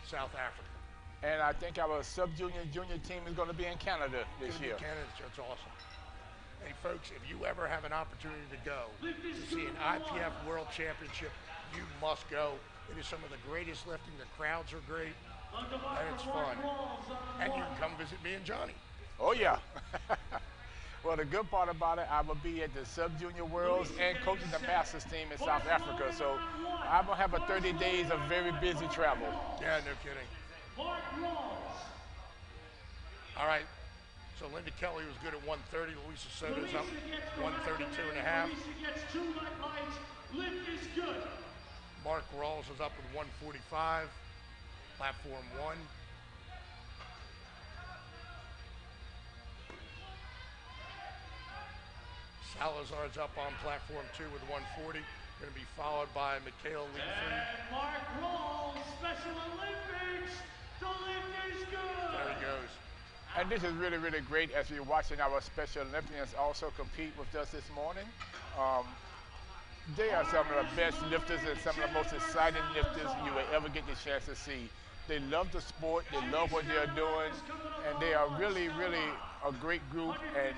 South Africa. And I think our sub-junior junior team is going to be in Canada this year. Canada, that's awesome. Hey, folks, if you ever have an opportunity to go to see an IPF World Championship, you must go. It is some of the greatest lifting. The crowds are great, and it's fun. And you can come visit me and Johnny. Oh, yeah. Well, the good part about it, I will be at the Sub-Junior Worlds and coaching the Masters team in South Africa. So I'm going to have a 30 days of very busy travel. Yeah, no kidding. All right. So Linda Kelly was good at 130. Louisa Soto's up 132 and a half. Mark Rawls is up with 145. Platform 1. Salazar's up on platform 2 with 140. Going to be followed by Mikhail Leifried. And Mark Rawls, Special Olympics. The lift is good. There he goes. And this is really, really great as we're watching our Special Olympians also compete with us this morning. They are some of the best lifters and some of the most exciting lifters you will ever get the chance to see. They love the sport, they love what they're doing, and they are really, really a great group. And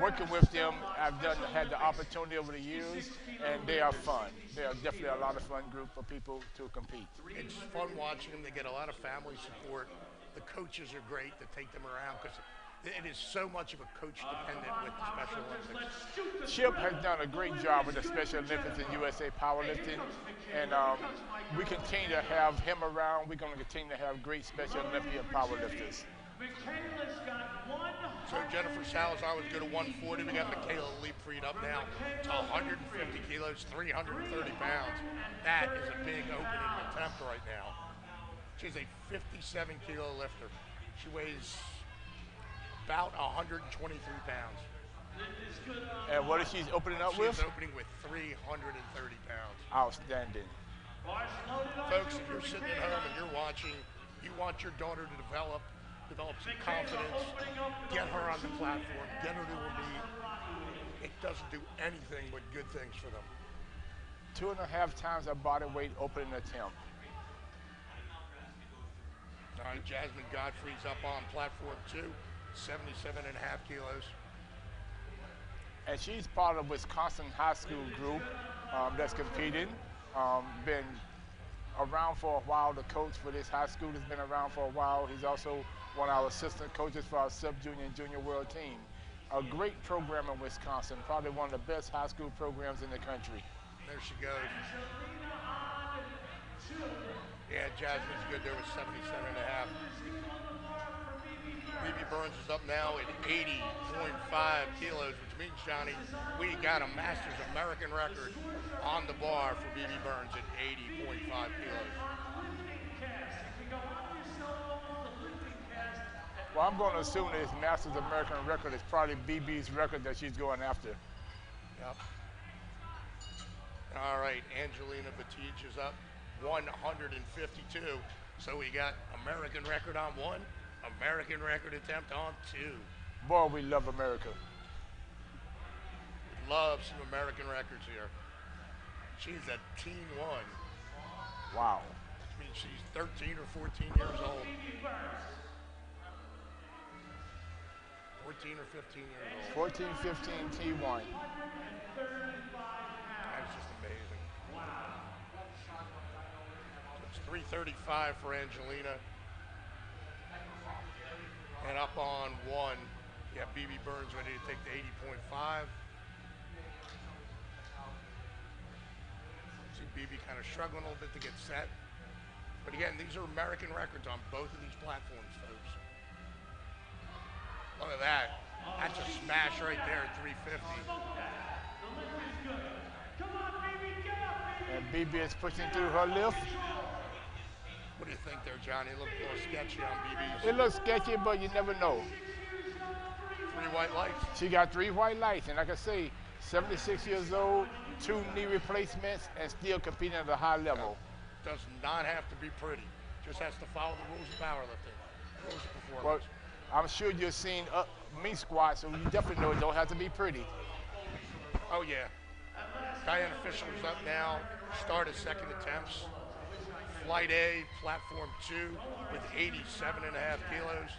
working with them, I've had the opportunity over the years, and they are fun. They are definitely a lot of fun group of people to compete. It's fun watching them. They get a lot of family support. The coaches are great to take them around because it is so much of a coach dependent with the Special Olympics. Chip has done a great job with the Special Olympics in USA Powerlifting, and we continue to have him around. We're going to continue to have great Special Olympian powerlifters. So Jennifer Salazar was good at 140. We got Michaela Leifried up now to 150 kilos, 330 pounds. That is a big opening attempt right now. She's a 57-kilo lifter. She weighs about 123 pounds. And what is she opening up with? She's opening with 330 pounds. Outstanding. Folks, if you're sitting at home and you're watching, you want your daughter to develop some confidence, get her on the platform, get her to a meet. It doesn't do anything but good things for them. 2.5 times her body weight opening attempt. All right, Jasmine Godfrey's up on platform 2, 77.5 kilos. And she's part of Wisconsin high school group that's competing. Been around for a while. The coach for this high school has been around for a while. He's also one of our assistant coaches for our sub-junior and junior world team. A great program in Wisconsin, probably one of the best high school programs in the country. There she goes. Yeah, Jasmine's good there with 77.5. BB Burns is up now at 80.5 kilos, which means, Johnny, we got a Masters American record on the bar for BB Burns at 80.5 kilos. Well, I'm going to assume that his Masters American record is probably BB's record that she's going after. Yep. All right, Angelina Batij is up 152. So we got American record on 1, American record attempt on 2. Boy, we love America. Love some American records here. She's a teen 1. Wow. Which means she's 13 or 14 years old. 14 or 15 years old. 14, 15, T1. That's just amazing. So it's 335 for Angelina. And up on 1, you have BB Burns ready to take the 80.5. See BB kind of struggling a little bit to get set. But again, these are American records on both of these platforms, folks. Look at that. That's a smash right there at 350. And BB is pushing through her lift. What do you think there, Johnny? It looked a little sketchy on BB's. It looks sketchy, but you never know. 3 white lights. She got 3 white lights, and like I say, 76 years old, 2 knee replacements, and still competing at a high level. Does not have to be pretty. Just has to follow the rules of powerlifting. Rules of performance. Well, I'm sure you've seen me squat, so you definitely know it don't have to be pretty. Oh, yeah. Diana Fisher is up now. Started second attempts. Flight A, platform 2 with 87.5 kilos.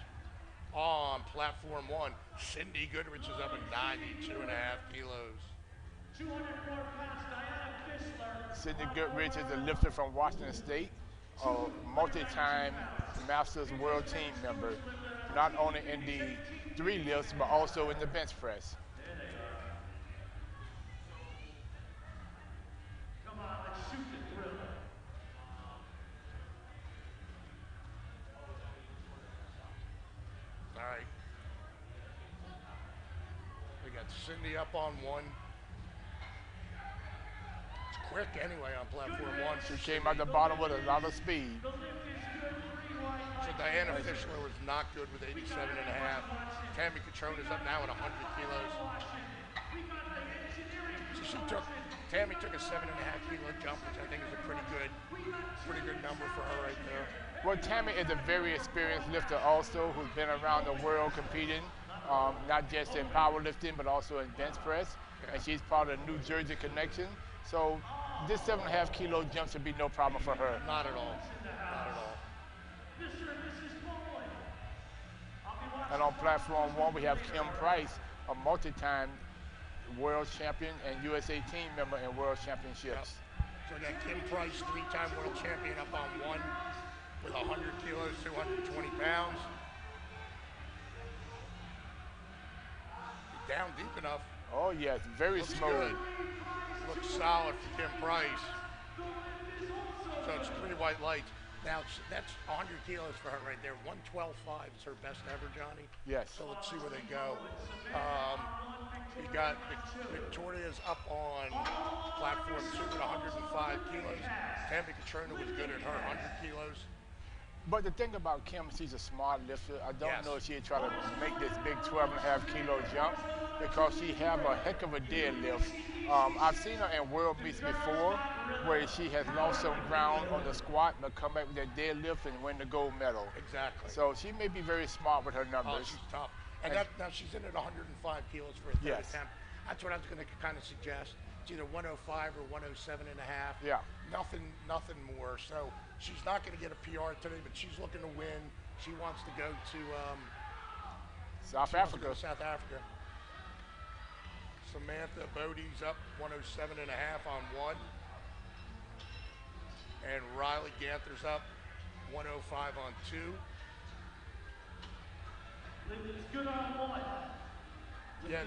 On platform 1, Cindy Goodrich is up at 92.5 kilos. 204 pounds, Diana Fissler. Cindy Goodrich is a lifter from Washington State, a multi-time Masters World Team member, not only in the 3 lifts, but also in the bench press. Come on, let's shoot the thriller. All right. We got Cindy up on 1. It's quick anyway on platform 1. She came out the bottom with a lot of speed. The lift is good, 3 white. So Diana Fishler was not good with 87.5. Tammy Catrone is up now at 100 kilos. We got the engineering. So Tammy took a 7.5 kilo jump, which I think is a pretty good number for her right there. Well, Tammy is a very experienced lifter also who's been around the world competing, not just in powerlifting, but also in bench press. And she's part of the New Jersey connection. So this 7.5 kilo jump should be no problem for her. Not at all. Not at all. Mr. and Mrs. Bowling. I'll be watching. And on platform 1, we have Kim Price, a multi-time world champion and USA team member in world championships. So we got Kim Price, 3-time world champion, up on 1 with 100 kilos, 220 pounds. Down deep enough. Oh yes, very Looks smooth. good. Looks solid for Kim Price. So it's 3 white lights. Now that's 100 kilos for her right there. 112.5 is her best ever, Johnny. Yes. So let's see where they go. We got Victoria's up on platform 2 at 105 kilos. Tammy Catrona was good at her 100 kilos. But the thing about Kim, she's a smart lifter. I don't Yes. know if she'd try to make this big 12.5 kilo jump because she have a heck of a deadlift. I've seen her in world meets before where she has lost some ground on the squat but come back with that deadlift and win the gold medal. Exactly. So she may be very smart with her Oh, numbers. she's tough. And now she's in at 105 kilos for a third Yes. attempt. That's what I was going to kind of suggest. It's either 105 or 107.5. Yeah. Nothing more. So she's not going to get a PR today, but she's looking to win. She wants to go to South Africa. South Africa. Samantha Bodie's up 107.5 on 1. And Riley Ganther's up 105 on 2. Lift is good on 1. Yeah,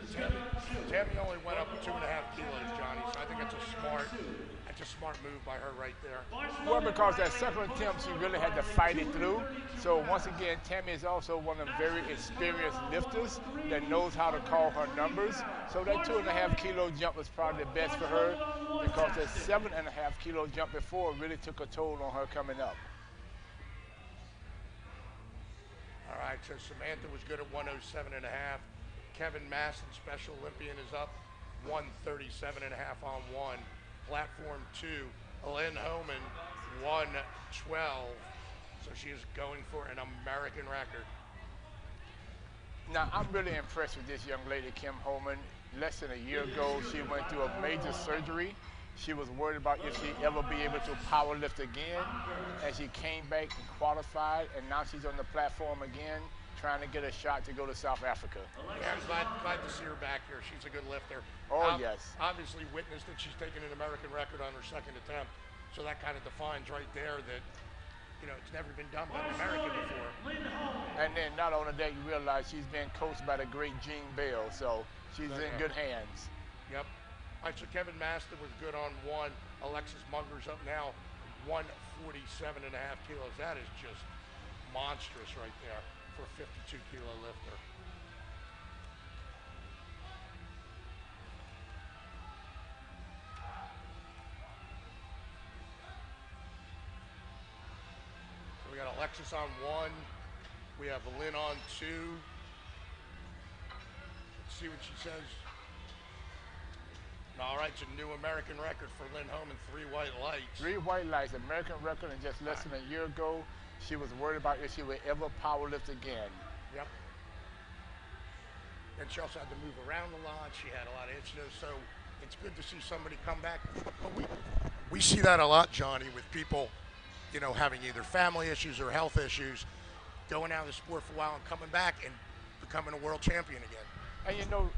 Tammy only went up 2.5 kilos, Johnny. So I think that's a smart move by her right there. Well, because that second attempt, she really had to fight it through. So once again, Tammy is also one of the very experienced lifters that knows how to call her numbers. So that 2.5 kilo jump was probably the best for her because that 7.5 kilo jump before really took a toll on her coming up. All right, so Samantha was good at 107.5. Kevin Masson, Special Olympian, is up 137.5 on 1. Platform 2, Lynn Homan, 112. So she is going for an American record. Now, I'm really impressed with this young lady, Kim Holman. Less than a year ago, she went through a major surgery. She was worried about if she'd ever be able to power lift again. And she came back and qualified, and now she's on the platform again, trying to get a shot to go to South Africa. Yeah, I'm glad to see her back here. She's a good lifter. Oh, yes. Obviously witnessed that she's taken an American record on her second attempt. So that kind of defines right there that, you know, it's never been done by an American before. And then not only that, you realize she's been coached by the great Gene Bell, so she's in good hands. Yep. All right, so Kevin Master was good on 1. Alexis Munger's up now 147.5 kilos. That is just monstrous right there for a 52 kilo lifter. So we got Alexis on 1. We have Lynn on 2. Let's see what she says. All right, it's a new American record for Lynn Homan, 3 white lights. 3 white lights, American record, and just less than a year ago, she was worried about if she would ever power lift again. Yep. And she also had to move around a lot. She had a lot of issues, so it's good to see somebody come back. But we see that a lot, Johnny, with people you know, having either family issues or health issues, going out of the sport for a while and coming back and becoming a world champion again. And you know,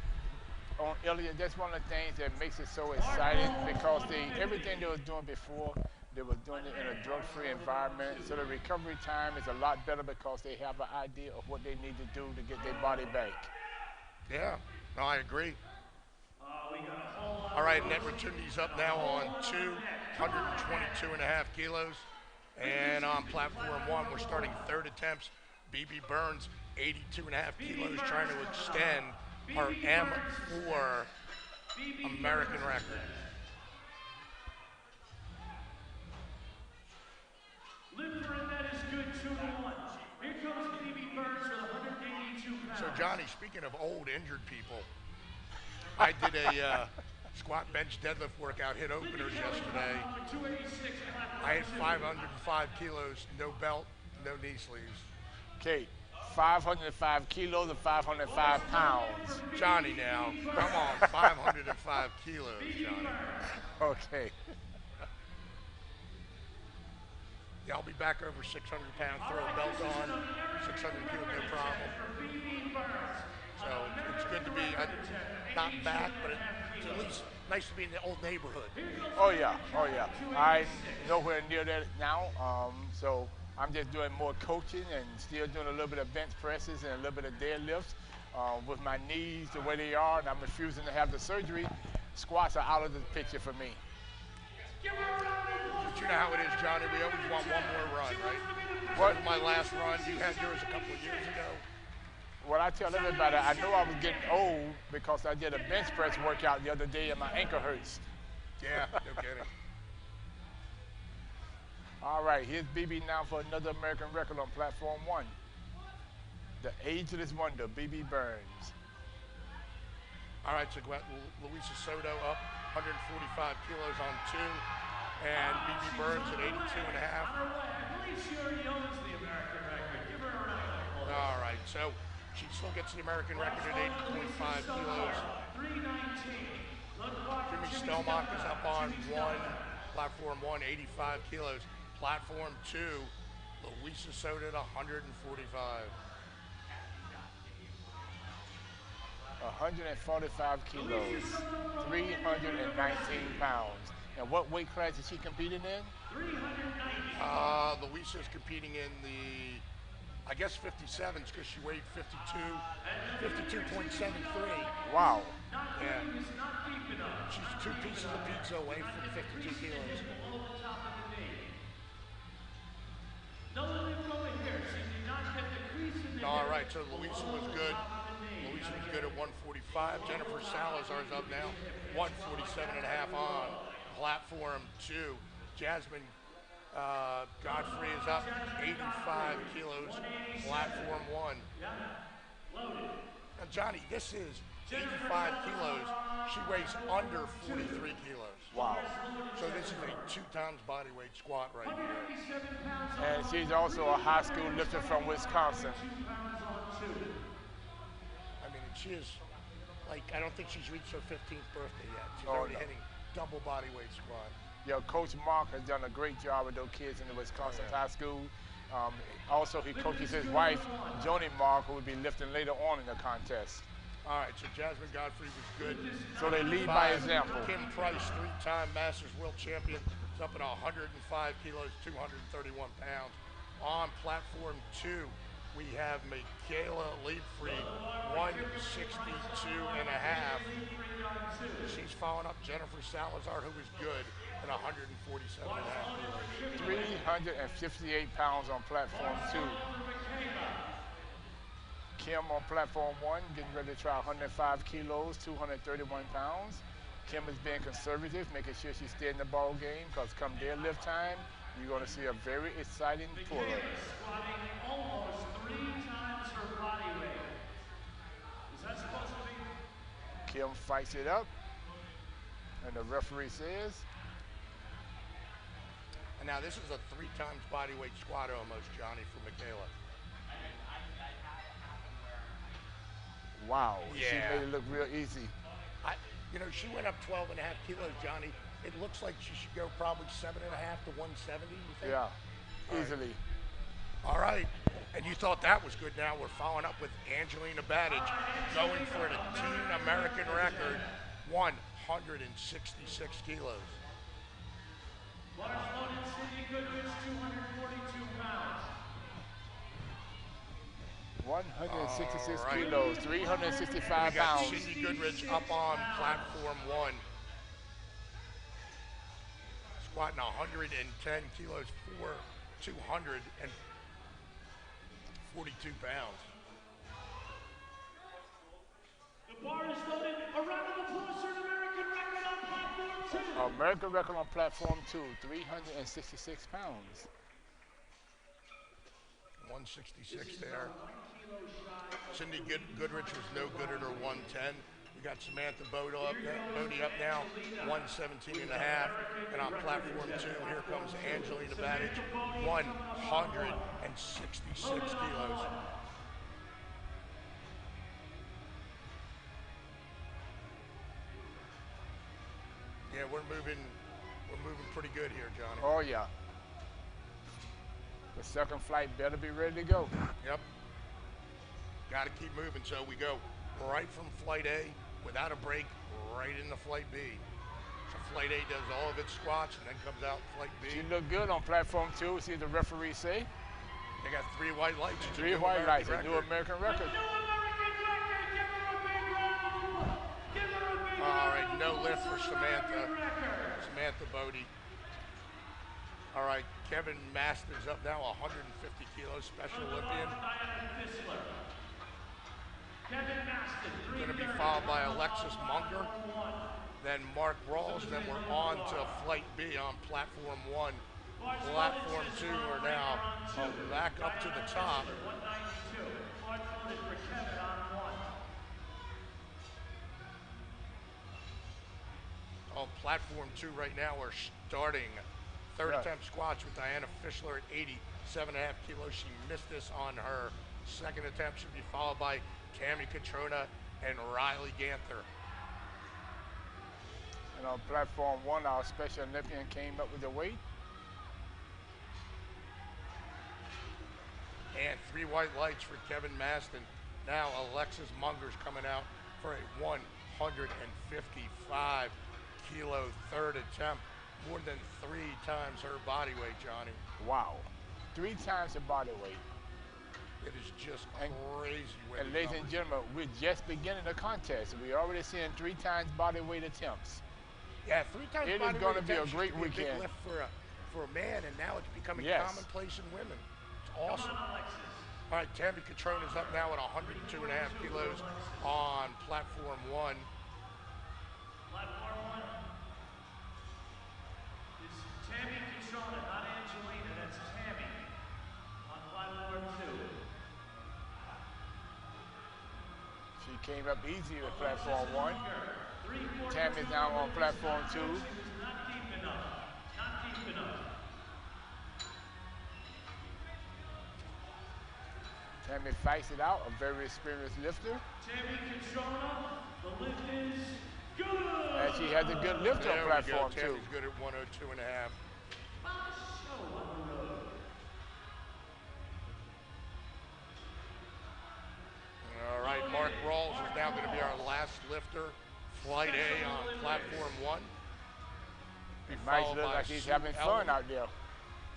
on Elliot, that's one of the things that makes it so exciting because everything they was doing before, they were doing it in a drug-free environment. So the recovery time is a lot better because they have an idea of what they need to do to get their body back. Yeah, no, I agree. All right, net opportunities up now on 222.5 kilos. And on platform 1, we're starting third attempts. BB Burns, 82.5 kilos, trying to extend her M4 American record. Lifter, and that is good, 2-1. Here comes BB Burns with 182 pounds. So, Johnny, speaking of old injured people, I did a squat, bench, deadlift workout, hit openers yesterday. I hit 505 kilos, no belt, no knee sleeves. Okay, 505 kilos and 505 pounds. Johnny now, come on, 505 kilos, Johnny. Okay. Yeah, I'll be back over 600 pounds, throw a belt on, 600 kilos, no problem. So it's good to be, not back, but it's at least nice to be in the old neighborhood. Oh yeah, oh yeah. I'm nowhere near that now, so I'm just doing more coaching and still doing a little bit of bench presses and a little bit of deadlifts. With my knees the way they are, and I'm refusing to have the surgery, squats are out of the picture for me. But you know how it is, Johnny. We always want one more run, right? What? Was my last run. You had yours a couple of years ago. What I tell everybody, I know I was getting old because I did a bench press workout the other day and my ankle hurts. Yeah, no kidding. All right, here's BB now for another American record on platform 1. The ageless wonder, BB Burns. All right, so go out, Luisa Soto up 145 kilos on 2, and BB Burns at 82 and a half. All right, so she still gets the American record at 80.5 kilos. Jimmy Stelmach is up on 1, platform 1, 85 kilos. Platform 2, Luisa Soto at 145. 145 kilos, 319 pounds. And what weight class is she competing in? Luisa's competing in the, I guess 57s because she weighed 52.73. Wow. Yeah. She's 2 pieces of pizza away from 52 kilos. All right, so Luisa was good. Luisa was good at 145. Jennifer Salazar's up now, 147 and a half on platform 2. Jasmine Godfrey is up 85 kilos, platform 1. Now, Johnny, this is 85 kilos. She weighs under 43 kilos. Wow. So this is a 2 times body weight squat right here. And she's also a high school lifter from Wisconsin. I mean, she is, like, I don't think she's reached her 15th birthday yet. She's Oh, already no. hitting double body weight squat. Yeah, Coach Mark has done a great job with those kids in the Wisconsin high school. Also, he coaches his wife, Joni Mark, who will be lifting later on in the contest. All right, so Jasmine Godfrey was good. So they lead by example. Kim Price, 3-time Masters World Champion, is up at 105 kilos, 231 pounds. On platform 2, we have Michaela Liebfried, 162 and a half. She's following up Jennifer Salazar, who was good, at 147 and a half kilos. 358 pounds on platform 2. Kim on platform 1, getting ready to try 105 kilos, 231 pounds. Kim is being conservative, making sure she stays in the ball game, because come deadlift time, you're going to see a very exciting puller. Squatting almost 3 times her body weight. Is that supposed to be? Kim fights it up, and the referee says. And now this is a 3 times body weight squat almost, Johnny, for Michaela. Wow, Yeah. she made it look real easy. You know, she went up 12 and a half kilos, Johnny. It looks like she should go probably 7 and a half to 170, you think? Yeah, easily. All right. And you thought that was good. Now we're following up with Angelina Badage going for the Team American record, 166 kilos. Bars loaded, Cindy Goodrich, 242 pounds. 166 All right. kilos, 365 We got pounds. Cindy Goodrich up on platform 1. Squatting 110 kilos for 242 pounds. The bar is loaded. A round of applause for an American record on platform 2. American record on platform 2, 366 pounds. 166 there. Cindy Goodrich was no good at her 110. We got Samantha Bodie up now, 117 and a half. And on platform 2, here comes Angelina Badage, 166 kilos. Yeah, we're moving pretty good here, Johnny. Oh yeah. The second flight better be ready to go. Yep. Got to keep moving. So we go right from flight A without a break right into flight B. So flight A does all of its squats and then comes out flight B. She looked good on platform 2. See the referee say? They got 3 white lights. 3 white lights, a new American record. All right, no lift for Samantha Bodie. All right, Kevin Maston's up now, 150 kilos, Special Olympian. Going to be followed by Alexis Munger, then Mark Rawls, then we're on to flight B on platform 1. Platform 2, we're now back up to the top. On platform 2 right now, we're starting third attempt squats with Diana Fischler at 87.5 kilos. She missed this on her second attempt. Should be followed by Tammy Catrona and Riley Ganther. And on platform 1, our Special Olympian came up with the weight. And 3 white lights for Kevin Maston. Now Alexis Munger's coming out for a 155 kilo third attempt. More than 3 times her body weight, Johnny. Wow. 3 times her body weight. It is just crazy. And ladies and gentlemen, we're just beginning the contest. We're already seeing 3 times body weight attempps. Yeah, 3 times it body is going weight to be a attempts great used to be weekend. A big lift for a man, and now it's becoming commonplace in women. It's awesome. All right, Tammy Catrona's up now at 102.5 kilos on platform 1. Platform 1 is Tammy Catrona, not Angelina. That's Tammy on platform 2. She came up easy with platform 1. Tammy's now on platform 2. Not deep enough. Not deep enough. Tammy fights it out, a very experienced lifter. Tammy Catrona, the lift is good. And she has a good lift on platform 2. Tammy's good at 102.5. All right, Mark Rawls is now going to be our last lifter. Flight A on platform 1. It might look like he's having fun out there.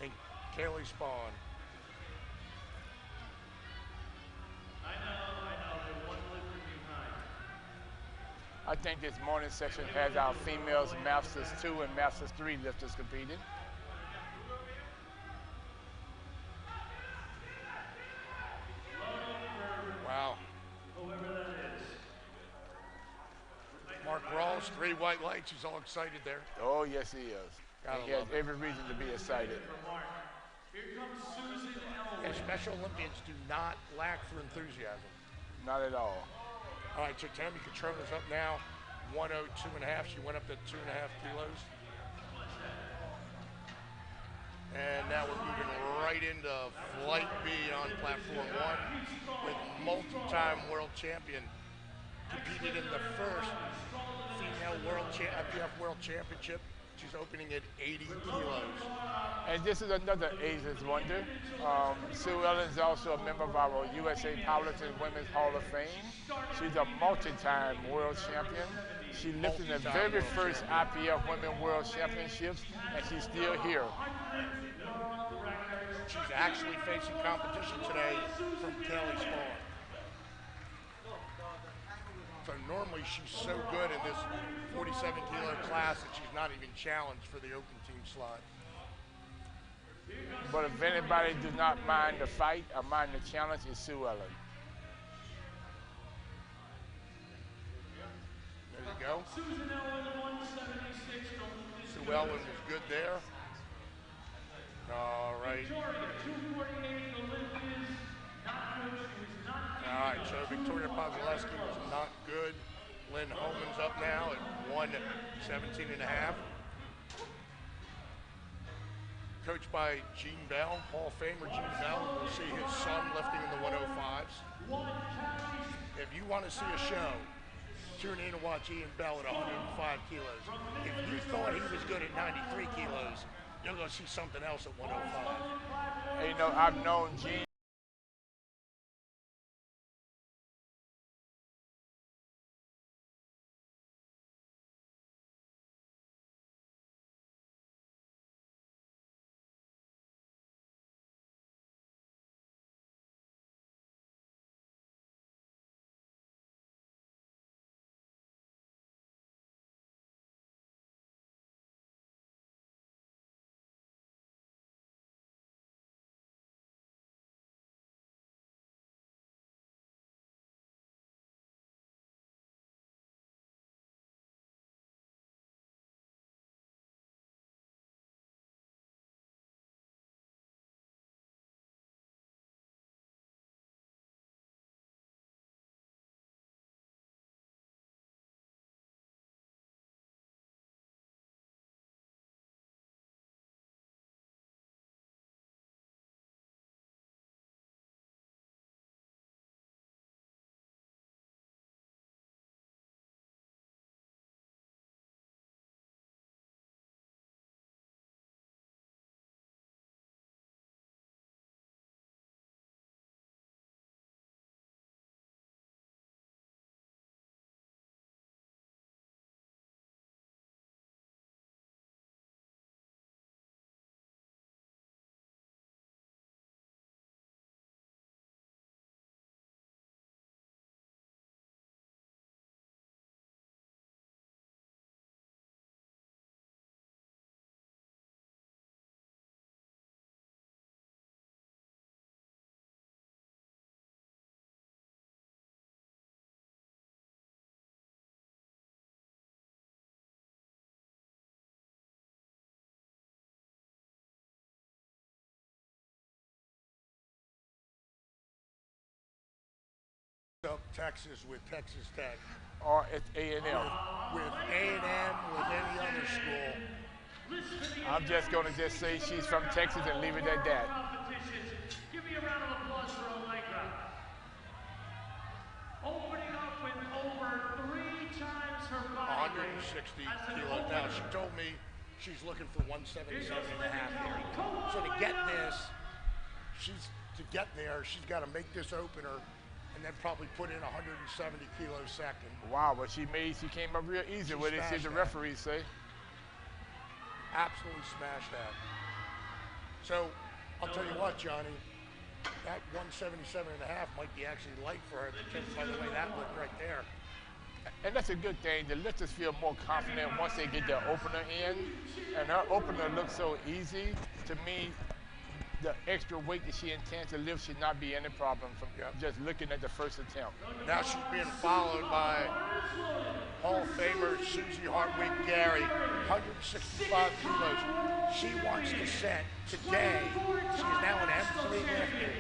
And Kaylee Spawn. I know, they're 1 lifter behind. I think this morning session has our females Masters 2 and Masters 3 lifters competing. Wow. Whoever that is. Mark Rawls, 3 white lights. He's all excited there. Oh, yes, he is. Gotta He has love it. every reason to be excited. Here comes Susan Elwood. And Special Olympians do not lack for enthusiasm. Not at all. All right, so Tammy Catrona's up now, 102.5. She went up to 2.5 kilos. And now we're moving right into Flight B on platform 1 with multi-time world champion. Competed in the first female IPF World Championship She's opening at 80 kilos. And this is another Asia's wonder. Sue Ellen is also a member of our USA Powerlifting Women's Hall of Fame. She's a multi-time world champion. She lifted the very first IPF Women World Championships, and she's still here. She's actually facing competition today from Kelly's farm. So normally she's so good in this 47 kilo class that she's not even challenged for the open team slot. But if anybody does not mind the fight or mind the challenge, it's Sue Ellen. There you go. Sue Ellen was good there. All right. All right, so Victoria Pozaleski was not good. Lynn Holman's up now at 117.5. Coached by Gene Bell, Hall of Famer Gene Bell. We'll see his son lifting in the 105s. If you want to see a show, tune in and watch Ian Bell at 105 kilos. If you thought he was good at 93 kilos, you're going to see something else at 105. And, you know, I've known Gene Up Texas with Texas Tech. or at A&M. With A&M, with any other school. I'm just going to just say she's from Texas and leave it at that. Give me a round of applause for Allegra. Opening up with over 3 times her body 160 kilos. Now, she told me she's looking for 177.5 here. So to get this, she's got to make this opener and then probably put in 170 kilos second. Wow, but she came up real easy with it, see the referees say. Absolutely smashed that. So, I'll tell you what, Johnny, that 177.5 might be actually light for her, just by the way that looked right there. And that's a good thing. The lifters feel more confident once they get their opener in. And her opener looks so easy. To me, the extra weight that she intends to lift should not be any problem from just looking at the first attempt. Now she's being followed by Hall of Famer Susie Hartwig-Gary, 165 kilos. She wants to set today, she's now an M3 lifter.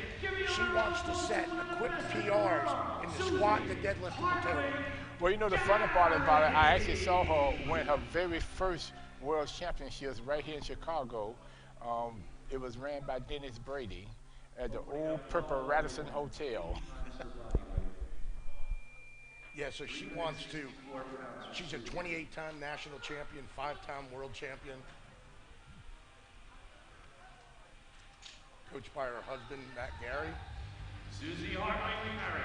She wants to set quick PRs in the squat, the deadlift, and the total. Well, you know, the funny part about it, I actually saw her win her very first World Championships right here in Chicago. It was ran by Dennis Brady at the old Purple Radisson Hotel. Yeah, so she wants to, she's a 28-time national champion, 5-time world champion. Coached by her husband, Matt Gary.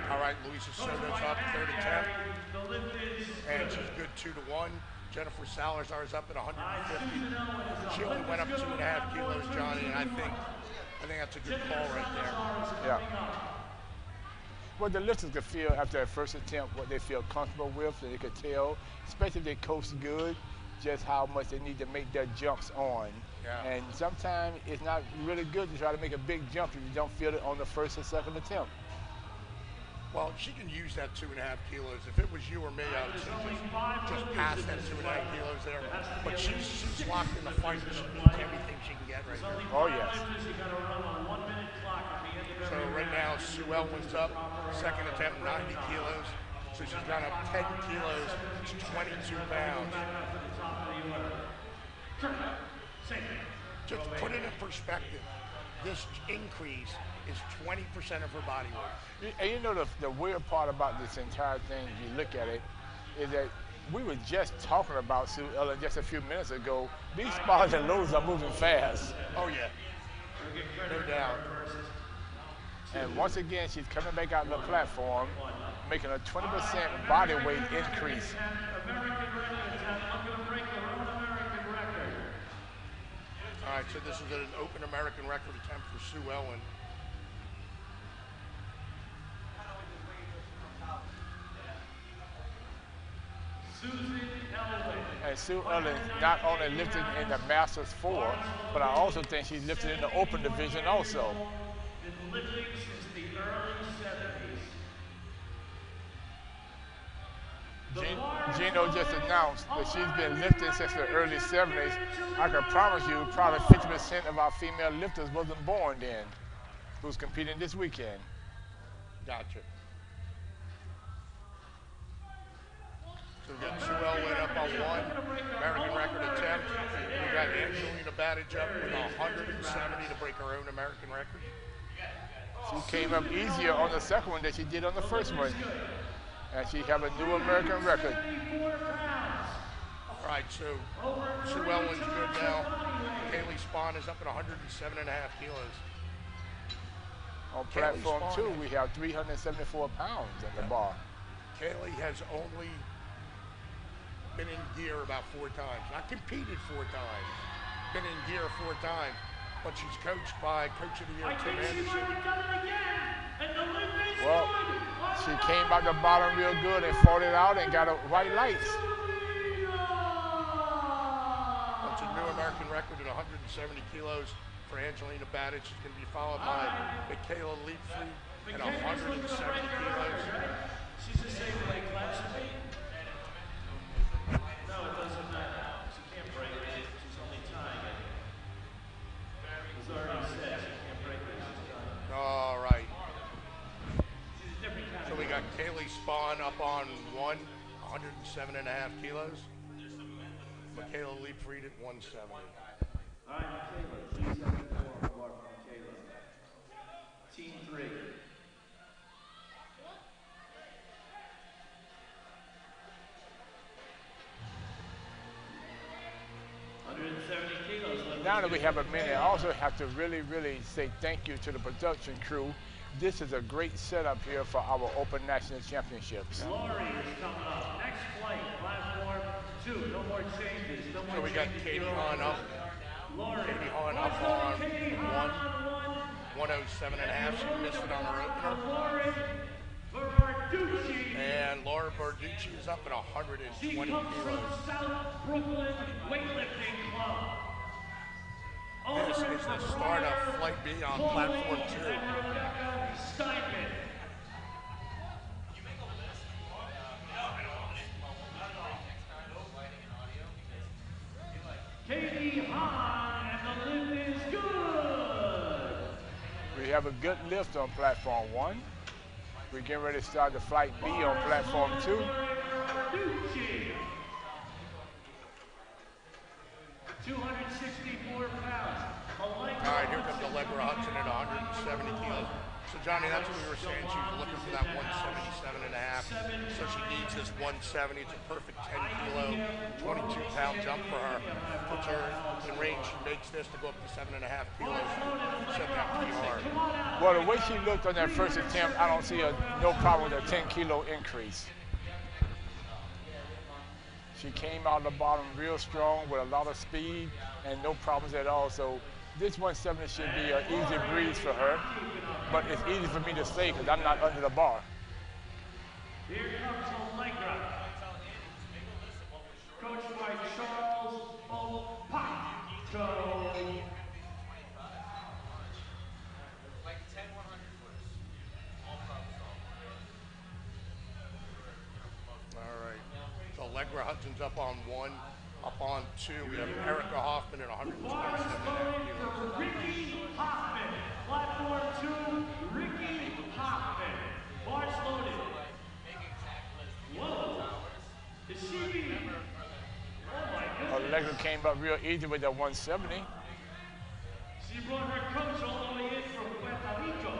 All right, Louisa Soto's up, third attempt. And she's good 2-1. Jennifer Salazar's up at 150. She only went up 2.5 kilos, Johnny, and I think that's a good call right there. Yeah. Well, the lifters could feel after that first attempt what they feel comfortable with, and they could tell, especially if they coach good, just how much they need to make their jumps on. Yeah. And sometimes it's not really good to try to make a big jump if you don't feel it on the first or second attempt. Well, she can use that 2.5 kilos. If it was you or me, I would say just pass that 2.5 kilos there. But she's locked in the fight. She needs everything she can get right here. Oh, yes. So right now, Sue Elwin's up. Second attempt, 90 kilos. So she's gone up 10 kilos. It's 22 pounds. Just put it in perspective. This increase is 20% of her body weight. And you know the weird part about this entire thing, if you look at it, is that we were just talking about Sue Ellen just a few minutes ago. These bars and loads are moving fast. Oh, yeah. No doubt. And once again, she's coming back out on the platform, making a 20% body weight increase. All right, so this is an open American record attempt for Sue Ellen. And Sue Ellen not only lifted in the Masters 4, but I also think she's lifted in the open division also. Been lifting since the early 70s. Gino just announced that she's been lifting since the early 70s. I can promise you probably 50% of our female lifters wasn't born then, who's competing this weekend. Gotcha. So we got Sue Ellen up on one American record attempt. We got Angelina Badage up with 170 to break her own American record. She came up easier on the second one than she did on the first one. And she have a new American record. All right, so Sue Ellen's good now. Kaylee Spawn is up at 107.5 kilos. On platform 2, we have 374 pounds at the bar. Kaylee has only been in gear about 4 times. Not competed 4 times. Been in gear 4 times. But she's coached by Coach of the Year, Tim Anderson. Well, she came out the bottom real good and fought it out and got a white lights. That's a new American record at 170 kilos for Angelina Badage. She's going to be followed by Michaela Leapfrey at 170 kilos. She's the same weight class as me. No, it doesn't matter. She can't break it. She's only tying it. It's already said she can't break it. She's tying it. All right. She's a different kind So we got Kaylee Spawn up on 107.5 kilos. Michaela Leapfried at 170. All right, Michaela, 374 bar from Michaela. Team 3. Now that we have a minute, I also have to really say thank you to the production crew. This is a great setup here for our Open National Championships. Lori is coming up. Next flight, platform 2. No more changes. No more So we got changes. Katie Hahn up. Lori. Katie Hahn up on 107.5. She missed it on her opener. And Laura Barducci is up at 120 She comes from kilos. South Brooklyn Weightlifting Club. This is the start of Flight B on platform 2. Steinman. Katie Hahn, and the lift is good. We have a good lift on platform 1. We're getting ready to start the Flight B on platform 2. 264 pounds. All right, here comes Allegra Hudson at 170 kilos. So Johnny, that's what we were saying. She was looking for that 177 and a half. So she needs this 170. It's a perfect 10 kilo, 22 pound jump for her. Puts her in range. She makes this to go up to 7.5 kilos. Set that PR. Well, the way she looked on that first attempt, I don't see no problem with a 10 kilo increase. She came out of the bottom real strong with a lot of speed and no problems at all. So this 170 should be an easy breeze for her, but it's easy for me to say because I'm not under the bar. Here comes Allegra, coached by Charles O'Paco. All right. So Allegra Hudson's up on 1. Up on 2, we have Erica Hoffman at 127 kilos. Ricky Hoffman, platform 2, Ricky Hoffman. Bars loaded. Whoa. Is she? Oh my goodness. Allegra came up real easy with that 170. She brought her coach all the way in from Puerto Rico.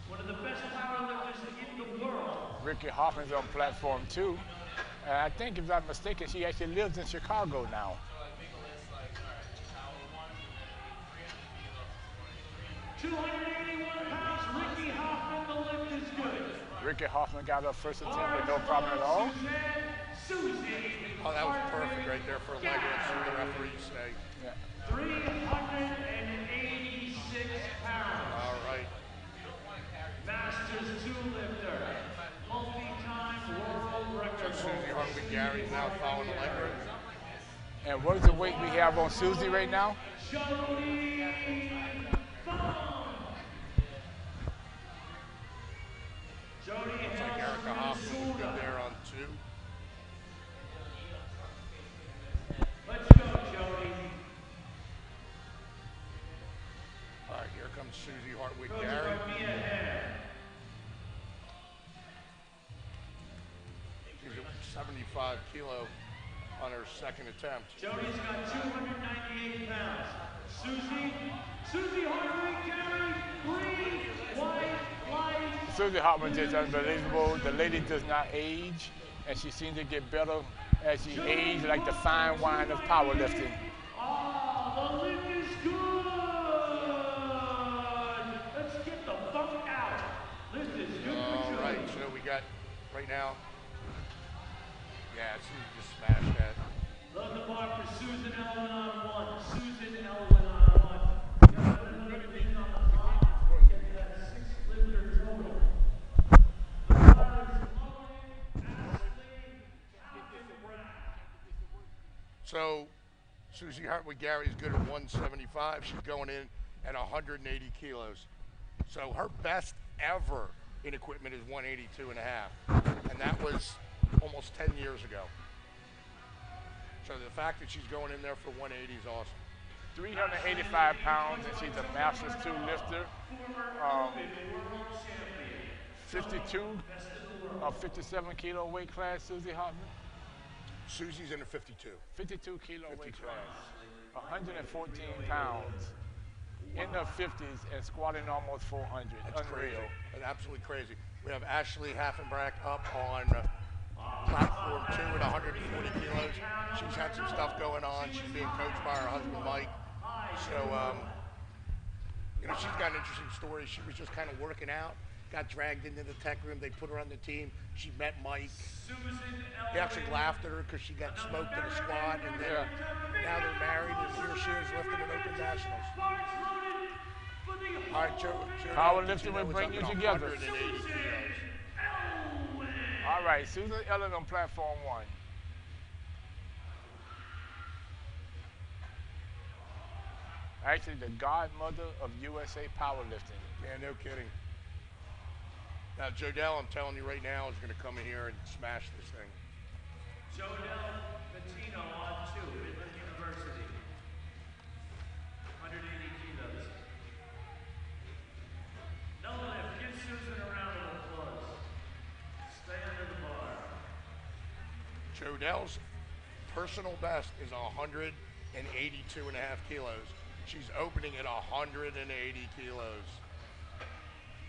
One of the best powerlifters in the world. Ricky Hoffman's on platform 2. I think, if I'm not mistaken, she actually lives in Chicago now. 281 pounds, Ricky Hoffman, the lift is good. Ricky Hoffman got her first attempt with no problem at all. Susie. Oh, that was perfect right there for Allegra. Let's see what the referees say. Yeah. 386 pounds. All right. Masters 2 lifter. Multi-time world So record. Susie Hartwig Gary's now following Allegra. And what is the weight we have on Susie right now? Jody Bone. Jody Looks like Erica Hoffman was good there on 2. Let's go, Jody. All right, here comes Susie Hartwig Coach Gary. Mia Hair. She's at 75 kilo on her second attempt. Jody's got 298 pounds. Susie Hartwig Gary, green, white, light. Susie Hartman is unbelievable. The lady does not age, and she seems to get better as she ages, like the fine wine of powerlifting. Oh, the lift is good. Let's get the funk out. Lift is good All for right, Jody. so we got right now. Yeah, Susie just smashed that. Load the bar for Susan Elwin on 1. Susan Elwin on 1. Got another thing on the top. Get that 6 lifter total. So Susie Hartwig Gary is good at 175. She's going in at 180 kilos. So her best ever in equipment is 182 and a half. And that was almost 10 years ago. So the fact that she's going in there for 180 is awesome. 385 pounds, and she's a Masters 2 lifter. 52 or 57 kilo weight class, Susie Hartman. Susie's in the 52. 52 kilo weight class, 114 pounds, in the 50s and squatting almost 400. That's Unreal. crazy. That's absolutely crazy. We have Ashley Haffenbrack up on platform 2 at 140 kilos. She's had some stuff going on. She's being coached by her husband, Mike. So, you know, she's got an interesting story. She was just kind of working out, got dragged into the tech room. They put her on the team. She met Mike. He actually laughed at her because she got smoked in a squad, and then now they're married, and here she is lifting an open nationals. All right, Joe. Powerlifting will bring you together. 180 kilos. All right, Susan Ellen on platform 1. Actually, the godmother of USA powerlifting. Yeah, no kidding. Now, Jodell, I'm telling you right now, is going to come in here and smash this thing. Jodell Patino on 2, Midland University. 180 kilos. No lift. Give Susan a round of applause. Stay under the bar. Jodell's personal best is 182 and a half kilos. She's opening at 180 kilos.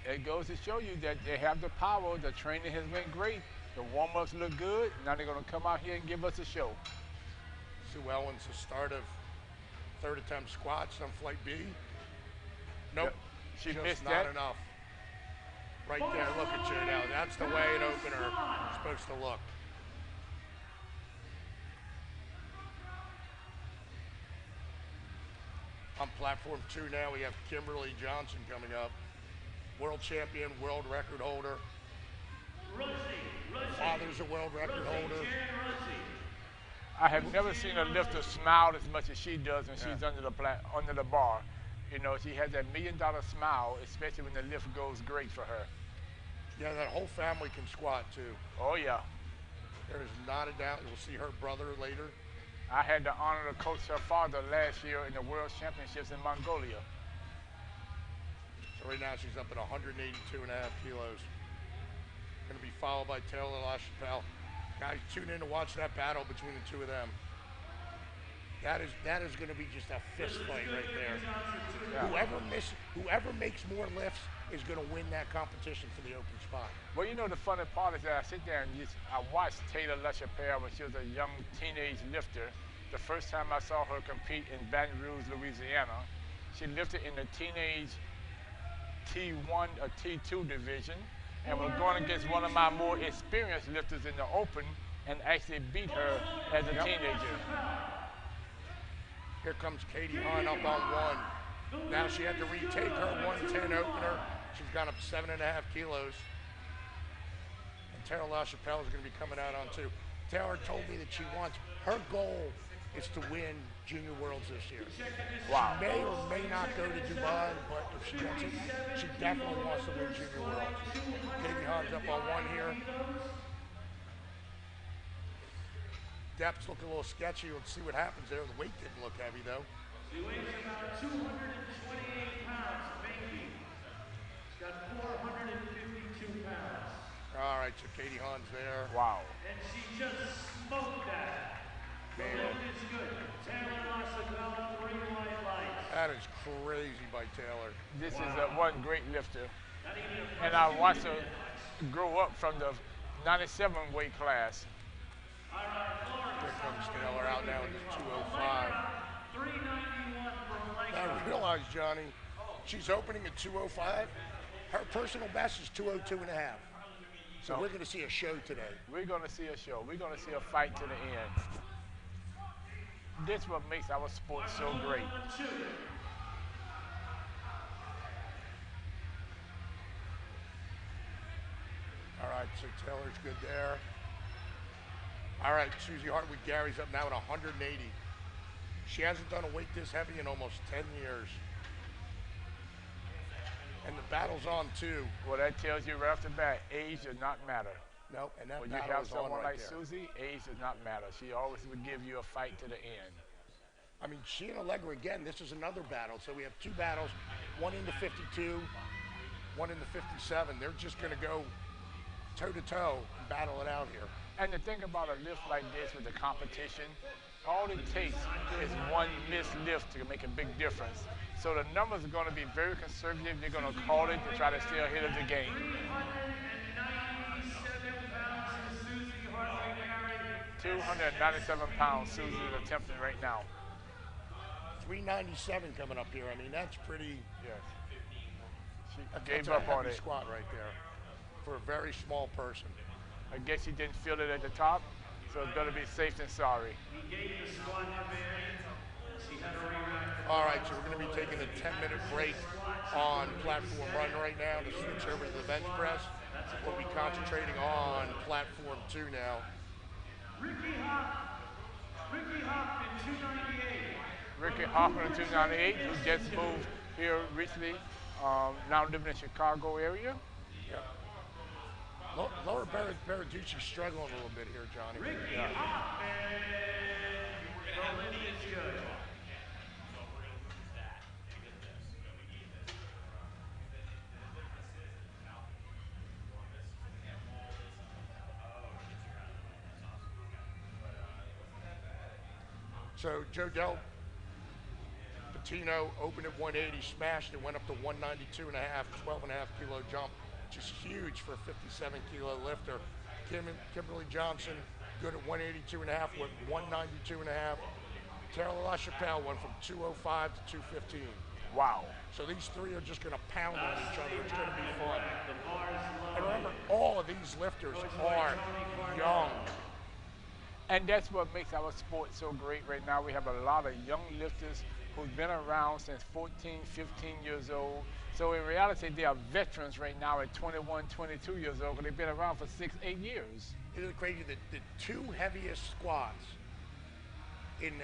it goes to show you that they have the power. The training has been great. The warm-ups look good. Now they're going to come out here and give us a show. Sue Ellen's the start of third attempt squats on flight B. Nope. Yep. She just missed not that. enough. Right there, look at you now. That's the way an opener is supposed to look. On platform 2 now, we have Kimberly Johnson coming up. World champion, world record holder. Father's a world record holder. I have never seen a lifter smile as much as she does when she's under the bar. You know, she has that $1 million smile, especially when the lift goes great for her. Yeah, that whole family can squat too. Oh yeah. There is not a doubt. You'll see her brother later. I had the honor to coach her father last year in the World Championships in Mongolia. So right now she's up at 182.5 kilos. Going to be followed by Taylor LaChapelle. Guys, tune in to watch that battle between the two of them. That is going to be just a fist fight right there. Yeah. Whoever makes more lifts is going to win that competition for the open spot. Well, you know, the funny part is that I sit there and I watched Taylor LaChapelle when she was a young teenage lifter. The first time I saw her compete in Baton Rouge, Louisiana, she lifted in the teenage T1 or T2 division and was going against one of my more experienced lifters in the open and actually beat her as a teenager. Here comes Katie Hahn up on 1. Now she had to retake her 110 opener. She's gone up 7.5 kilos. And Taylor LaChapelle is going to be coming out on 2. Taylor told me that her goal is to win Junior Worlds this year. Wow. She may or may not go to Dubai, but if she gets it, she definitely wants to win Junior Worlds. Katie Hahn's up on 1 here. Depth's looking a little sketchy. Let's see what happens there. The weight didn't look heavy, though. She weighs about 228 pounds, Banky. She's got 452 pounds. All right, so Katie Hahn's there. Wow. And she just smoked that. The lift is good. Taylor LaChapelle, 3 white lights. That is crazy by Taylor. This is one great lifter. And I watched her grow up from the 97 weight class. Here comes Taylor out now in the 205. 391 for I realize, Johnny, she's opening at 205. Her personal best is 202.5. So we're going to see a show today. We're going to see a show. We're going to see a fight to the end. This is what makes our sport so great. All right, so Taylor's good there. All right, Susie Hartwig Gary's up now at 180. She hasn't done a weight this heavy in almost 10 years. And the battle's on too. Well, that tells you right off the bat, age does not matter. Nope, and that when you have someone like Susie, age does not matter. She always would give you a fight to the end. I mean, she and Allegra, again, this is another battle. So we have 2 battles, one in the 52, one in the 57. They're just going to go toe-to-toe and battle it out here. And the thing about a lift like this with the competition, all it takes is one missed lift to make a big difference. So the numbers are going to be very conservative. They're going to call it to try to stay ahead of the game. 297 pounds Susie is attempting right now. 397 coming up here. I mean, that's pretty. Yes. She gave up on it. Squat right there for a very small person. I guess she didn't feel it at the top, so it's better be safe than sorry. He gave the squat command. She had a react. All right, so we're going to be taking a 10-minute break on platform run right now to switch over to the bench press. We'll be concentrating on platform 2 now. Ricky Hoffman, 298. Ricky Hoffman, 298. He just moved here recently, now living in Chicago area. Yeah. Laura Baraducci's struggling a little bit here, Johnny. Ricky Hoffman. The lift is good. So Joe Dell, the Patino opened at 180, smashed it, went up to 192 and a half, 12 and a half kilo jump, which is huge for a 57 kilo lifter. Kimberly Johnson, good at 182 and a half, went 192 and a half. Taylor LaChapelle went from 205 to 215. Wow. So these three are just going to pound on each other. It's going to be fun. And remember, all of these lifters are young. And that's what makes our sport so great right now. We have a lot of young lifters who've been around since 14, 15 years old. So in reality, they are veterans right now at 21, 22 years old, because they've been around for 6, 8 years. Isn't it crazy that the two heaviest squats in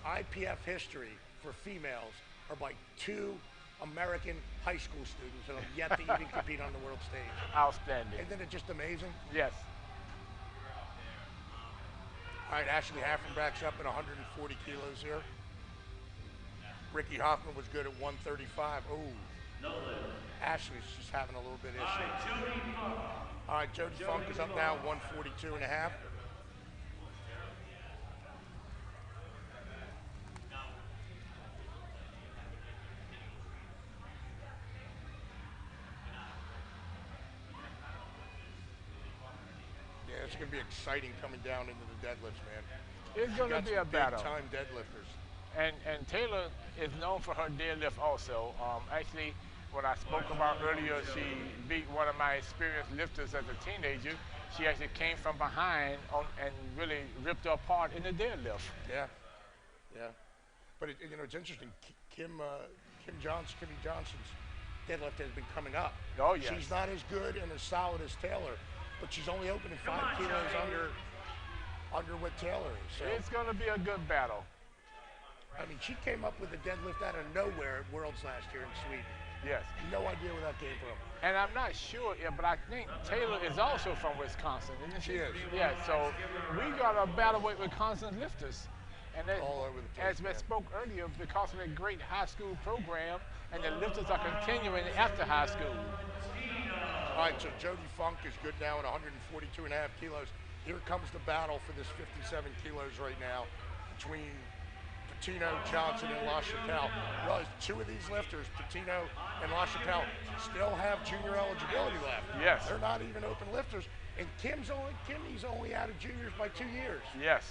IPF history for females are by two American high school students that have yet to even compete on the world stage? Outstanding. Isn't it just amazing? Yes. All right, Ashley Haffenbach's up at 140 kilos here. Ricky Hoffman was good at 135. Oh, Ashley's just having a little bit of issue. All right, Jody Funk is up now, 142 and a half. Yeah, it's going to be exciting coming down into the deadlifts, man. It's going to be a battle. Big-time deadlifters. And Taylor is known for her deadlift also. Actually, when I spoke about earlier, she beat one of my experienced lifters as a teenager. She actually came from behind and really ripped her apart in the deadlift. Yeah, yeah. But it's interesting. Kimmy Johnson's deadlift has been coming up. Oh, yes. She's not as good and as solid as Taylor, but she's only opening 5 kilos under what Taylor is. So it's going to be a good battle. I mean, she came up with a deadlift out of nowhere at Worlds last year in Sweden. Yes. No idea where that came from. And I'm not sure, but I think Taylor is also from Wisconsin, isn't she? She is. Yeah, so we got a battle with Wisconsin lifters. And that, all over the place, as we spoke earlier, because of the great high school program, and the lifters are continuing after high school. All right, so Jody Funk is good now at 142 and a half kilos. Here comes the battle for this 57 kilos right now between Patino, Johnson, and LaChapelle. Realize two of these lifters, Patino and LaChapelle, still have junior eligibility left. Yes. They're not even open lifters. And Kimmy's only out of juniors by 2 years. Yes.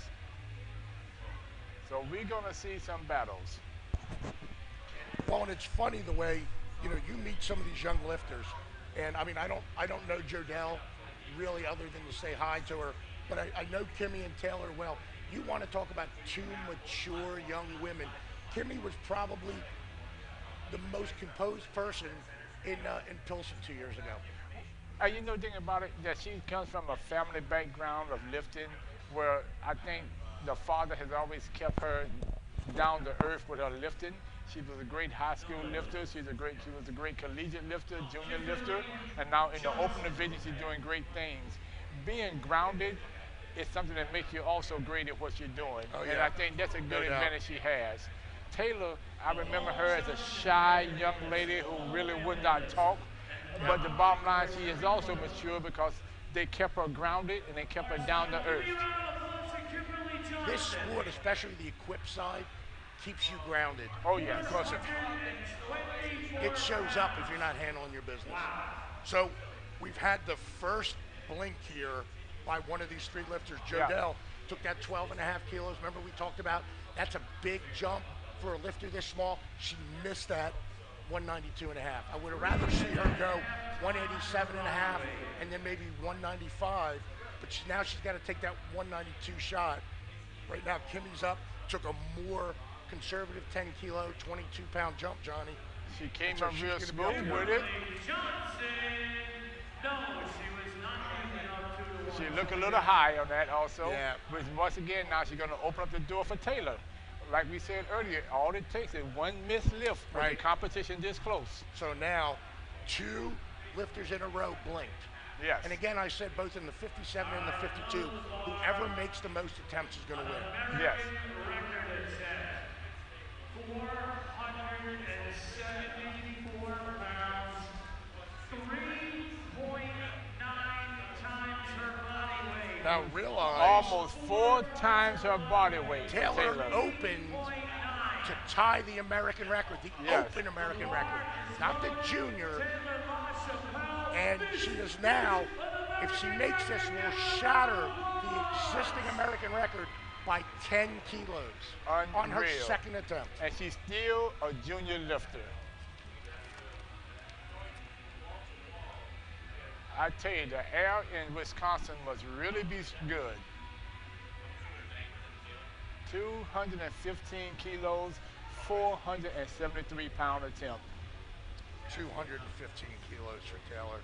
So we're going to see some battles. Well, and it's funny the way, you meet some of these young lifters. And I mean, I don't know Jodelle really other than to say hi to her, but I know Kimmy and Taylor well. You want to talk about two mature young women. Kimmy was probably the most composed person in Pilsen 2 years ago. You know the thing about it, that she comes from a family background of lifting where I think the father has always kept her down to earth with her lifting. She was a great high school lifter. She was a great collegiate lifter, junior lifter, and now in the open division, she's doing great things. Being grounded is something that makes you also great at what you're doing. Oh, yeah. And I think that's a good No doubt. advantage she has. Taylor, I remember her as a shy young lady who really would not talk, but the bottom line, she is also mature because they kept her grounded and they kept her down to earth. This sport, especially the equipped side, keeps you grounded. Oh, yes. Because it shows up if you're not handling your business. So we've had the first blink here by one of these three lifters. Jodelle took that 12 and a half kilos. Remember we talked about that's a big jump for a lifter this small. She missed that 192 and a half. I would have rather see her go 187 and a half and then maybe 195, but now she's got to take that 192 shot. Right now Kimmy's up, took a more conservative 10 kilo, 22 pound jump, Johnny. She came So up she's real gonna be smooth up there. with it. No, she was not moving up to the She looked a little high on that also. Yeah. But once again, now she's going to open up the door for Taylor. Like we said earlier, all it takes is one missed lift with Right. the competition this close. So now, two lifters in a row blinked. Yes. And again, I said both in the 57 and the 52, whoever makes the most attempts is going to win. Yes. 474 pounds, 3.9 times her body weight. Now realize Almost 4 times her body weight. Taylor opened to tie the American record, the Yes. open American record, not the junior. And she is now, if she makes this, will shatter the existing American record by 10 kilos on her Unreal. second attempt. And she's still a junior lifter. I tell you, the air in Wisconsin must really be good. 215 kilos, 473-pound attempt. 215 kilos for Taylor.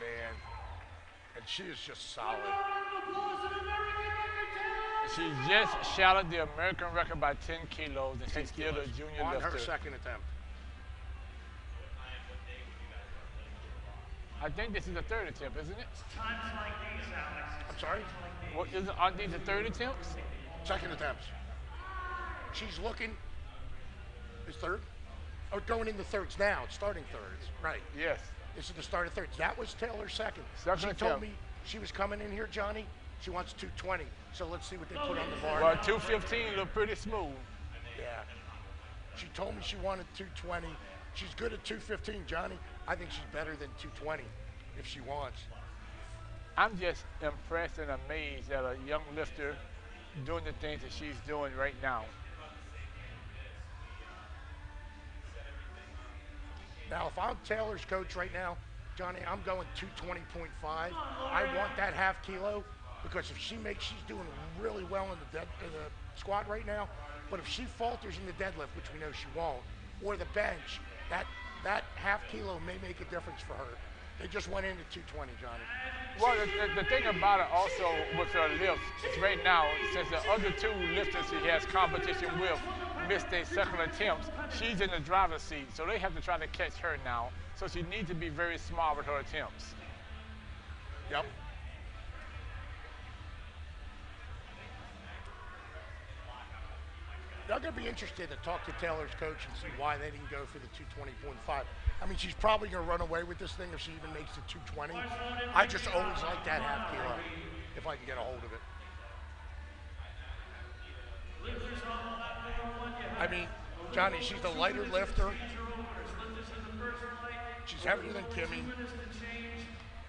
Man, and she is just solid. She just shattered the American record by 10 kilos, and she's still a junior on lifter. her second attempt. I think this is the third attempt, isn't it? Times like these, Alex. I'm sorry? What, aren't these the third attempts? Second attempts. She's looking. Is third? Oh, going into thirds now. It's starting thirds. Right. Yes. This is the start of thirds. That was Taylor's second. Second She attempt. told me she was coming in here, Johnny. She wants 220. So let's see what they put on the bar. Well, 215 look pretty smooth. Yeah. She told me she wanted 220. She's good at 215, Johnny. I think she's better than 220 if she wants. I'm just impressed and amazed at a young lifter doing the things that she's doing right now. Now, if I'm Taylor's coach right now, Johnny, I'm going 220.5. I want that half kilo because if she makes, she's doing really well in the squat right now. But if she falters in the deadlift, which we know she won't, or the bench, that half kilo may make a difference for her. They just went into 220, Johnny. Well, the thing about it also with her lifts is right now, since the other two lifters she has competition with missed their second attempts, she's in the driver's seat. So they have to try to catch her now. So she needs to be very smart with her attempts. Yep. I'm going to be interested to talk to Taylor's coach and see why they didn't go for the 220.5. I mean, she's probably going to run away with this thing if she even makes it 220. I just always like that half kilo if I can get a hold of it. I mean, Johnny, she's the lighter lifter. She's heavier than Kimmy.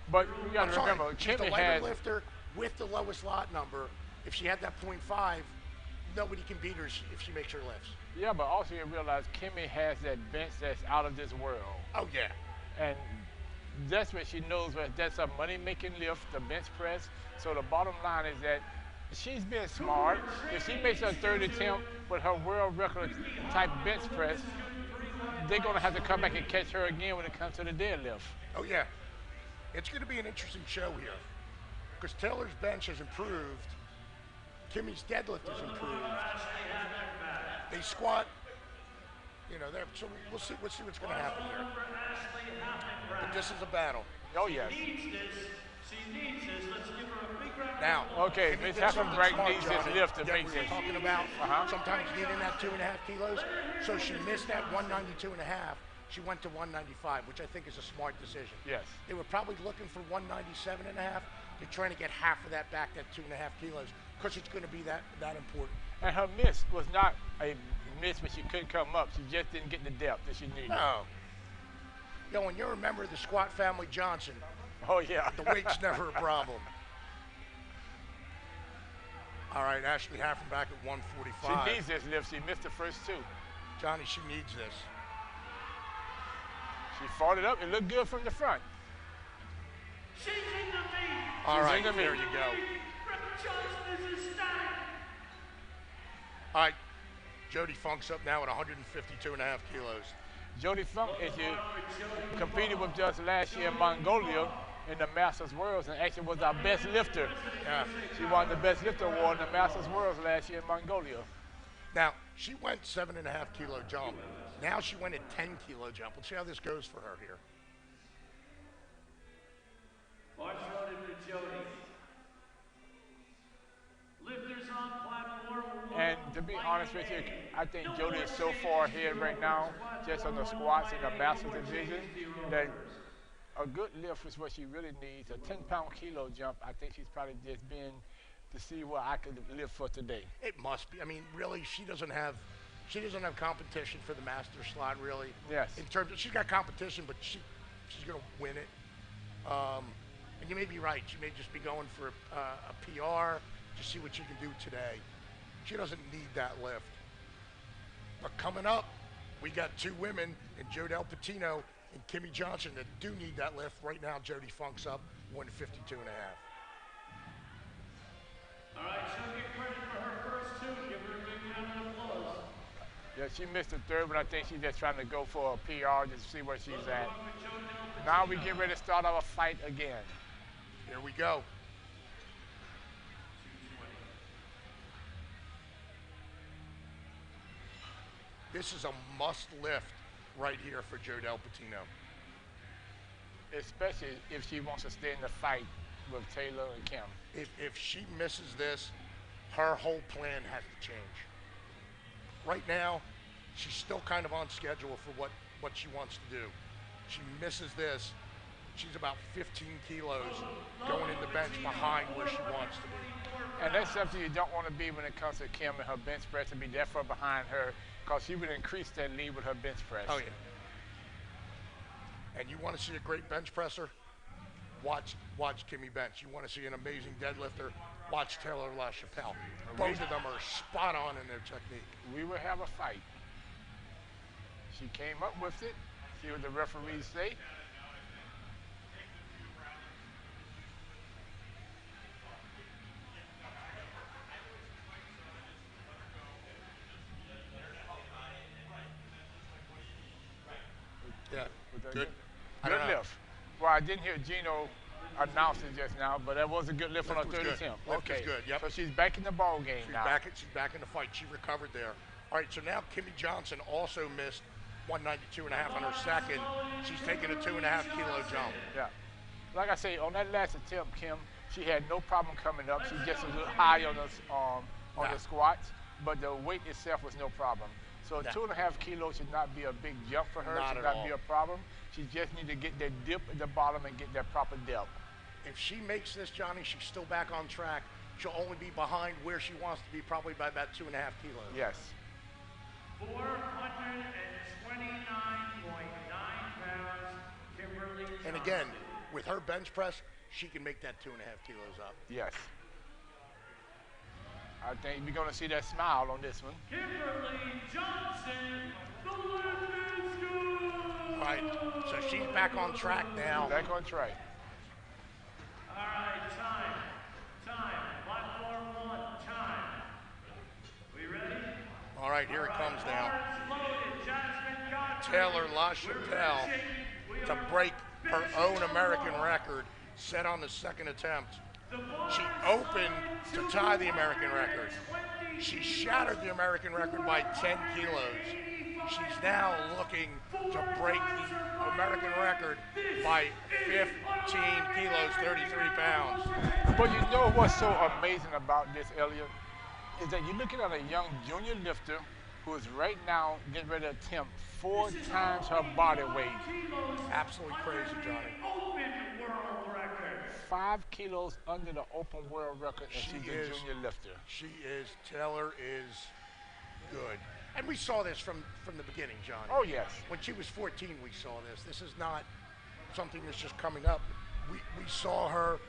But you got to remember, she's the Kimmy lighter has lifter with the lowest lot number. If she had that 0.5, nobody can beat her if she makes her lifts. Yeah, but also you realize Kimmy has that bench that's out of this world. Oh, yeah. And that's what she knows, that's a money-making lift, the bench press. So the bottom line is that she's been smart. If she makes her third attempt with her world record type bench press, they're going to have to come back and catch her again when it comes to the deadlift. Oh, yeah. It's going to be an interesting show here because Taylor's bench has improved. Kimmy's deadlift has improved. They squat, you know, so we'll see what's going to happen here. But this is a battle. Oh, yes. Now, okay, Miss Hackenbright needs this lift to make this. this. Talking about sometimes needing that 2.5 kilos. So she missed that 192.5. She went to 195, which I think is a smart decision. Yes. They were probably looking for 197.5. They're trying to get half of that back, that 2.5 kilos, because it's going to be that important. And her miss was not a miss when she couldn't come up. She just didn't get the depth that she needed. No. Yo, when you remember the squat family Johnson, oh, yeah. the weight's never a problem. All right, Ashley Haffenbach at 145. She needs this lift. She missed the first two. Johnny, she needs this. She fought it up. It looked good from the front. All right, there you go. All right, Jody Funk's up now at 152.5 kilos. Jody Funk, as you competed with us last year in Mongolia in the Masters Worlds, and actually was our best lifter. Yeah. She won the best lifter award in the Masters Worlds last year in Mongolia. Now, she went 7.5 kilo jump. Now she went a 10 kilo jump. Let's see how this goes for her here. March on to Jody. Lifters on platform. And to be honest with you, I think Jody is so far ahead right now, just on the squats in the Masters division, that a good lift is what she really needs. A 10-pound kilo jump, I think she's probably just been to see what I could lift for today. It must be. I mean, really, she doesn't have competition for the master slot, really. Yes. In terms of, she's got competition, but she's going to win it. And you may be right. She may just be going for a PR to see what she can do today. She doesn't need that lift. But coming up, we got two women, in Jodelle Patino and Kimmy Johnson, that do need that lift. Right now, Jody Funk's up 152 and a half. All right, she'll get credit for her first two. Give her a big round of applause. Yeah, she missed the third one. I think she's just trying to go for a PR just to see where she's at. Now we get ready to start our fight again. Here we go. This is a must lift right here for Jodelle Patino. Especially if she wants to stay in the fight with Taylor and Kim. If she misses this, her whole plan has to change. Right now, she's still kind of on schedule for what she wants to do. She misses this, she's about 15 kilos going in the bench behind where she wants to be. And that's something you don't want to be when it comes to Kim and her bench press, to be that far behind her, because she would increase that lead with her bench press. Oh, yeah. And you want to see a great bench presser? Watch Kimmy bench. You want to see an amazing deadlifter? Watch Taylor LaChapelle. Both of them are spot on in their technique. We will have a fight. She came up with it. See what the referees say. Yeah, good. Good lift. Well, I didn't hear Gino announce it just now, but that was a good lift on her third attempt. Lift was good, yep. So she's back in the ball game now. She's back in the fight. She recovered there. All right, so now Kimmy Johnson also missed 192 and a half on her second. She's taking a 2.5 kilo jump. Yeah. Like I say, on that last attempt, Kim, she had no problem coming up. She just was a little high on the squats, but the weight itself was no problem. So 2.5 kilos should not be a big jump for her. Should not be a problem. She just needs to get that dip at the bottom and get that proper depth. If she makes this, Johnny, she's still back on track. She'll only be behind where she wants to be, probably by about 2.5 kilos. Yes. 429.9 pounds, Kimberly Johnson. And again, with her bench press, she can make that 2.5 kilos up. Yes. I think we're going to see that smile on this one. Kimberly Johnson, the lift is good. All right, so she's back on track now. Back on track. All right, time. Platform 1, time. We ready? All right, here it comes now. Loaded. Jasmine Godfrey. Taylor LaChapelle to break her own American record set on the second attempt. She opened to tie the American record. She shattered the American record by 10 kilos. She's now looking to break the American record by 15 kilos, 33 pounds. But you know what's so amazing about this, Elliot, is that you're looking at a young junior lifter who is right now getting ready to attempt 4 times her body weight. Absolutely crazy, Johnny. Open world record. 5 kilos under the open world record, and she's a junior lifter. Taylor is good. And we saw this from the beginning, Johnny. Oh, yes. When she was 14, we saw this. This is not something that's just coming up. We saw her,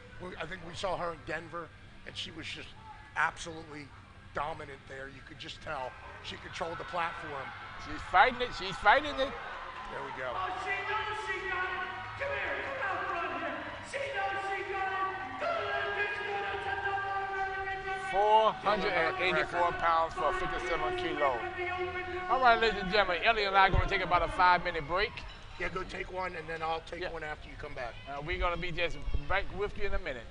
I think we saw her in Denver, and she was just absolutely dominant there. You could just tell she controlled the platform. She's fighting it. She's fighting it. There we go. Oh, she knows she got it. Come here. Come out front here. She knows she got it. The lift is good. It's another American record. 484 pounds for 57 kilos. All right, ladies and gentlemen, Elliot and I are going to take about a 5-minute break. Yeah, go take one, and then I'll take one after you come back. We're going to be just back with you in a minute.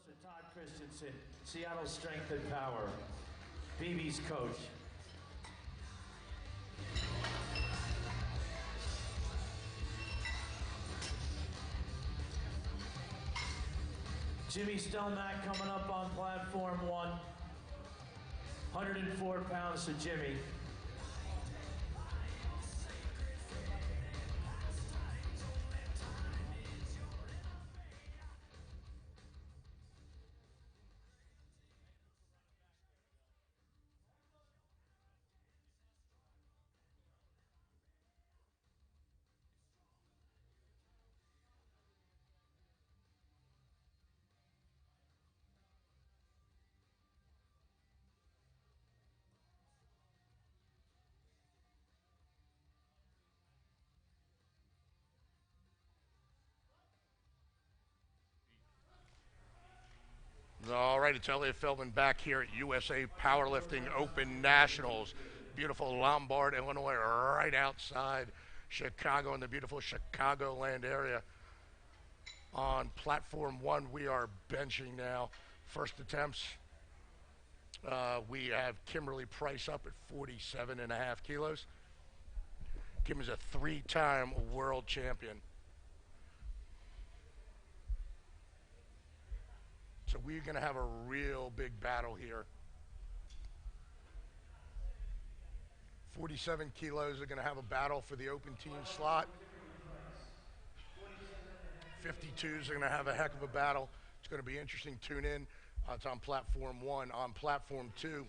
to Todd Christensen, Seattle Strength and Power, BB's coach. Jimmy Stelmack coming up on platform 1. 104 pounds to Jimmy. All right, it's Elliot Feldman back here at USA Powerlifting Open Nationals. Beautiful Lombard, Illinois, right outside Chicago in the beautiful Chicagoland area. On platform 1, we are benching now. First attempts, we have Kimberly Price up at 47.5 kilos. Kim is a 3-time world champion. So we're going to have a real big battle here. 47 kilos are going to have a battle for the open team slot. 52s are going to have a heck of a battle. It's going to be interesting. Tune in. It's on platform 1. On platform 2,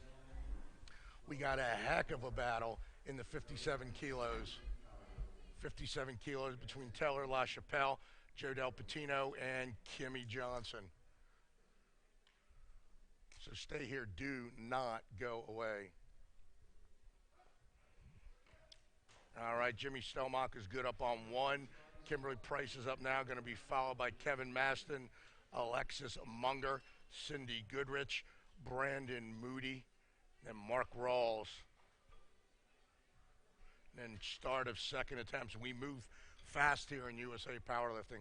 we got a heck of a battle in the 57 kilos. 57 kilos between Taylor LaChapelle, Joe Del Patino, and Kimmy Johnson. So stay here. Do not go away. All right, Jimmy Stelmach is good up on 1. Kimberly Price is up now, going to be followed by Kevin Maston, Alexis Munger, Cindy Goodrich, Brandon Moody, and Mark Rawls. And then start of second attempts. We move fast here in USA Powerlifting.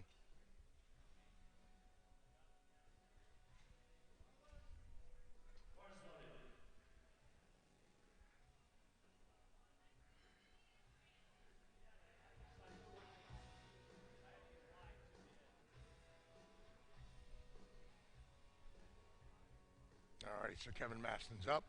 All right, so Kevin Maston's up.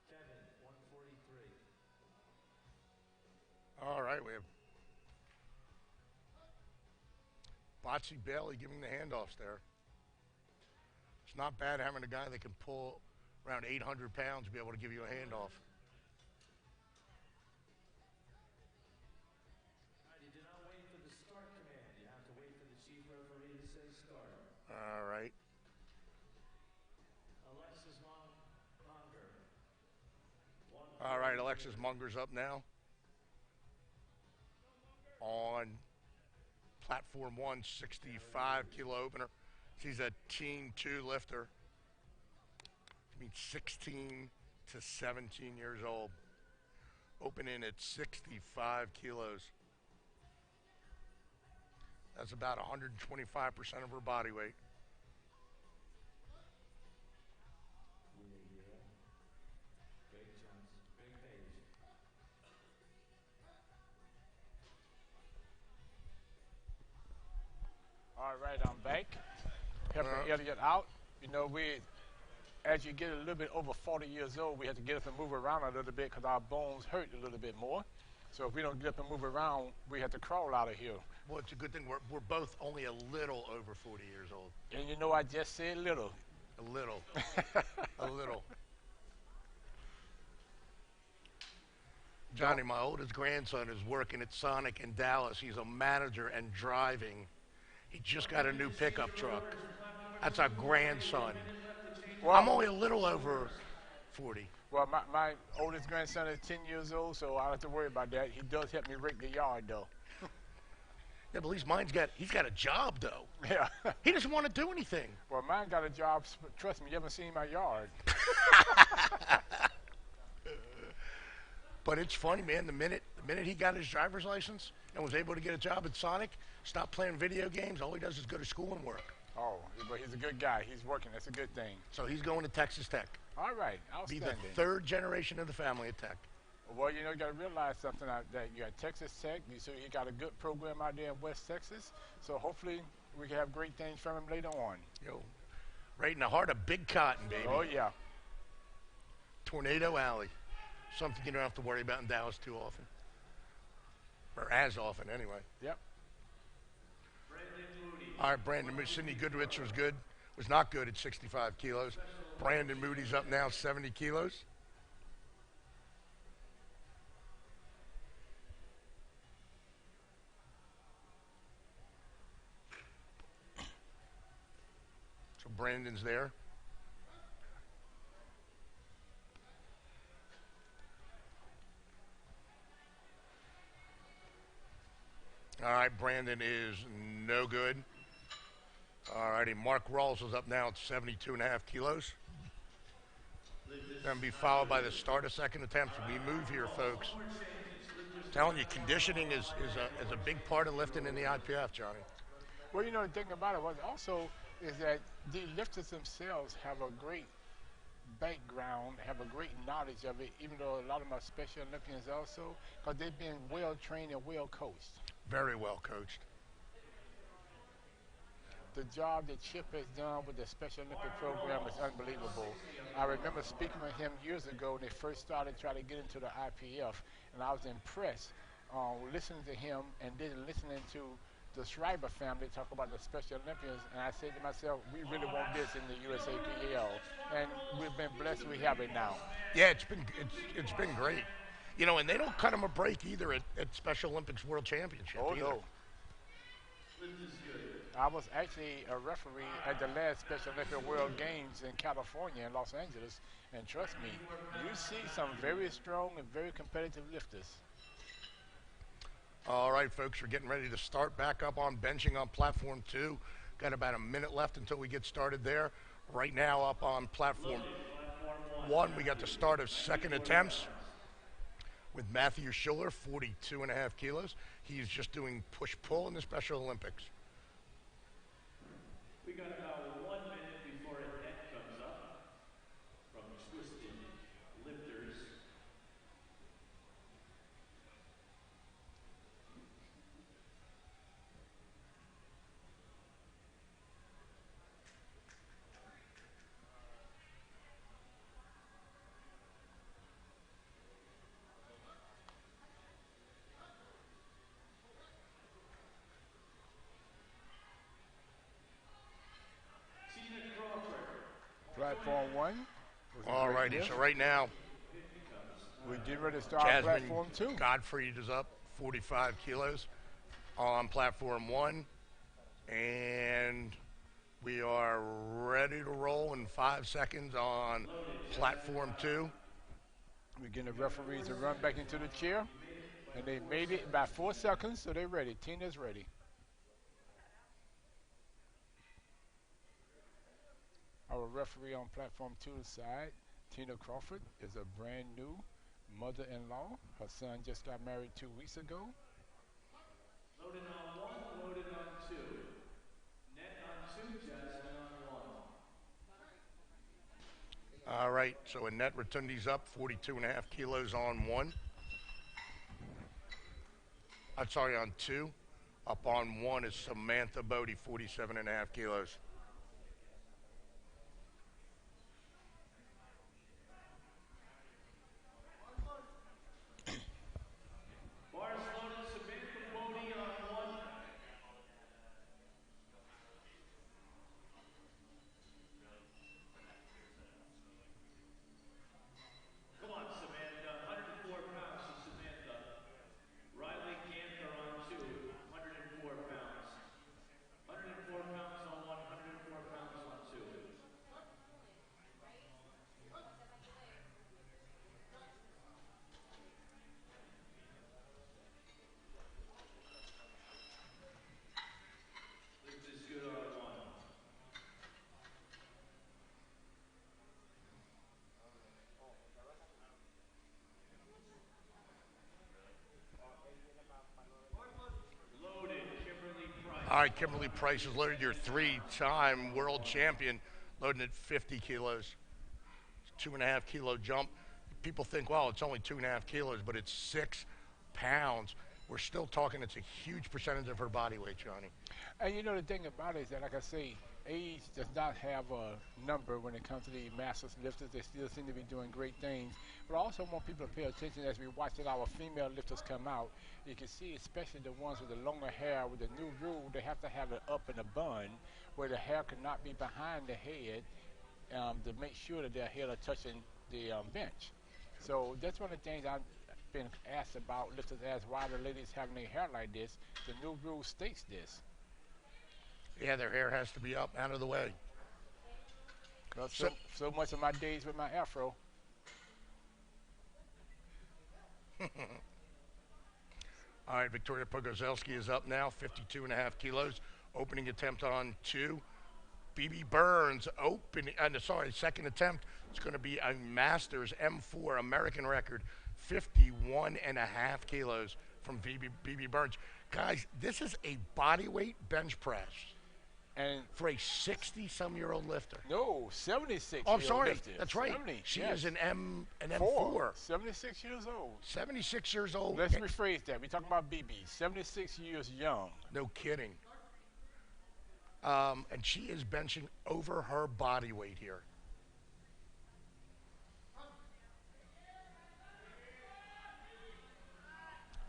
Kevin, 143. All right, we have Botsy Bailey giving the handoffs there. It's not bad having a guy that can pull around 800 pounds to be able to give you a handoff. You do not wait for the start command. You have to wait for the chief referee to say start. All right. Alexis Munger. All right, Alexis Munger's up now. On platform 1, 65 kilo opener. She's a Team 2 lifter. I mean, 16 to 17 years old. Opening at 65 kilos. That's about 125% of her body weight. All right, I'm back. Helping Elliot out. You know, as you get a little bit over 40 years old, we have to get up and move around a little bit because our bones hurt a little bit more. So if we don't get up and move around, we have to crawl out of here. Well, it's a good thing we're both only a little over 40 years old. And you know, I just said little. A little. A little. Johnny, my oldest grandson, is working at Sonic in Dallas. He's a manager and driving. He just got a new pickup truck. That's our grandson. Well, I'm only a little over 40. Well, my oldest grandson is 10 years old, so I don't have to worry about that. He does help me rake the yard, though. Yeah, but at least he's got a job, though. Yeah. He doesn't want to do anything. Well, mine got a job. Trust me, you haven't seen my yard. But it's funny, man. The minute he got his driver's license and was able to get a job at Sonic, stopped playing video games. All he does is go to school and work. Oh, but he's a good guy. He's working. That's a good thing. So he's going to Texas Tech. All right, Be outstanding. the third generation of the family at Tech. Well, you know, you got to realize something that you got Texas Tech. So you got a good program out there in West Texas. So hopefully we can have great things from him later on. Yo, right in the heart of Big Cotton, baby. Oh, yeah. Tornado Alley. Something you don't have to worry about in Dallas too often. Or as often, anyway. Yep. All right, Brandon Moody. Sidney Goodrich was good. Was not good at 65 kilos. Brandon Moody's up now 70 kilos. So Brandon's there. All right, Brandon is no good. All righty, Mark Rawls is up now at 72.5 kilos. Going to be followed by the start of second attempts. We move here, folks. Telling you, conditioning is a big part of lifting in the IPF, Johnny. Well, you know, the thing about it was also is that the lifters themselves have a great background, have a great knowledge of it, even though a lot of them are Special Olympians also, because they've been well trained and well coached. Very well coached. The job that Chip has done with the Special Olympic program is unbelievable. I remember speaking with him years ago when they first started trying to get into the IPF, and I was impressed listening to him and then listening to the Schreiber family talk about the Special Olympians, and I said to myself, we really want this in the USAPL, and we've been blessed we have it now. Yeah, it's been great. You know, and they don't cut them a break either at Special Olympics World Championship. Oh, either. no. I was actually a referee at the last Special Olympic World Games in California and Los Angeles, and trust me, you see some very strong and very competitive lifters. All right, folks, we're getting ready to start back up on benching on platform 2. Got about a minute left until we get started there. Right now up on platform 1, we got the start of second attempts with Matthew Schuller, 42.5 kilos. He's just doing push-pull in the Special Olympics. We got about 1 minute before a net comes up from Twisted Lifters. Platform 1. All righty, so right now, we get ready to start Jasmine platform 2. Gottfried is up 45 kilos on platform 1. And we are ready to roll in 5 seconds on platform 2. We're getting the referees to run back into the chair. And they made it by 4 seconds, so they're ready. Tina's ready. Our referee on platform 2's side, Tina Crawford, is a brand new mother-in-law. Her son just got married 2 weeks ago. Loaded on 1, loaded on 2. Net on 2, Jasmine on 1. All right, so Annette Rotundi's up 42.5 kilos on 1. I'm sorry, on 2. Up on 1 is Samantha Bodie, 47.5 kilos. Bars loaded, Samantha Bodie on 1. Come on, Samantha. 104 pounds to Samantha. Riley Cantor on 2. 104 pounds. 104 pounds on 1, All right, Kimberly Price is loaded, your three-time world champion, loading at 50 kilos. 2.5 kilo jump. People think, well, it's only 2.5 kilos, but it's 6 pounds. We're still talking, it's a huge percentage of her body weight, Johnny. And you know, the thing about it is that, like I say, age does not have a number when it comes to the masters lifters. They still seem to be doing great things. But I also want people to pay attention as we watch our female lifters come out. You can see, especially the ones with the longer hair, with the new rule, they have to have it up in a bun where the hair cannot be behind the head to make sure that their head are touching the bench. So that's one of the things I've been asked about lifters as why the ladies having their hair like this. The new rule states this. Yeah, their hair has to be up, out of the way. Well, so much of my days with my afro. All right, Victoria Pogozelski is up now, 52.5 kilos. Opening attempt on 2. BB Burns second attempt. It's going to be a Masters M4 American record, 51.5 kilos from BB Burns. Guys, this is a bodyweight bench press. And for a 60-some-year-old lifter. No, 76. Oh, I'm sorry. Lifter. That's right. 70, she yes. is an M4. 76 years old. 76 years old. Let's rephrase that. We're talking about BB. 76 years young. No kidding. And she is benching over her body weight here.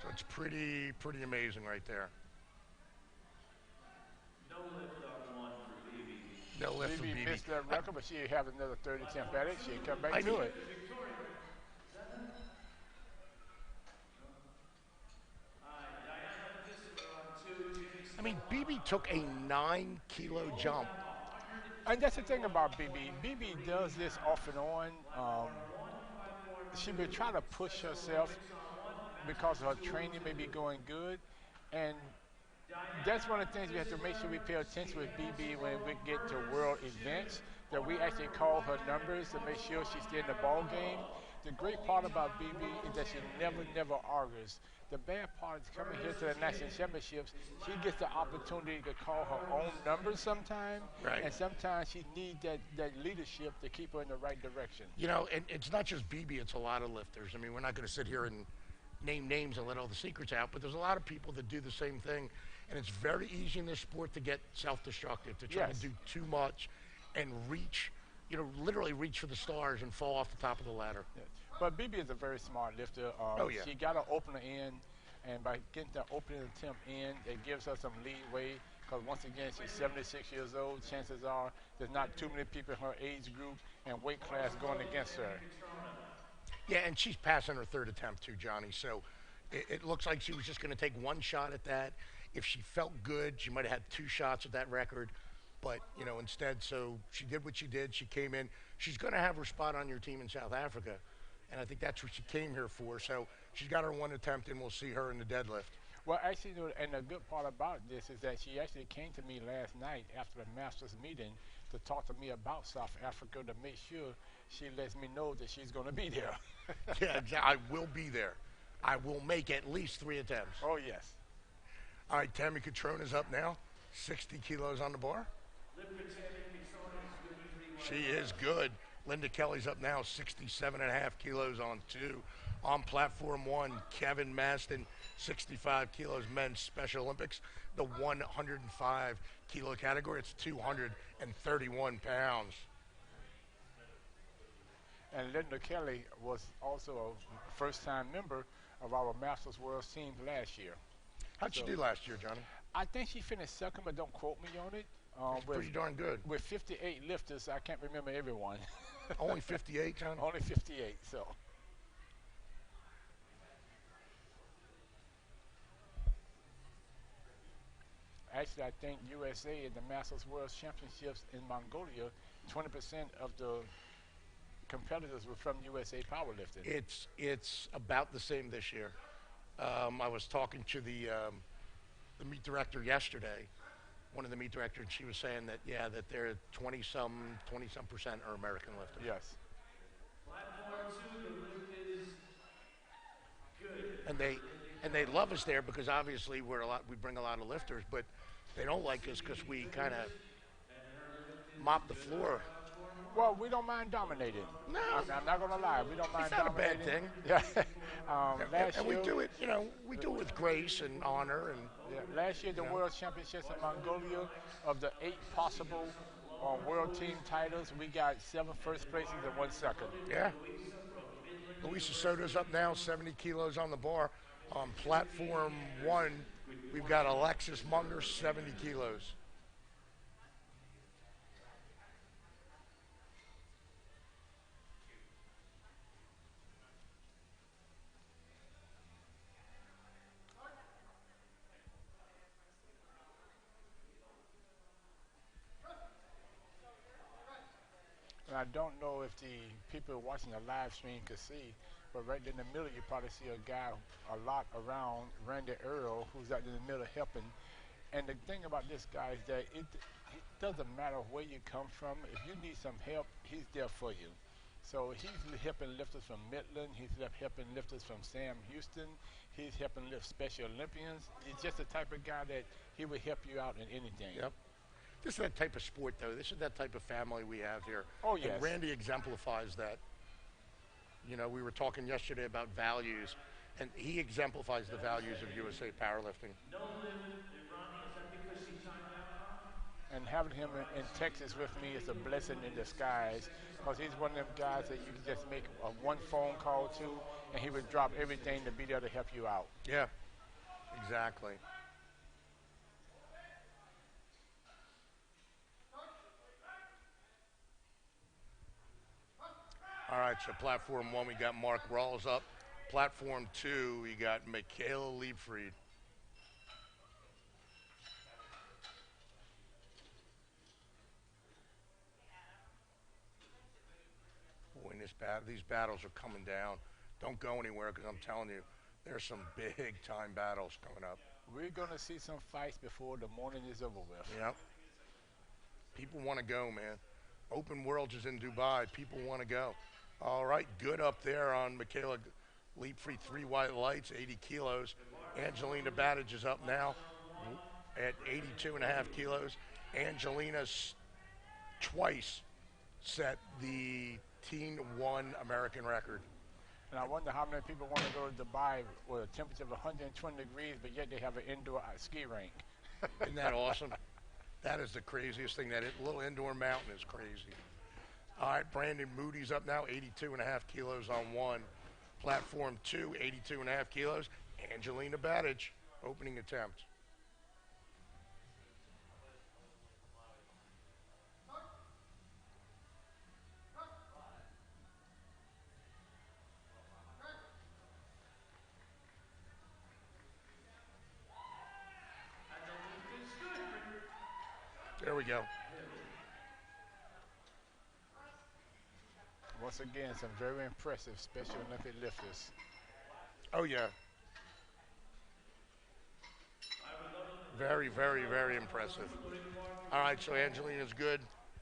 So it's pretty amazing right there. No lift for BB. Missed that record, but she have another third attempt at it. She'll come back to it. I mean, BB took a 9-kilo jump. And that's the thing about BB. BB does this off and on. She will try to push herself because her training may be going good. And that's one of the things we have to make sure we pay attention with BB when we get to world events, that we actually call her numbers to make sure she's still in the ball game. The great part about BB is that she never argues. The bad part is coming here to the national championships, she gets the opportunity to call her own numbers sometimes, right. And sometimes she needs that leadership to keep her in the right direction. You know, and it's not just BB, it's a lot of lifters. I mean, we're not going to sit here and name names and let all the secrets out, but there's a lot of people that do the same thing, and it's very easy in this sport to get self-destructive, to try to do too much and reach, literally reach for the stars and fall off the top of the ladder. Yeah. But BB is a very smart lifter. She got an opener in, and by getting the opening attempt in, it gives her some leeway, because once again, she's 76 years old. Chances are there's not too many people in her age group and weight class going against her. Yeah, and she's passing her third attempt too, Johnny, so it looks like she was just going to take one shot at that. If she felt good, she might have had 2 shots at that record, but, instead, so she did what she did. She came in. She's going to have her spot on your team in South Africa, and I think that's what she came here for. So she's got her one attempt, and we'll see her in the deadlift. Well, actually, and the good part about this is that she actually came to me last night after the Masters meeting to talk to me about South Africa, to make sure she lets me know that she's going to be there. Yeah, exactly. I will be there. I will make at least 3 attempts. Oh, yes. All right, Tammy Catrone is up now, 60 kilos on the bar. She is good. Linda Kelly's up now, 67.5 kilos on 2. On platform 1, Kevin Maston, 65 kilos, men's Special Olympics. The 105 kilo category, it's 231 pounds. And Linda Kelly was also a first-time member of our Masters World team last year. How'd she do last year, Johnny? I think she finished second, but don't quote me on it. Pretty darn good. With 58 lifters, I can't remember everyone. Only 58, Johnny? Only 58, so. Actually, I think USA in the Masters World Championships in Mongolia, 20% of the competitors were from USA Powerlifting. It's about the same this year. I was talking to the meet director yesterday, one of the meet directors, and she was saying that, that they're 20-some percent are American lifters. Yes. And they love us there because obviously we bring a lot of lifters, but They don't like us because we kind of mop the floor. Well, we don't mind dominating. No. I'm not going to lie. We don't mind It's not a dominating. bad thing. Yeah. And, Last we year, do it, we do it with grace and honor. And last year, the World Championships in Mongolia, of the 8 possible world team titles, we got 7 first places and 1 second. yeah. Luisa Soto's up now, 70 kilos on the bar. On platform 1, we've got Alexis Munger, 70 kilos. And I don't know if the people watching the live stream could see, but right in the middle, you probably see a guy a lot around, Randy Earl, who's out in the middle helping. And the thing about this guy is that it doesn't matter where you come from. If you need some help, he's there for you. So he's helping lifters from Midland. He's helping lifters from Sam Houston. He's helping lift Special Olympians. He's just the type of guy that he would help you out in anything. Yep. This is that type of sport, though. This is that type of family we have here. Oh, yes. And Randy exemplifies that. We were talking yesterday about values, and he exemplifies the values of USA Powerlifting. And having him in Texas with me is a blessing in disguise, because he's one of them guys that you can just make one phone call to, and he would drop everything to be there to help you out. Yeah, exactly. All right, so platform 1, we got Mark Rawls up. Platform 2, we got Michaela Liebfried. Boy, these battles are coming down. Don't go anywhere, because I'm telling you, there's some big-time battles coming up. We're going to see some fights before the morning is over with. Yep. People want to go, man. Open Worlds is in Dubai. People want to go. All right, good up there on Michaela Liebfried, 3 white lights, 80 kilos. Angelina Battage is up now at 82.5 kilos. Angelina's twice set the Teen 1 American record. And I wonder how many people want to go to Dubai with a temperature of 120 degrees, but yet they have an indoor ski rink. Isn't that awesome? That is the craziest thing. That little indoor mountain is crazy. All right, Brandon Moody's up now, 82.5 kilos on 1. Platform 2, 82.5 kilos. Angelina Battage, opening attempt. There we go. Once again, some very impressive Special Olympic lifters. Oh, yeah. Very, very, very impressive. All right, so Angelina's good.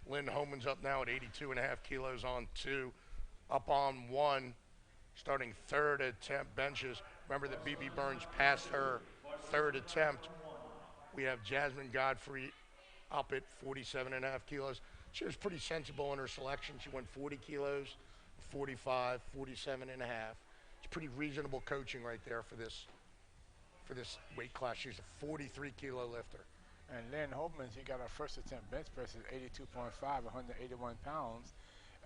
Lynn Homan's up now at 82.5 kilos on 2. Up on 1, starting 3rd attempt benches. Remember that BB Burns passed her 3rd attempt. We have Jasmine Godfrey up at 47.5 kilos. She was pretty sensible in her selection. She went 40 kilos, 45, 47.5. It's pretty reasonable coaching right there for this weight class. She's a 43 kilo lifter. And Lynn Holman, she got her first attempt bench press at 82.5, 181 pounds.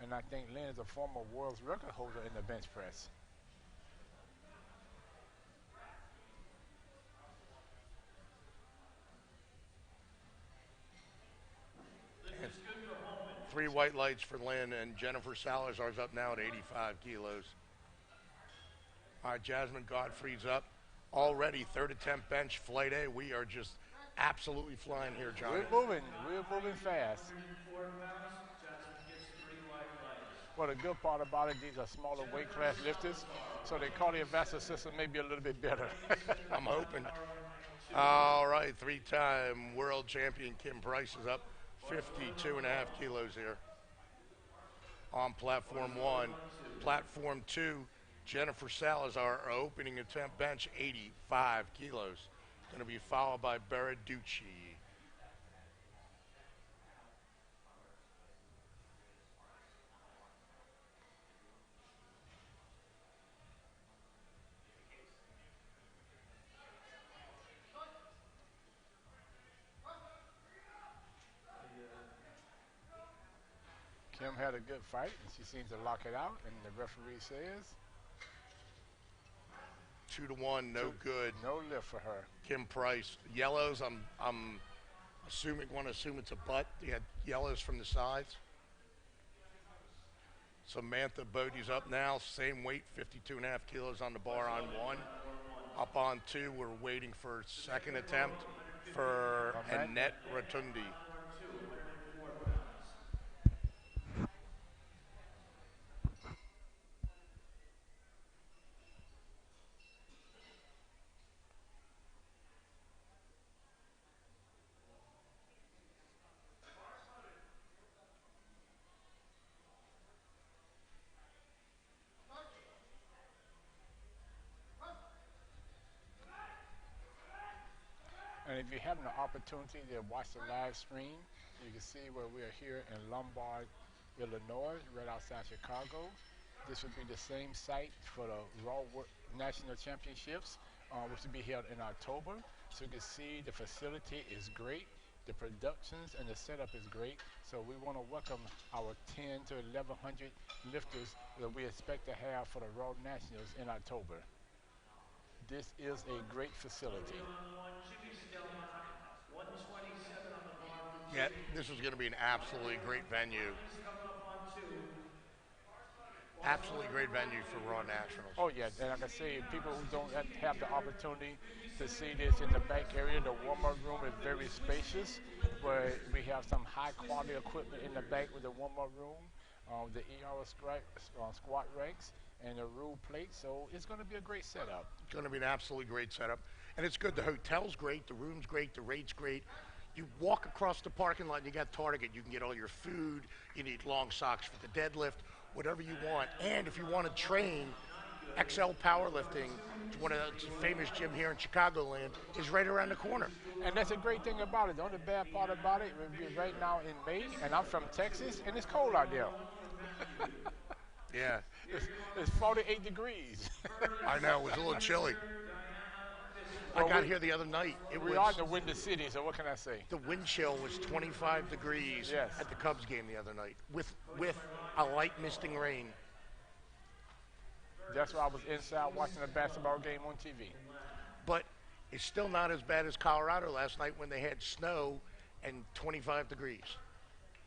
And I think Lynn is a former world's record holder in the bench press. And 3 white lights for Lynn, and Jennifer Salazar's up now at 85 kilos. All right, Jasmine Godfrey's up. Already 3rd attempt bench, flight A. We are just absolutely flying here, Johnny. We're moving fast. Well, the good part about it, these are smaller weight class lifters, so their cardiovascular system may be a little bit better. I'm hoping. All right, 3-time world champion Kim Price is up, 52.5 kilos here. On platform 1. Platform 2, Jennifer Salazar, our opening attempt bench, 85 kilos. Going to be followed by Baraducci. Kim had a good fight, and she seems to lock it out, and the referee says 2-1, no good. no lift for her. Kim Price. Yellows, I'm assuming, want to assume it's a butt. They had yellows from the sides. Samantha Bodie's up now, same weight, 52.5 kilos on the bar on one. Up on two, we're waiting for second attempt for Annette Rotundi. And if you're having an opportunity to watch the live stream, you can see where we are here in Lombard, Illinois, right outside Chicago. This will be the same site for the National Championships, which will be held in October. So you can see the facility is great, the productions and the setup is great. So we want to welcome our 10 to 1,100 lifters that we expect to have for the Raw Nationals in October. This is a great facility. Yeah, this is going to be an absolutely great venue. Absolutely great venue for Raw Nationals. Oh yeah, and like I say, people who don't have the opportunity to see this in the back area, the warm-up room is very spacious, where we have some high-quality equipment in the back with the warm-up room, the squat racks, and the rule plate. So it's going to be a great setup. It's going to be an absolutely great setup. And it's good. The hotel's great. The room's great. The rate's great. You walk across the parking lot and you got Target. You can get all your food. You need long socks for the deadlift, whatever you want. And if you want to train, XL Powerlifting, one of the famous gym here in Chicagoland, is right around the corner. And that's a great thing about it. The only bad part about it, we're right now in May, and I'm from Texas, and it's cold out there. Yeah. It's 48 degrees. I know. It was a little chilly. I got here the other night. We are in the Windy City, so what can I say? The wind chill was 25 degrees Yes. at the Cubs game the other night with a light misting rain. That's why I was inside watching a basketball game on TV. But it's still not as bad as Colorado last night when they had snow and 25 degrees.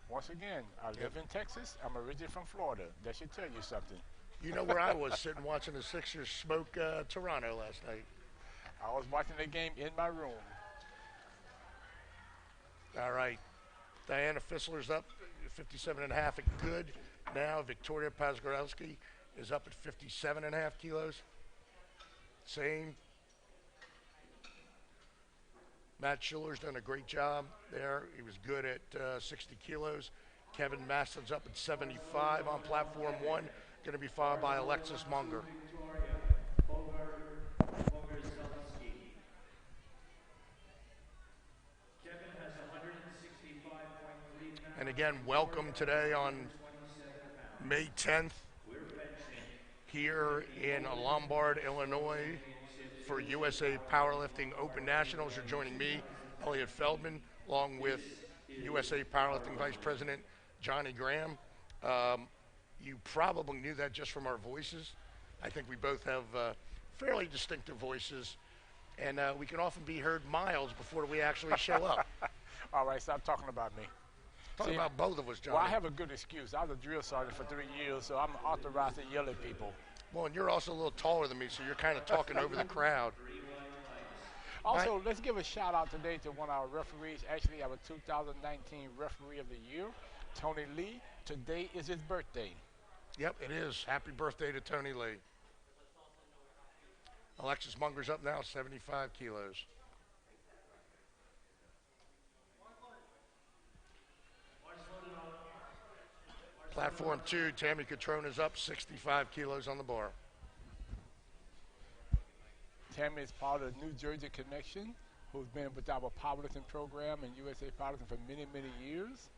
Once again, I live in Texas. I'm originally from Florida. That should tell you something. You know where I was sitting watching the Sixers smoke Toronto last night. I was watching the game in my room. All right. Diana Fissler's up 57.5 at good. Now Victoria Pazgarowski is up at 57.5 kilos. Same. Matt Schiller's done a great job there. He was good at 60 kilos. Kevin Maston's up at 75 on platform one. Going to be followed by Alexis Munger. And again, welcome today on May 10th here in Lombard, Illinois for USA Powerlifting Open Nationals. You're joining me, Elliot Feldman, along with USA Powerlifting Vice President Johnny Graham. You probably knew that just from our voices. I think we both have fairly distinctive voices, and we can often be heard miles before we actually show up. All right, stop talking about me. Talk about both of us, Johnny. Well, I have a good excuse. I was a drill sergeant for 3 years, so I'm authorized to yell at people. Well, and you're also a little taller than me, so you're kind of talking over the crowd. Also, let's give a shout out today to one of our referees, actually our 2019 Referee of the Year, Tony Lee. Today is his birthday. Yep, it is. Happy birthday to Tony Lee. Alexis Munger's up now, 75 kilos. Platform two, Tammy Catrona's up, 65 kilos on the bar. Tammy is part of the New Jersey Connection, who's been with our powerlifting program in USA Powerlifting for many, many years.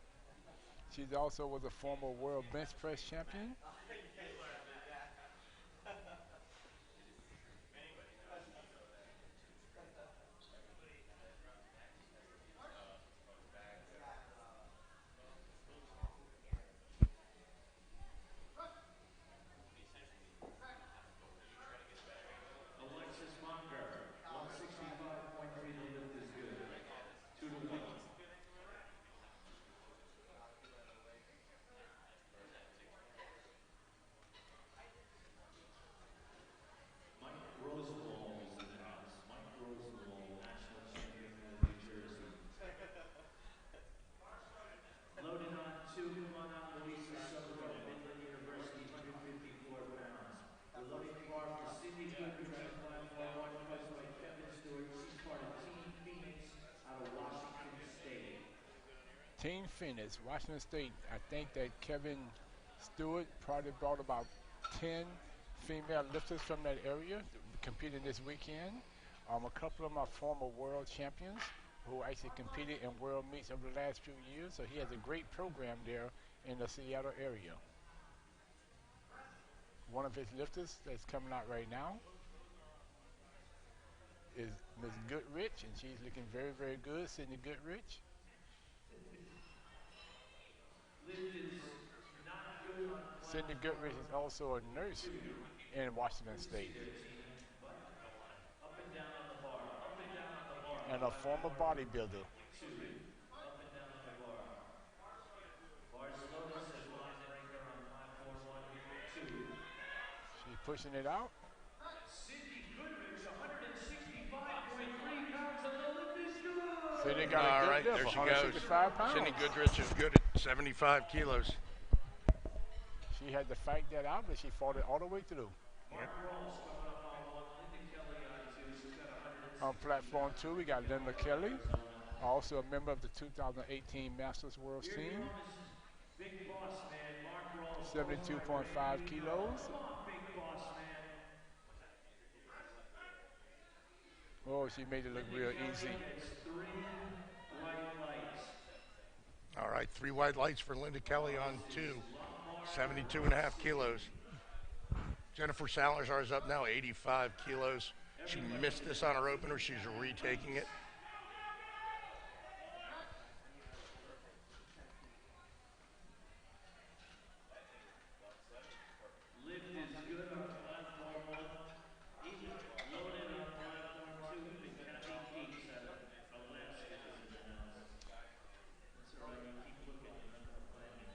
She also was a former world bench press champion. Team Phoenix, Washington State. I think that Kevin Stewart probably brought about 10 female lifters from that area competing this weekend. A couple of them are former world champions who actually competed in world meets over the last few years. So he has a great program there in the Seattle area. One of his lifters that's coming out right now is Ms. Goodrich, and she's looking very, very good, Sydney Goodrich. Sydney Goodrich is also a nurse in Washington State. And a former bodybuilder. She's pushing it out. Sydney Goodrich, 165.3 pounds of Olympic good. Sydney got All a good right, lift, there she 165 goes. pounds. Sydney Goodrich is good at 75 kilos. She had to fight that out, but she fought it all the way through. Yep. On platform 2, we got Linda Kelly, also a member of the 2018 Masters World Team. 72.5 kilos. Oh, she made it look real easy. All right, 3 white lights for Linda Kelly on 2. 72.5 kilos. Jennifer Salazar is up now, 85 kilos. She missed this on her opener. She's retaking it. Lift is good on platform 1. Even loaded on platform 2. Even Kathy Keats out of Alaska is in the house. That's all right. You keep looking. You're not going to find me.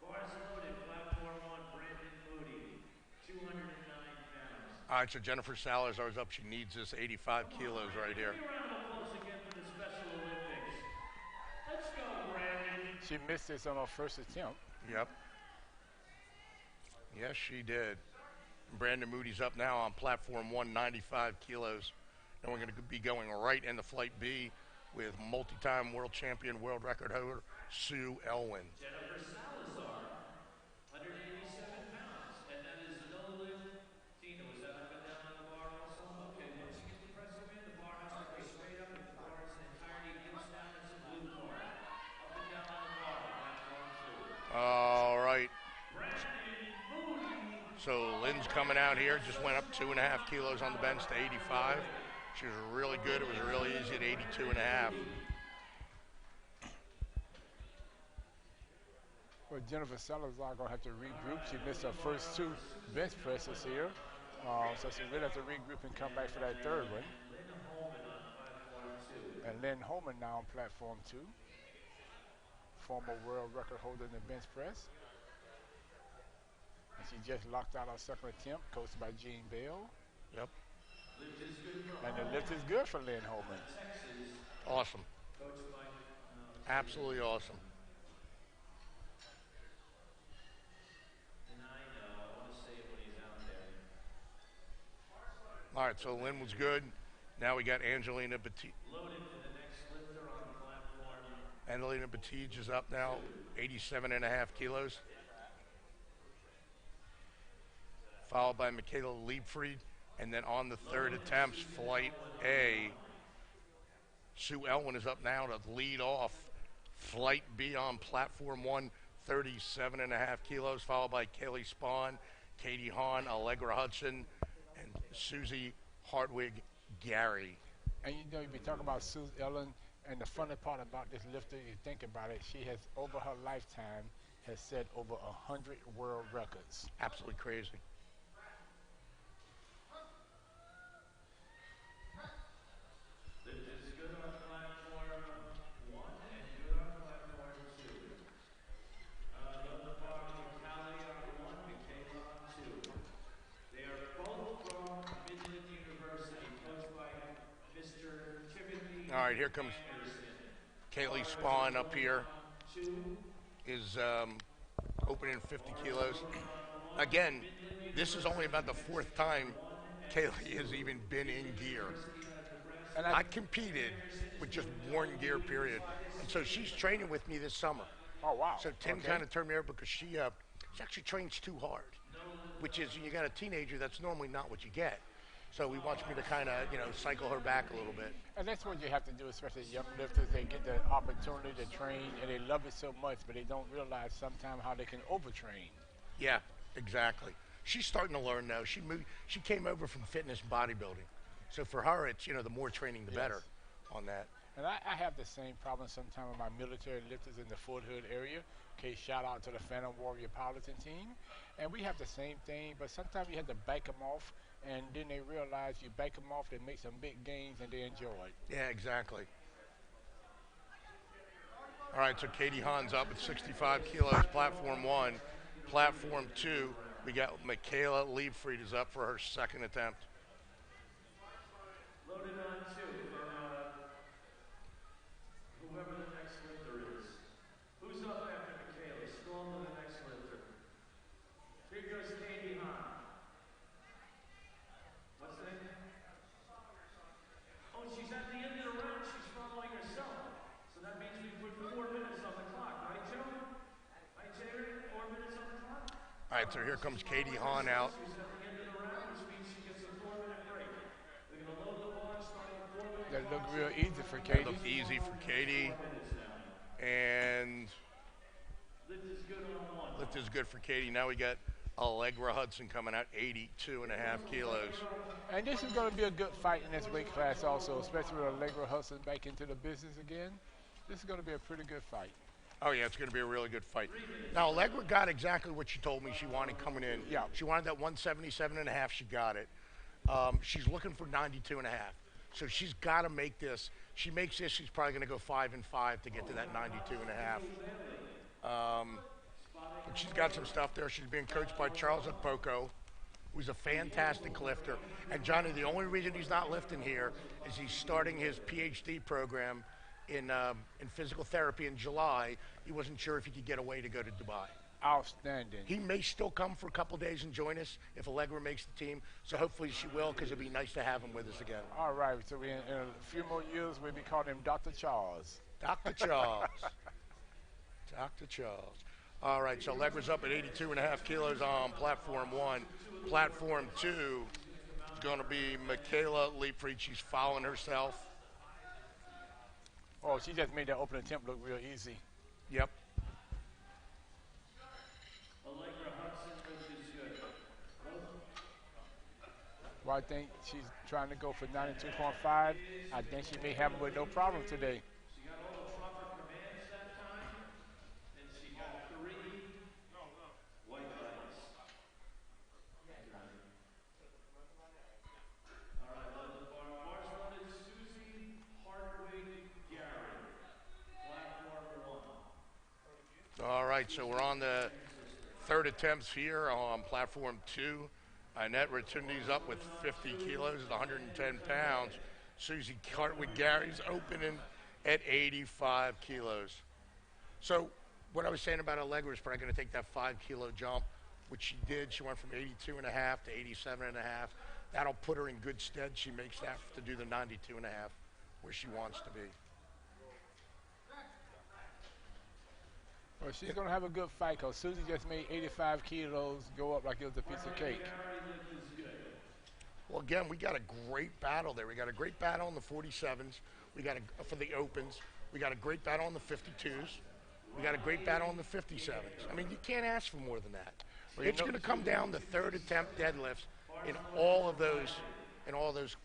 Bars loaded, platform 1. Brandon Moody, 209 pounds. All right, so Jennifer Salazar is up. She needs this 85 kilos right here. Give me a round of applause again for the Special Olympics. Let's go, Brandon. She missed this on her first attempt. Yep. Yes, she did. Brandon Moody's up now on platform 1, 95 kilos. And we're going to be going right into flight B with multi-time world champion, world record holder, Sue Elwin. Jennifer Salazar, 187 pounds. And that is no lift. Tina, was that up and down on the bar also? Okay, once you get the press up in, the bar has to go straight up. If the bar is in entirety hips down, it's a blue bar. Up and down on the bar, platform 2. All right. Brandon Moody. So Lynn's coming out here, just went up 2.5 kilos on the bench to 85. She was really good. It was really easy at 82.5. Well, Jennifer Salazar gonna have to regroup. She missed her first 2 bench presses here, so she really have to regroup and come back for that third one. And Lynn Holman now on platform 2, former world record holder in the bench press. And she just locked out her second attempt, coached by Gene Bell. Yep. And the lift is good for Lynn Holman. Awesome. Absolutely awesome. And I know, I want to say it when he's out there. All right, so Lynn was good. Now we got Angelina Batiste. Loaded for the next lifter on platform. Angelina Batiste is up now, 87.5 kilos. Followed by Michaela Liebfried. And then on the third attempt, flight A, Sue Elwin is up now to lead off flight B on platform 1, 37.5 kilos, followed by Kaylee Spawn, Katie Hahn, Allegra Hudson, and Susie Hartwig Gary. And you know, you be talking about Sue Ellen, and the funny part about this lifter, you think about it, she has, over her lifetime, has set over 100 world records. Absolutely crazy. Lift is good on platform 1 and good on platform 2. Another bar for Callie on 1, Michaela on 2. They are both from Midland University, coached by Mr. Timothy. All right, here comes Kaylee Spawn up here. Is opening 50 kilos. Again, this is only about the 4th time Kaylee has even been in gear. And I competed with just worn gear, period. And so she's training with me this summer. oh wow. So Tim Okay. kind of turned me over because she actually trains too hard, which is you got a teenager, that's normally not what you get. So he wants me to kind of cycle her back a little bit. And that's what you have to do, especially young lifters. They get the opportunity to train, and they love it so much, but they don't realize sometimes how they can overtrain. Yeah, exactly. She's starting to learn though. She came over from fitness and bodybuilding, so for her it's the more training the better on that. And I have the same problem sometimes with my military lifters in the Fort Hood area. Okay, shout out to the Phantom Warrior Powerlifting team. And we have the same thing, but sometimes you have to back them off, and then they realize you back them off, they make some big gains, and they enjoy it. Yeah, exactly. All right, so Katie Hahn's up at 65 kilos, platform 1. Platform 2, we got Michaela Liebfried is up for her second attempt. Loaded on 2 for whoever the next lifter is. Who's up after Michaela? Storm to the next lifter. Here goes Katie Hahn. What's the name? Oh, she's at the end of the round. She's following herself. So that means we put 4 minutes on the clock, right, Joe? Right, Jerry? 4 minutes on the clock? All right, so here comes Katie Hahn out. She's at the end of the round, which means she gets a 4-minute break. They're going to load the bar starting 4 minutes. That looked real easy for It Katie. looked easy for Katie, and Lift is good on 1. lift is good for Katie. Now we got Allegra Hudson coming out, 82.5 kilos. And this is going to be a good fight in this weight class also, especially with Allegra Hudson back into the business again. This is going to be a pretty good fight. Oh, yeah, it's going to be a really good fight. Now, Allegra got exactly what she told me she wanted coming in. Yeah. She wanted that 177.5. She got it. She's looking for 92.5. So she's got to make this. She makes this, she's probably going to go 5 and 5 to get to that 92.5. But she's got some stuff there. She's being coached by Charles Akpoko, who's a fantastic lifter. And Johnny, the only reason he's not lifting here is he's starting his PhD program in physical therapy in July. He wasn't sure if he could get away to go to Dubai. Outstanding. He may still come for a couple days and join us if Allegra makes the team. So hopefully she will, because it'd be nice to have him with us again. All right, so in a few more years, we'll be calling him Dr. Charles. Dr. Charles. Dr. Charles. All right, so Allegra's up at 82.5 kilos on platform 1. Platform 2 is going to be Michaela Liebfried. She's following herself. Oh, she just made that open attempt look real easy. Yep. Allegra Hudson, which is good. Well, I think she's trying to go for 92.5. I think she may have it with no problem today. She got all the proper commands that time, and she got 3 white lights. All right, let the bars run is Susie Hartwig Gary, platform 1. All right, so we're on the third attempts here on platform 2. Annette Rotundi's up with 50 kilos at 110 pounds. Susie Hartwig Gary's opening at 85 kilos. So what I was saying about Allegra is probably going to take that 5-kilo jump, which she did. She went from 82.5 to 87.5. That'll put her in good stead. She makes that to do the 92.5 where she wants to be. Well, she's going to have a good fight because Susie just made 85 kilos go up like it was a piece of cake. Well, again, we got a great battle there. We got a great battle on the 47s. We got for the opens. We got a great battle on the 52s. We got a great battle on the 57s. I mean, you can't ask for more than that. Well, It's going to come down to third attempt deadlifts in all of those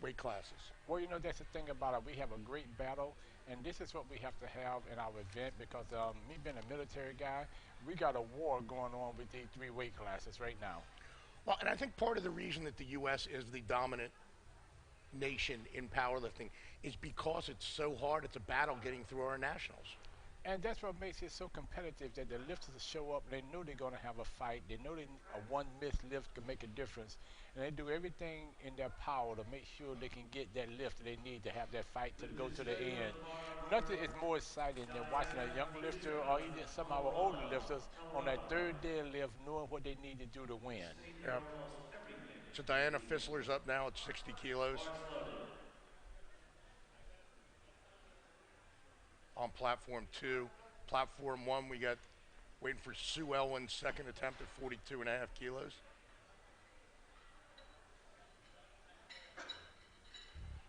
weight classes. Well, you know, that's the thing about it. We have a great battle, and this is what we have to have in our event because me being a military guy, we got a war going on with these 3 weight classes right now. Well, and I think part of the reason that the U.S. is the dominant nation in powerlifting is because it's so hard. It's a battle getting through our nationals. And that's what makes it so competitive, that the lifters show up, they know they're going to have a fight. They know one missed lift can make a difference. And they do everything in their power to make sure they can get that lift they need to have that fight to go to the end. Nothing is more exciting than watching a young lifter or even some of our older lifters on that third day lift knowing what they need to do to win. Yep. So Diana Fissler's up now at 60 kilos. on platform 2. Platform 1, we got waiting for Sue Elwin's second attempt at 42.5 kilos.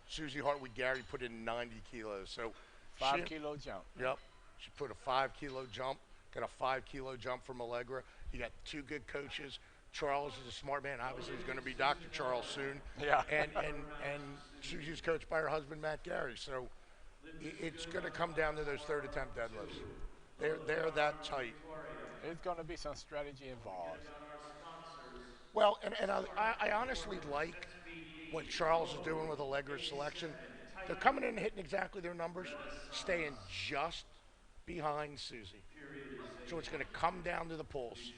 Susie Hartwig Gary put in 90 kilos. So 5 kilo jump. Yep. She put a 5 kilo jump, got a 5 kilo jump from Allegra. You got two good coaches. Charles is a smart man. Obviously, he's going to be Dr. Charles soon. Yeah. And Susie's coached by her husband, Matt Gary. So it's going to come down to those third attempt deadlifts. They're that tight. There's going to be some strategy involved. Well, and I honestly like what Charles is doing with Allegra's selection. They're coming in and hitting exactly their numbers, staying just behind Susie. So it's going to come down to the pulse.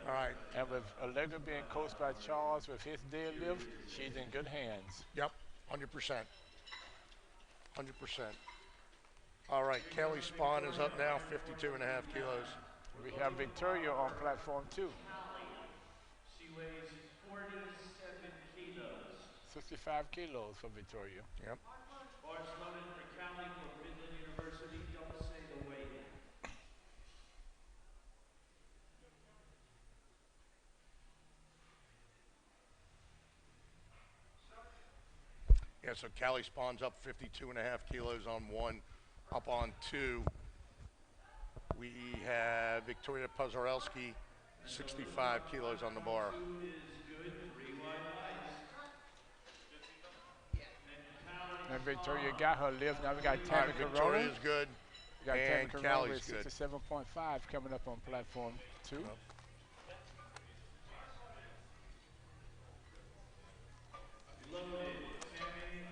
All right. And with Allegra being coached by Charles with his deadlift, she's in good hands. Yep, 100%. 100%. All right, Kelly Spahn is up now, 52.5 kilos. We have Victoria on platform 2. She weighs 47 kilos. 65 kilos for Victoria. Yep. Bars loaded for Cali for Midland University. Don't say the weight. Yeah, so Callie Spawn's up 52.5 kilos on 1. Up on 2, we have Victoria Pozorelski, 65 kilos on the bar. And Victoria got her lift. Now we got Tammy All right, Corona. Victoria's good, We got and Tammy Corona Callie's with good. 67.5 coming up on platform 2. Yep. Loaded, Tammy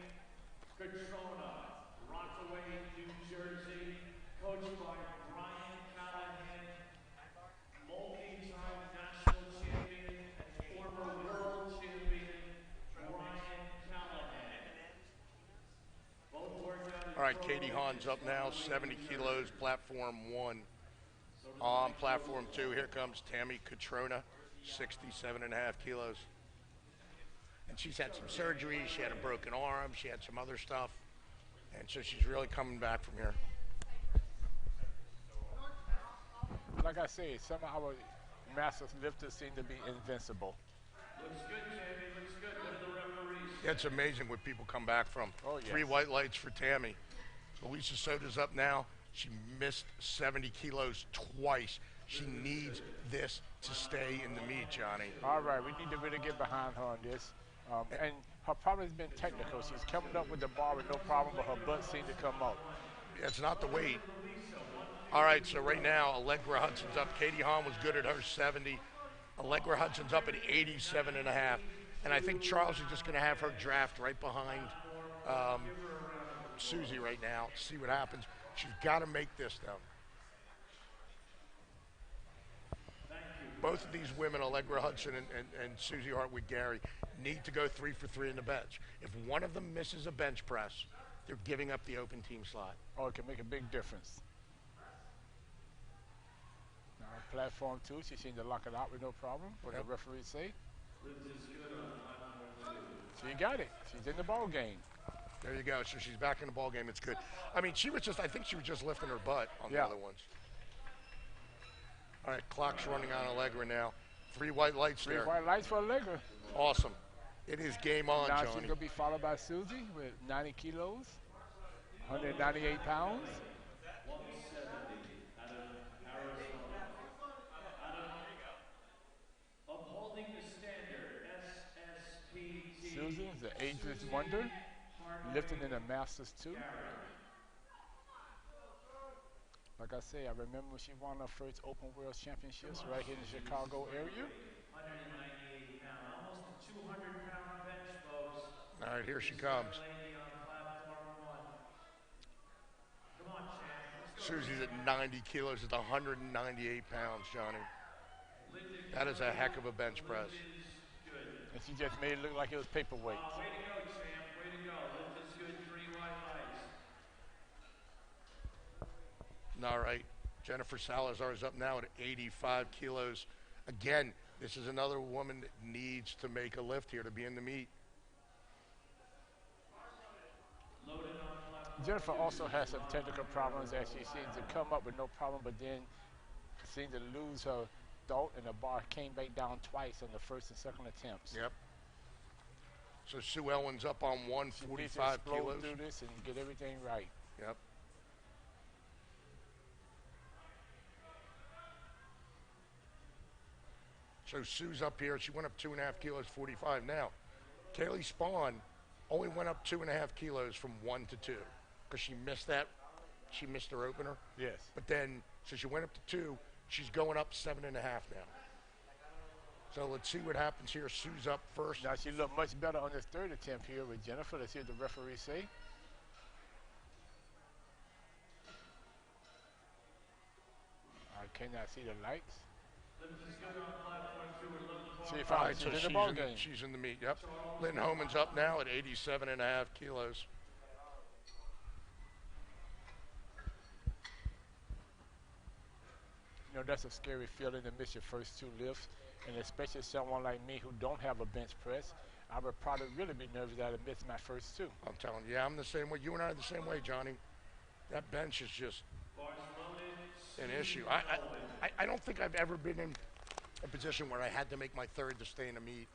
Catrona, Rockaway, New Jersey, coached by Brian Callahan, multi-time national champion and former world champion Brian Callahan. Both worked out. All right, Katie Hahn's up now, 70 kilos, platform 1. On platform 2, here comes Tammy Catrona, 67.5 kilos. And she's had some surgery, she had a broken arm, she had some other stuff. And so she's really coming back from here. Like I say, some of our masters lifters seem to be invincible. Looks good, Tammy, looks good. What are the referees? It's amazing what people come back from. Oh, yes. 3 white lights for Tammy. Alicia Soda's up now. She missed 70 kilos twice. She needs this to stay in the meet, Johnny. All right, we need to really get behind her on this. And her problem has been technical. She's coming up with the bar with no problem, but her butt seemed to come up. It's not the weight. All right, so right now, Allegra Hudson's up. Katie Hahn was good at her 70. Allegra Hudson's up at 87.5. And I think Charles is just going to have her draft right behind Susie right now to see what happens. She's got to make this, though. Both of these women, Allegra Hudson and Susie Hartwig Gary, need to go 3 for 3 in the bench. If one of them misses a bench press, they're giving up the open team slot. Oh, it can make a big difference. Now, platform 2, she seemed to lock it out with no problem. What the referees say. She got it. She's in the ball game. There you go. So she's back in the ball game. It's good. I mean, I think she was just lifting her butt on the other ones. All right, clock's running on Allegra now. 3 white lights there. 3 white lights for Allegra. Awesome. It is game on, now Johnny. she's going to be followed by Susie with 90 kilos, 198 pounds. 170 out of Arizona. Upholding the standard, SSPT. Susan is an ageless wonder, lifting in the Masters too. Like I say, I remember when she won her first Open World Championships right here in the Chicago area. 198 pounds, almost a 200-pound bench, folks. All right, here she comes. Lady on platform 1. Come on, champ. Susie's at 90 kilos. It's 198 pounds, Johnny. That is a heck of a bench press. And she just made it look like it was paperweight. Way to go, champ. Way to go. Lift is good. 3 white lights. All right. Jennifer Salazar is up now at 85 kilos. Again, this is another woman that needs to make a lift here to be in the meet. Jennifer also has some technical problems as she seems to come up with no problem, but then seemed to lose her thought, and the bar came back down twice on the first and second attempts. Yep. So Sue Ellen's up on She needs to 145 explode kilos. through this and get everything right. Yep. So Sue's up here. She went up 2.5 kilos, 45 now. Kaylee Spawn only went up 2.5 kilos from 1 to 2 because she missed that. She missed her opener. Yes. But then, so she went up to 2. She's going up 7.5 now. So let's see what happens here. Sue's up first. Now she looked much better on this third attempt here with Jennifer. Let's hear what the referee say. I cannot see the lights. She All found right, so she's in the ball game. she's in the meet. Yep. Lynn Homan's up now at 87.5 kilos. You know, that's a scary feeling to miss your first 2 lifts, and especially someone like me who don't have a bench press. I would probably really be nervous that I missed my first 2. I'm telling you, yeah, I'm the same way. You and I are the same way, Johnny. That bench is just an issue. I don't think I've ever been in a position where I had to make my third to stay in a meet.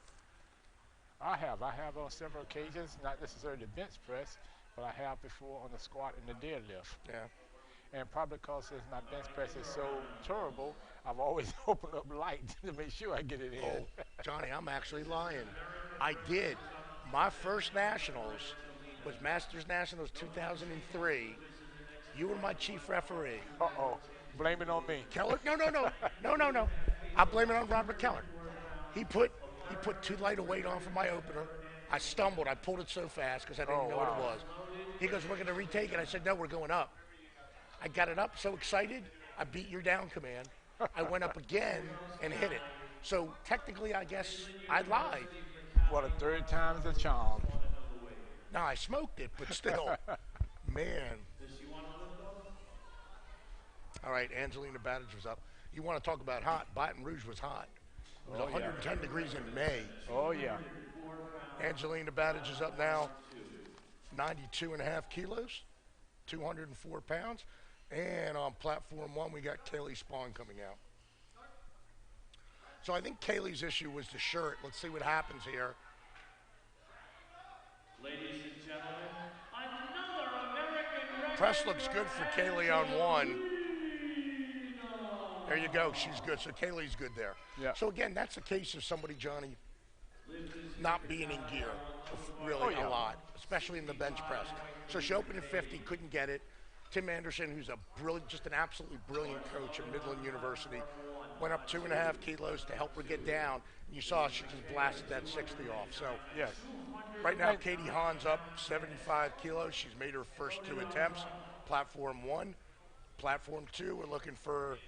I have on several occasions, not necessarily the bench press, but I have before on the squat and the deadlift. Yeah. And probably because my bench press is so terrible, I've always opened up light to make sure I get it in. Oh, Johnny, I'm actually lying. I did. My first nationals was Masters Nationals 2003. You were my chief referee. Uh-oh. Blame it on me. Keller? No. I'll blame it on Robert Keller. He put too light a weight on for my opener. I stumbled. I pulled it so fast because I didn't know what it was. He goes, we're going to retake it. I said, no, we're going up. I got it up so excited, I beat your down command. I went up again and hit it. So technically, I guess I lied. Well, the third time's a charm. No, I smoked it, but still. Man. All right, Angelina Badage was up. You want to talk about hot? Baton Rouge was hot. It was 110 degrees in May. Oh, yeah. Angelina Badage is up now, 92.5 kilos, 204 pounds. And on platform 1, we got Kaylee Spawn coming out. So I think Kaylee's issue was the shirt. Let's see what happens here. Ladies and gentlemen, another American record. Press looks good for Kaylee on 1. There you go. She's good. So Kaylee's good there. Yeah. So again, that's a case of somebody, Johnny, not being in gear really a lot, especially in the bench press. So she opened at 50, couldn't get it. Tim Anderson, who's just an absolutely brilliant coach at Midland University, went up 2.5 kilos to help her get down. You saw she just blasted that 60 off. So Yes. right now, Katie Hahn's up 75 kilos. She's made her first 2 attempts. Platform 1. Platform 2, we're looking for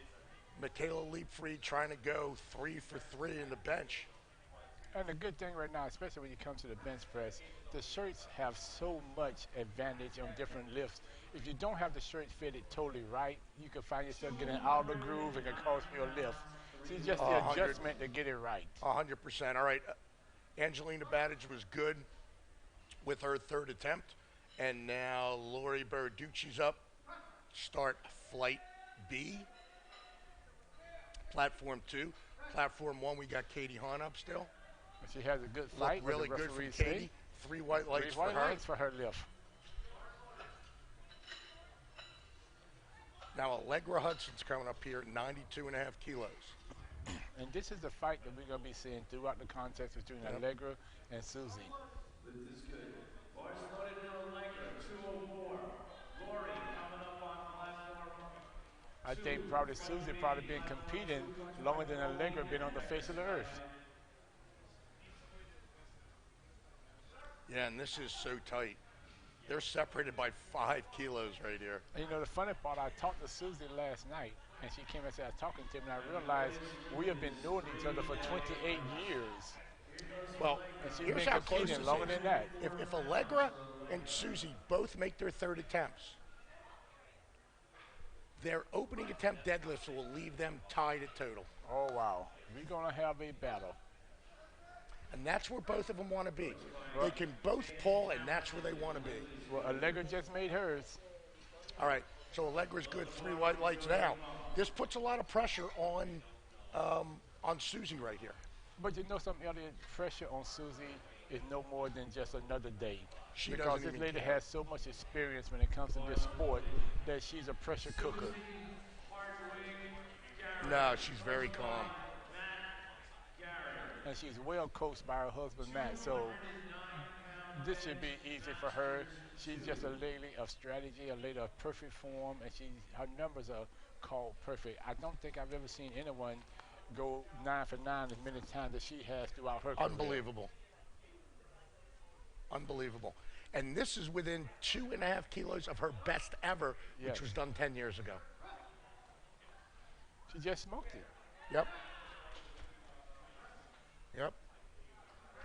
Michaela Leapfried trying to go 3 for 3 in the bench. And the good thing right now, especially when you come to the bench press, the shirts have so much advantage on different lifts. If you don't have the shirt fitted totally right, you can find yourself getting out of the groove and it can cause you a lift. So it's just the adjustment to get it right. 100%. All right. Angelina Badage was good with her third attempt. And now Lori Berarducci's up. Start flight B. Platform 2. Platform 1, we got Katie Hahn up still. She has a good fight. Looked really good for Katie. 3 white lights for her. 3 white lights for her lift. Now Allegra Hudson's coming up here at 92.5 kilos. And this is the fight that we're going to be seeing throughout the contest between Allegra and Susie. This is good. Barcelona Allegra, 204. Lori coming up on platform. I think probably Susie probably been competing longer than Allegra been on the face of the earth. Yeah, and this is so tight. They're separated by 5 kilos right here. And you know, the funny part, I talked to Susie last night, and she came and said, I was talking to me, and I realized we have been knowing each other for 28 years. Well, And she's here's been how close competing this longer is. than that. If Allegra and Susie both make their third attempts, their opening attempt deadlifts will leave them tied at total. Oh, wow. We're going to have a battle. And that's where both of them want to be. They can both pull, and that's where they want to be. Well, Allegra just made hers. All right, so Allegra's good, 3 white lights now. This puts a lot of pressure on Susie right here. But you know something, Elliot? Pressure on Susie is no more than just another day. She because doesn't this even lady care. has so much experience when it comes to this sport that she's a pressure cooker. No, she's very calm. And she's well coached by her husband, Matt. So this should be easy for her. She's just a lady of strategy, a lady of perfect form, and her numbers are called perfect. I don't think I've ever seen anyone go 9 for 9 as many times as she has throughout her career. Unbelievable. Unbelievable. And this is within 2.5 kilos of her best ever, Yes. which was done 10 years ago. She just smoked it. Yep. Yep.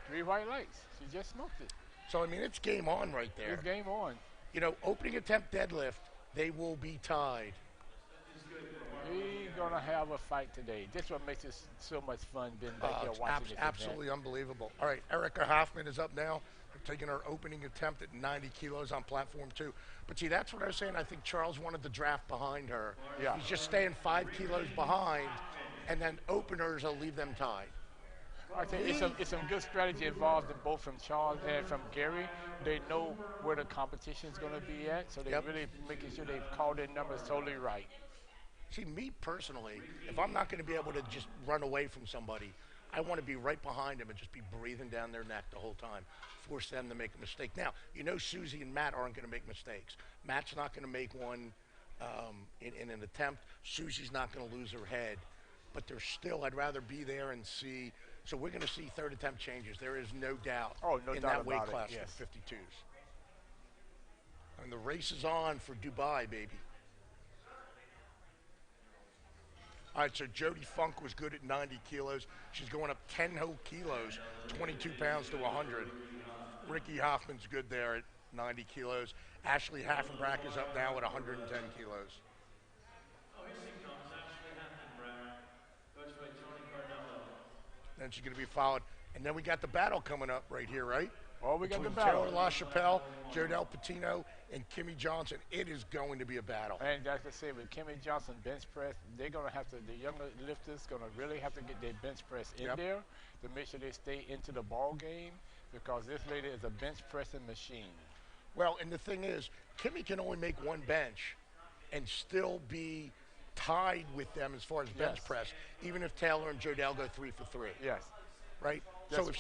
3 white lights. She just smoked it. So, I mean, it's game on right there. It's game on. You know, opening attempt deadlift, they will be tied. We're going to have a fight today. This is what makes it so much fun being back here It's watching this event. absolutely unbelievable. All right, Erica Hoffman is up now. They're taking her opening attempt at 90 kilos on platform 2. But see, that's what I was saying. I think Charles wanted the draft behind her. Yeah. He's just staying 5 kilos behind, and then openers will leave them tied. I think it's some good strategy involved in both from Charles and from Gary. They know where the competition is going to be at, so they're really making sure they call their numbers totally right. See, me personally, if I'm not going to be able to just run away from somebody, I want to be right behind them and just be breathing down their neck the whole time, force them to make a mistake. Now, you know Susie and Matt aren't going to make mistakes. Matt's not going to make one in an attempt. Susie's not going to lose her head. But there's still, I'd rather be there and see. So we're going to see third attempt changes. There is no doubt in that weight class for 52s. And the race is on for Dubai, baby. All right, so Jody Funk was good at 90 kilos. She's going up 10 whole kilos, 22 pounds to 100. Ricky Hoffman's good there at 90 kilos. Ashley Haffenbrack is up now at 110 kilos. Then she's going to be followed. And then we got the battle coming up right here, right? Oh, we got the Between battle. Taylor LaChapelle, Jodelle Patino, and Kimmy Johnson. It is going to be a battle. And that's to say, with Kimmy Johnson bench press, they're going to have to, the younger lifters going to really have to get their bench press in there to make sure they stay into the ball game, because this lady is a bench pressing machine. Well, and the thing is, Kimmy can only make one bench and still be tied with them as far as bench press, even if Taylor and Jodelle go 3 for 3. Yes. Right? So if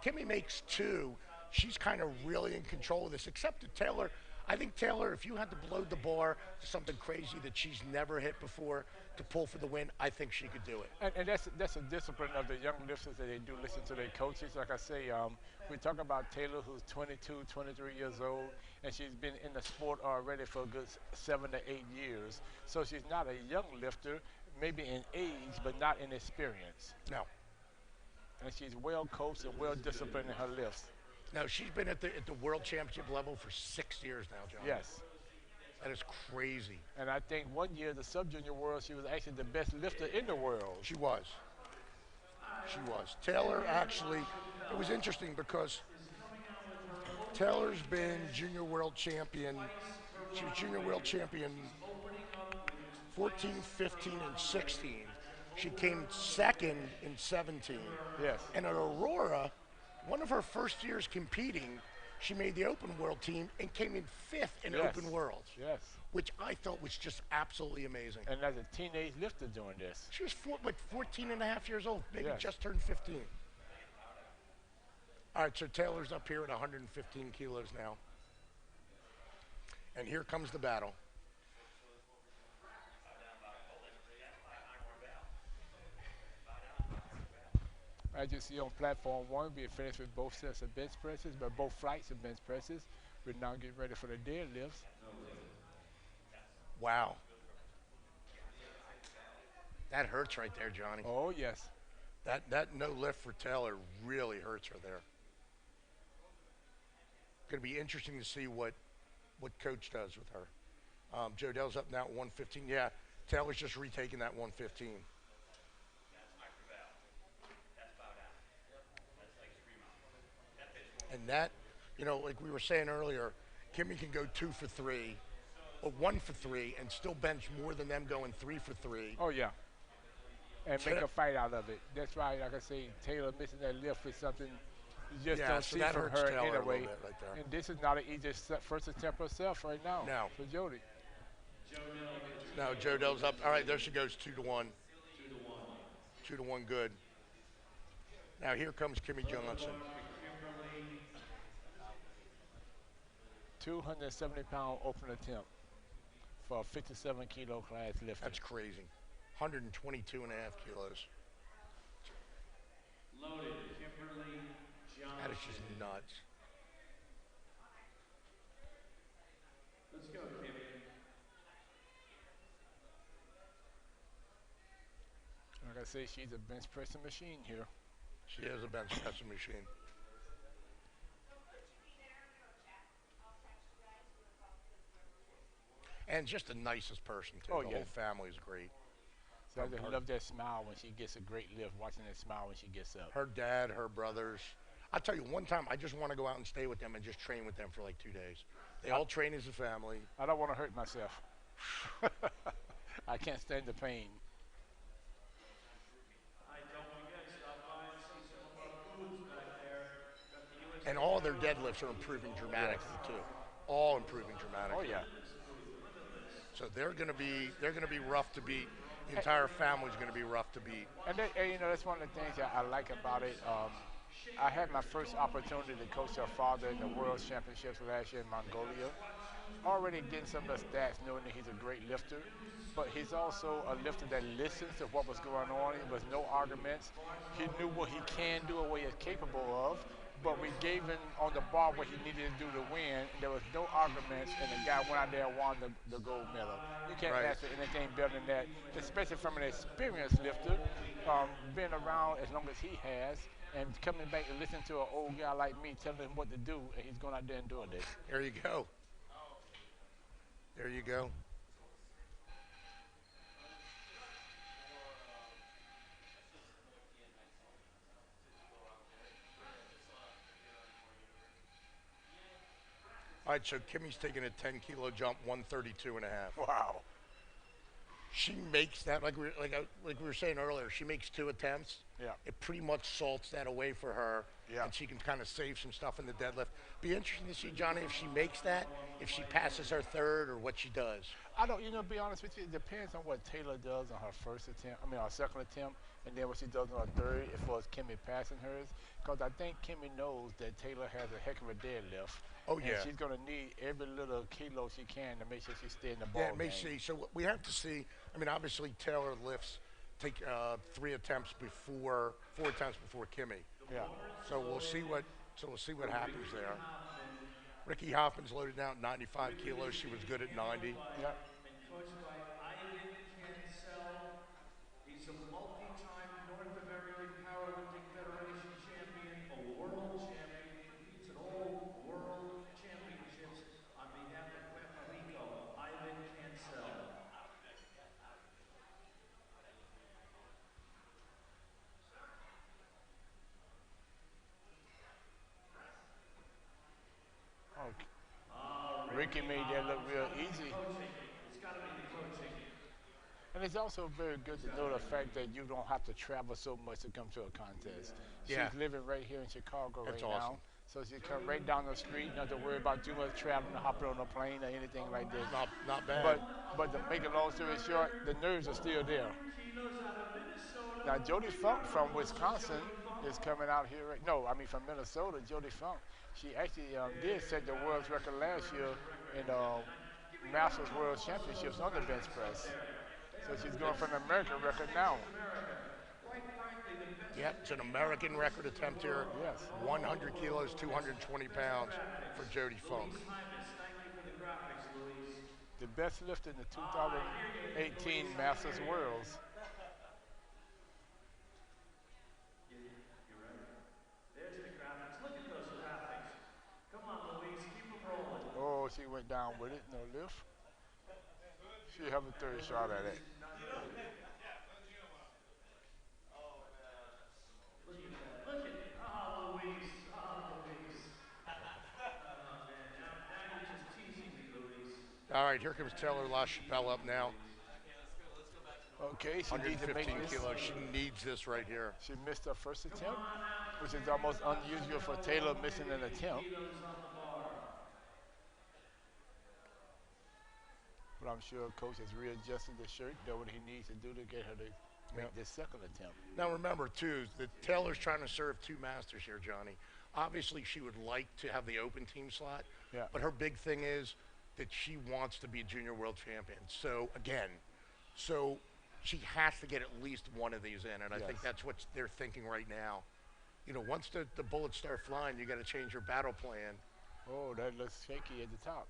Kimmy makes 2, she's kind of really in control of this, except that Taylor, I think Taylor, if you had to blow the bar to something crazy that she's never hit before to pull for the win, I think she could do it. And that's a discipline of the young lifters that they do listen to their coaches. Like I say, we talk about Taylor, who's 22, 23 years old, and she's been in the sport already for a good 7 to 8 years. So she's not a young lifter, maybe in age, but not in experience. No. And she's well coached and well disciplined in her lifts. No, she's been at the world championship level for 6 years now, John. Yes. That is crazy. And I think one year, the sub-junior world, she was actually the best lifter in the world. She was. She was. Taylor actually, it was interesting because Taylor's been junior world champion. She was junior world champion 14, 15, and 16. She came second in 17. Yes. And at Aurora, one of her first years competing, she made the open world team and came in 5th in open worlds. Yes. Which I thought was just absolutely amazing. And as a teenage lifter doing this. She was 14 and a half years old, maybe Yes. just turned 15. All right, so Taylor's up here at 115 kilos now. And here comes the battle. As you see on platform 1, we finished with both sets of bench presses, but both flights of bench presses. We're now getting ready for the deadlifts. Wow. That hurts right there, Johnny. Oh, yes. That no lift for Taylor really hurts her there. Going to be interesting to see what Coach does with her. Jodelle's up now at 115. Yeah, Taylor's just retaking that 115. And that, like we were saying earlier, Kimmy can go 2 for 3 or 1 for 3 and still bench more than them going 3 for 3. Oh yeah, and So make that, a fight out of it. That's why, like I say, Taylor missing that lift is something you just yeah, don't so see that from hurts her Taylor a little anyway. bit right there. And this is not an easy first attempt herself right now No, for Jody. no, Joe Dell's up. All right, there she goes, 2 to 1, 2 to 1. 2 to 1, good. Now here comes Kimmy Load the Johnson. bar for Kimberly. 270-pound open attempt for a 57-kilo class lifter. That's crazy. 122.5 kilos. Loaded, Kimberly That is just Johnson. nuts. Let's go, Kimmy. Like I say, she's a bench pressing machine here. She is a bench pressing machine. And just the nicest person, too. Oh, The yeah. whole family's great. So I just Her- love that smile when she gets a great lift, watching that smile when she gets up. Her dad, her brothers. I'll tell you, one time I just want to go out and stay with them and just train with them for like 2 days. They all train as a family. I don't want to hurt myself. I can't stand the pain. All right, don't forget, stop by and see some of our foods back there. Got the USA And all their Powerlifting deadlifts are improving Foods. dramatically, too. All improving dramatically. Oh yeah. So they're going to be rough to beat. The entire family's going to be rough to beat. And that's one of the things that I like about it. I had my first opportunity to coach her father in the World Championships last year in Mongolia. Already getting some of the stats, knowing that he's a great lifter, but he's also a lifter that listens to what was going on. There was no arguments. He knew what he can do and what he is capable of, but we gave him on the bar what he needed to do to win. There was no arguments, and the guy went out there and won the gold medal. You can't Right. ask for anything better than that, especially from an experienced lifter, been around as long as he has, and coming back and listening to an old guy like me telling him what to do, and he's going out there and doing it. There you go. There you go. All right, so Kimmy's taking a 10-kilo jump, 132.5. Wow. She makes that like we were saying earlier. She makes 2 attempts. Yeah. It pretty much salts that away for her, Yeah. and she can kind of save some stuff in the deadlift. Be interesting to see, Johnny, if she makes that, if she passes her third, or what she does. I don't, be honest with you, it depends on what Taylor does on her her second attempt, and then what she does on her third, as far as Kimmy passing hers. Because I think Kimmy knows that Taylor has a heck of a deadlift. Oh, and yeah. she's going to need every little kilo she can to make sure she stays in the ball Yeah, may game. see. So what we have to see. I mean, obviously Taylor lifts take 4 attempts before Kimmy. Yeah. So we'll see what happens there. Ricky Hoffman's loaded now at 95 kilos. She was good at 90. Yeah. And coached by Ivan Cancel. He's a multi-time North American Powerlifting Federation champion, a world champion. He competes at all world championships on behalf of Puerto Rico. Ivan Cancel. Okay. Ricky made that look real easy. Coaching. It's got to be the coaching. And it's also very good to know the fact that you don't have to travel so much to come to a contest. Yeah. She's living right here in Chicago That's right awesome. now. So she come right down the street, not to worry about too much traveling, hopping on a plane or anything like this. Not bad. But to make a long story short, the nerves are still there. Kilos out of Minnesota. Now Jody Funk from Wisconsin is coming out here. From Minnesota, Jody Funk. She actually did set the world's record last year in Masters World Championships on the bench press. So she's going for an American record now. Yep, it's an American record attempt here. Yes. 100 kilos, 220 pounds for Jody Funk. Thank you for the graphics, Luis. The best lift in the 2018 Masters Worlds. You're right. There's the graphics. Look at those graphics. Come on, Luis. Keep them rolling. Oh, she went down with it. No lift. She have a third shot at it. Look at that. Look at Luis. Luis. All right, here comes Taylor LaChapelle up now. Okay, she needs to make 115 this. kilos. She needs this right here. She missed her first attempt, which is almost unusual for Taylor missing an attempt. Kilos on the bar. But I'm sure coach has readjusted the shirt, done what he needs to do to get her to make this second attempt. Now remember too, that Taylor's trying to serve two masters here, Johnny. Obviously, she would like to have the open team slot, Yeah. but her big thing is that she wants to be a junior world champion. So again, so she has to get at least one of these in, and I think Yes. that's what they're thinking right now. You know, once the bullets start flying, you got to change your battle plan. Oh, that looks shaky at the top.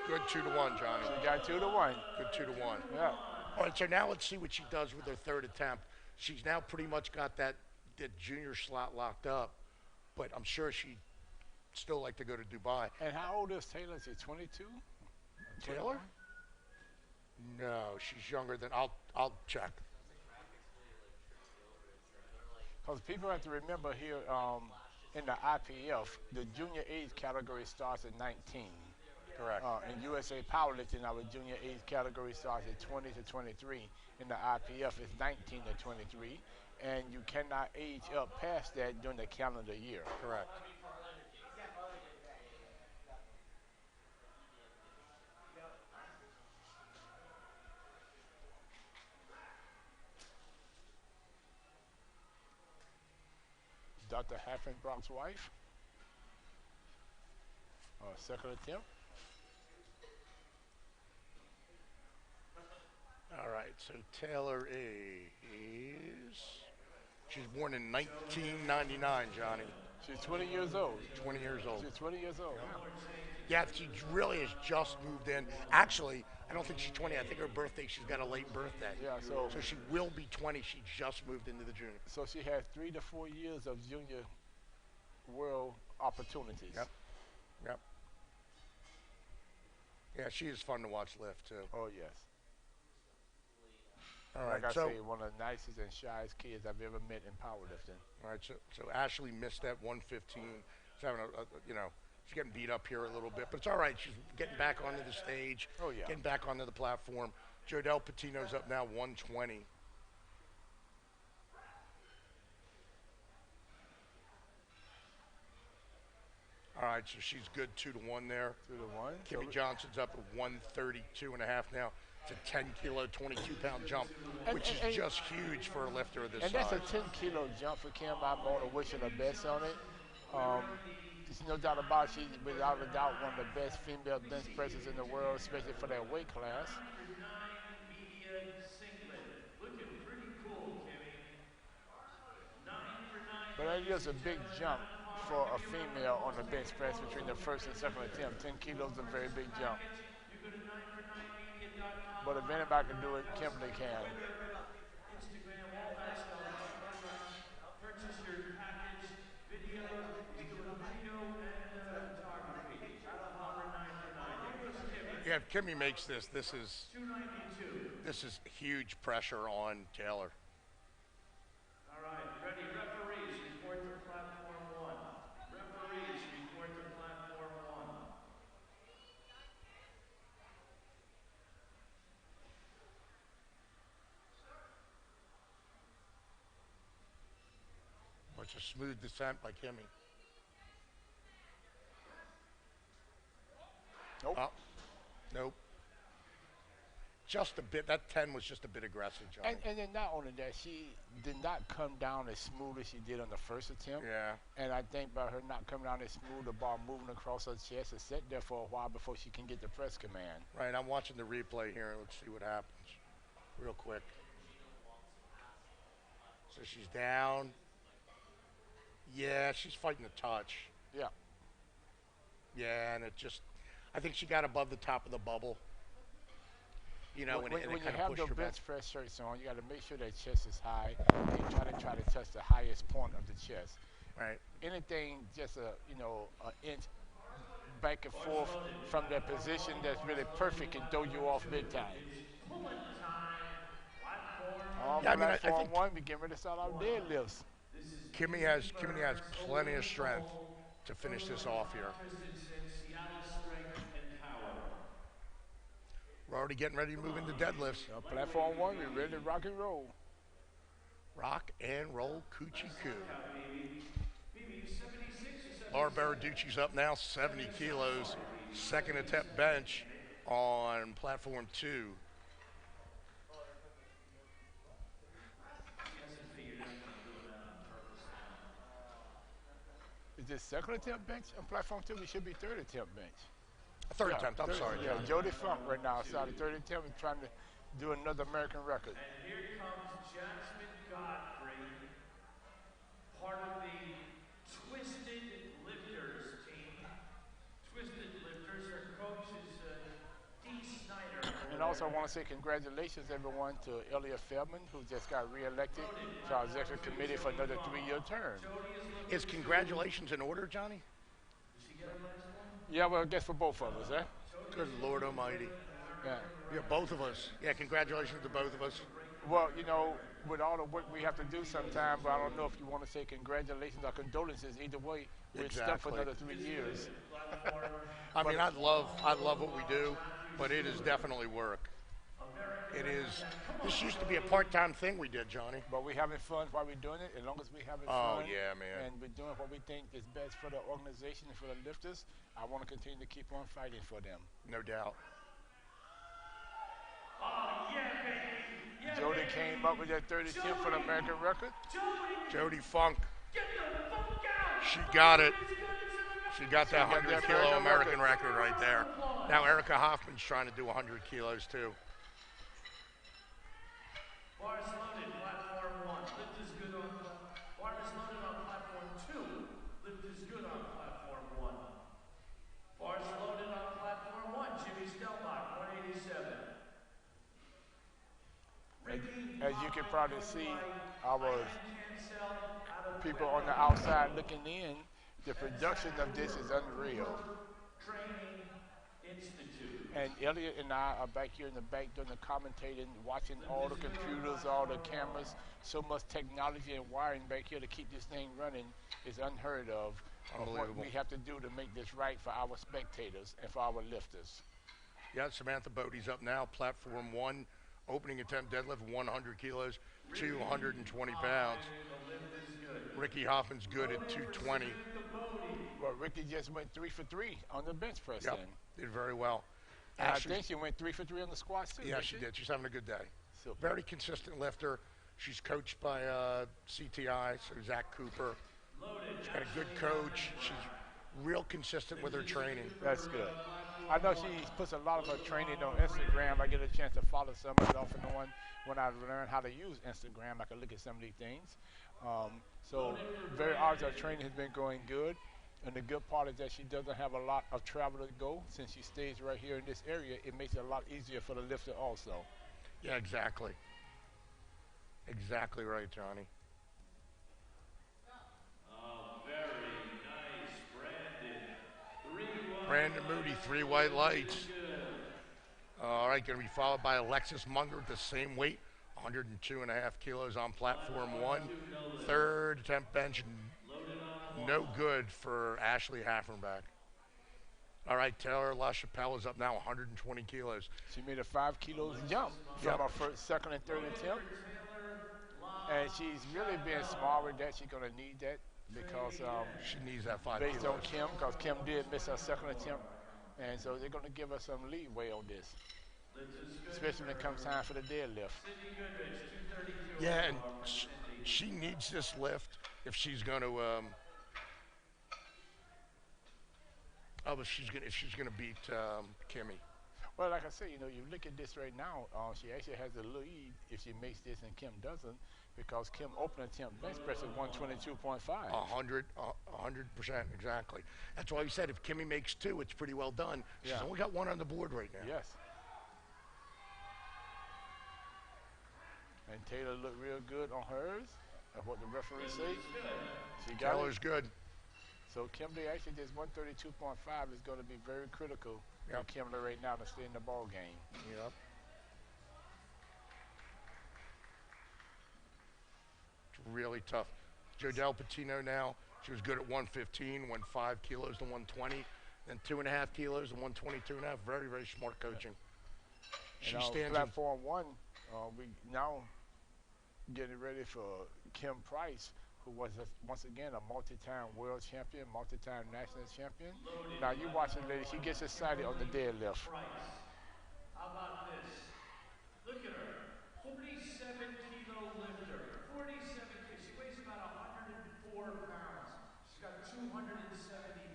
Good 2-1, Johnny. She got 2-1. Good 2-1. Yeah. All right, so now let's see what she does with her third attempt. She's now pretty much got that junior slot locked up, but I'm sure she'd still like to go to Dubai. And how old is Taylor? Is she 22? Taylor? No, she's younger than I'll check. Because people have to remember here in the IPF, the junior age category starts at 19. Correct. In USA Powerlifting, our junior age category starts at 20 to 23. In the IPF, it's 19 to 23. And you cannot age up past that during the calendar year. Correct. Dr. Haffenbrock's wife. Second attempt. All right, so Taylor she's born in 1999, Johnny. She's 20 years old. 20 years old. She's 20 years old. Yeah, she really has just moved in. Actually, I don't think she's 20. I think her birthday, she's got a late birthday. Yeah, so she will be 20. She just moved into the junior. So she has 3 to 4 years of junior world opportunities. Yep. Yep. Yeah, she is fun to watch lift too. Oh, yes. All right, like I so say, one of the nicest and shyest kids I've ever met in powerlifting. all right, so Ashley missed that 115. She's having she's getting beat up here a little bit, but it's all right. She's getting back onto the stage. Oh, yeah. Getting back onto the platform. Jodelle Patino's up now 120. All right, so she's good 2-1 there. 2-1. Kimmy Johnson's up at 132.5 now. It's a 10 kilo, 22 pound jump, which is just huge for a lifter of this And size. that's a 10 kilo jump for Kim. I'm going to wish her the best on it. There's no doubt about it. She's without a doubt one of the best female bench pressers in the world, especially for that weight class. But that is a big jump for a female on the bench press between the first and second attempt. 10 kilos is a very big jump. But if anybody can do it, Kimberly can. Instagram, all that stuff. Purchase your package, video, we do a video and photography. Number 9 for 9. Here's Kimmy. Yeah, if Kimmy makes this, this is 292. huge pressure on Taylor. All right, ready, referees, report to platform 1. Referees, report to platform 1. It's a smooth descent by Kimmy. Nope. Oh, nope. Just a bit. That 10 was just a bit aggressive, John. And then not only that, she did not come down as smooth as she did on the first attempt. Yeah. And I think by her not coming down as smooth, the ball moving across her chest, it sat there for a while before she can get the press command. Right, I'm watching the replay here. Let's see what happens real quick. So she's down. Yeah, she's fighting the touch. Yeah. Yeah, and it just, I think she got above the top of the bubble. You know, when and it you kind of have pushed the her back. bench press shirts on, you got to make sure that chest is high. And you try to touch the highest point of the chest. Right. Anything just an inch back and forth from that position that's really perfect can throw you off big time. On Yeah, I mean, I platform think 1, we get ready to start our deadlifts. Kimmy has plenty of strength to finish this off here. We're already getting ready to move into deadlifts. Platform 1, we're ready to rock and roll. Rock and roll coochie coo. Laura Baraducci's up now, 70 kilos. Second attempt bench on platform 2. Is this second attempt bench on platform 2? We should be third attempt bench. Third attempt, I'm sorry. Yeah, John. Jody Funk right now started third attempt and trying to do another American record. And here comes Jasmine Godfrey, part of the Twisted Lifters team. Twisted Lifters, her coach is Dee Snyder. And also I want to say congratulations everyone to Elliot Feldman, who just got reelected to our executive committee for another 3-year term. Is congratulations in order, Johnny? Yeah, well, I guess for both of us, eh? Good Lord Almighty. Yeah. Yeah, both of us. Yeah, congratulations to both of us. Well, you know, with all the work we have to do sometime, but I don't know if you want to say congratulations or condolences. Either way, we're stuck for another 3 years. I mean, I love what we do, but it is definitely work. It is. This used to be a part-time thing we did, Johnny. But we're having fun while we're doing it. As long as we're having Oh, fun, yeah, man. and we're doing what we think is best for the organization and for the lifters, I want to continue to keep on fighting for them. No doubt. Oh, yeah, baby. Yeah, Jody came up with that 30 10 for the American record. Jody Funk. Get the fuck out! She got it. She got that got 100 that kilo American American record right there. Now Erica Hoffman's trying to do 100 kilos too. Bars loaded, platform 1. Lift is good on bar is loaded on platform 2. Lift is good on platform 1. Bars loaded on platform 1. Jimmy Stelbach, 187. As you can probably see, our people on the outside looking in, the production of this is unreal. Training Institute. And Elliot and I are back here in the back doing the commentating, watching all the computers, all the cameras, so much technology and wiring back here to keep this thing running is unheard of. What Unbelievable. we have to do to make this right for our spectators and for our lifters. Yeah, Samantha Bodie's up now, platform 1, opening attempt deadlift, 100 kilos, 220 pounds. Ricky Hoffman's good at 220. Well, Ricky just went 3 for 3 on the bench press Yep, then. did very well. And I Ashley- think she went 3 for 3 on the squats too. Yeah, didn't she did. She's having a good day. So Very consistent lifter. She's coached by CTI, so Zach Cooper. She's got a good coach. She's real consistent with her training. that's good. I know she puts a lot of her training on Instagram. I get a chance to follow some of it off and on. When I learn how to use Instagram, I can look at some of these things. So very obvious her training has been going good. And the good part is that she doesn't have a lot of travel to go. Since she stays right here in this area, it makes it a lot easier for the lifter also. Yeah, exactly. Exactly right, Johnny. Oh, very nice, Brandon. 3-1. Brandon Moody, 3 white lights. All right, going to be followed by Alexis Munger at the same weight, 102.5 kilos on platform 1. Third attempt bench, no good for Ashley Haffenbach. All right, Taylor LaChapelle is up now, 120 kilos. She made a 5 kilos jump from Yep. her first, second, and third attempt. And she's really being smart with that. She's going to need that because She needs that 5 based kilos. on Kim, because Kim did miss her second attempt. And so they're going to give us some leeway on this, especially when it comes time for the deadlift. Yeah, and she needs this lift if she's going to if she's going to beat Kimmy. Well, like I say, you know, you look at this right now, she actually has the lead if she makes this and Kim doesn't, because Kim open attempt bench press is 122.5. 100%, exactly. That's why we said if Kimmy makes 2, it's pretty well done. She's Yeah. only got 1 on the board right now. Yes. And Taylor looked real good on hers, and what the referee say. She got Taylor's it. good. So Kimberly actually this 132.5 is going to be very critical for Kimberly right now to stay in the ball game. Yep. It's really tough. Jodelle Patino now, she was good at 115, went 5 kilos to 120, then 2.5 kilos to 122.5. Very, very smart coaching. She And stands in platform 1, we now getting ready for Kim Price, who was once again a multi-time world champion, multi-time national champion. Now you watch the lady; she gets excited on the deadlift. Price. How about this? Look at her. 47-kilo lifter. 47 kilos. She weighs about 104 pounds. She's got 270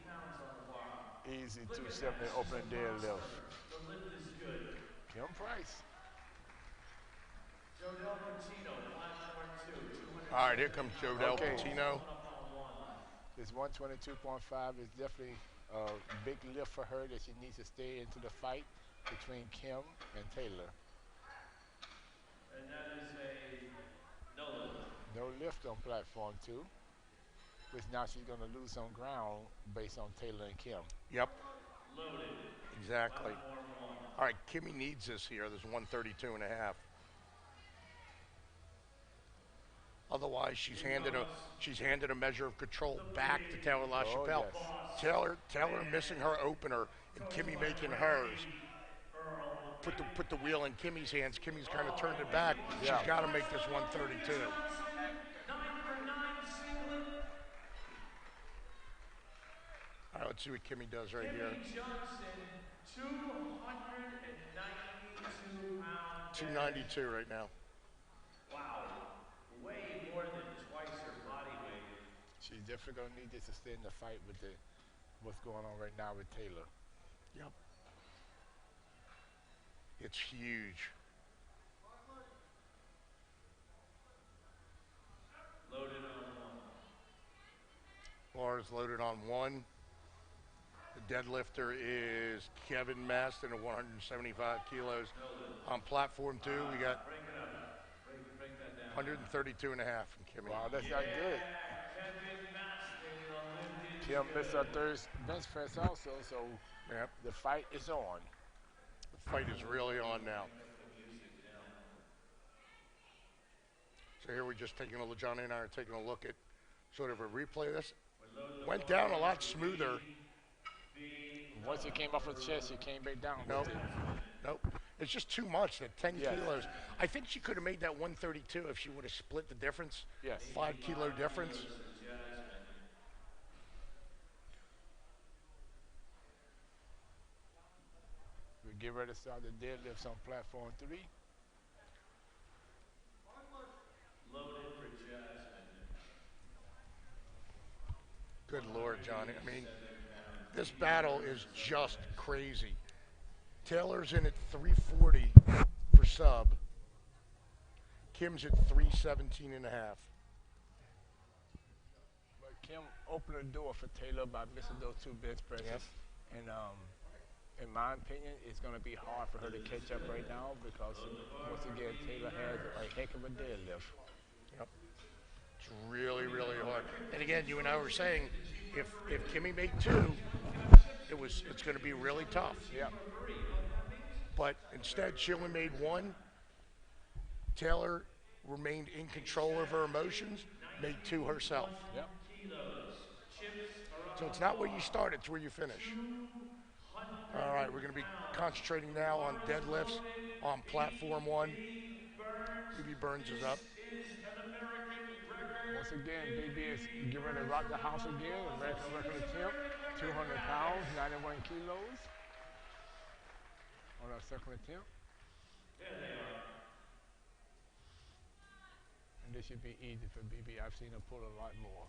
pounds on the bar. Easy Look at 270 that. open She's a deadlift. monster. The lift is good. Kim Price. Jodel Patino, platform 2. All right, here comes Jodel Okay. Patino. Up on 1. This 122.5 is definitely a big lift for her that she needs to stay into the fight between Kim and Taylor. And that is a no lift. No lift on platform 2, which now she's going to lose some ground based on Taylor and Kim. Yep, Loaded. exactly. Platform 1. All right, Kimmy needs this here. This 132 and a half. Otherwise, she's handed a measure of control back to Taylor LaChapelle. yes. Taylor missing her opener and Kimmy making hers. Put the wheel in Kimmy's hands. Kimmy's kind of turned it back. Yeah. She's got to make this 132. 9 for 9 singlet. All right, let's see what Kimmy does right here. Kimmy Johnson, 292 pounds. 292 right now. Wow. Way more than twice her body weight. She's definitely going to need this to stay in the fight with what's going on right now with Taylor. Yep. It's huge. Loaded on 1. Laura's loaded on 1. The deadlifter is Kevin Maston at 175 kilos. On platform 2, we got Break it up. Break that down. 132 and a half from Kimmy. Wow, that's not good. Kevin Maston, the lift is Kim missed her good. third bench press also, so Yep. the fight is on. The fight is really on now. So here we're just taking a look, Johnny and I are taking a look at sort of a replay of this. Went down a lot smoother. Once he came off her chest, he came back down. Nope. with it. Nope. It's just too much, that 10 Yes. kilos. I think she could have made that 132 if she would have split the difference. Yes. 5 kilo difference. We get ready to start the deadlifts on platform 3. Loaded for Jasmine. Good Lord, Johnny. I mean, this battle is just crazy. Taylor's in at 340 for sub. Kim's at 317 and a half. But Kim opened the door for Taylor by missing those 2 bench presses. Yep. And in my opinion, it's going to be hard for her to catch up right now because, once again, Taylor has a heck of a deadlift. Yep. It's really, really hard. And again, you and I were saying, if Kimmy made 2, it's going to be really tough. Yeah. But instead, she only made 1. Taylor remained in control of her emotions, made 2 herself. Yep. So it's not where you start, it's where you finish. All right, we're going to be concentrating now on deadlifts on platform 1. BB Burns is up. Once again, BB is getting ready to rock the house again. American record champ, 200 pounds, 91 kilos. On our second attempt. And this should be easy for BB. I've seen her pull a lot more.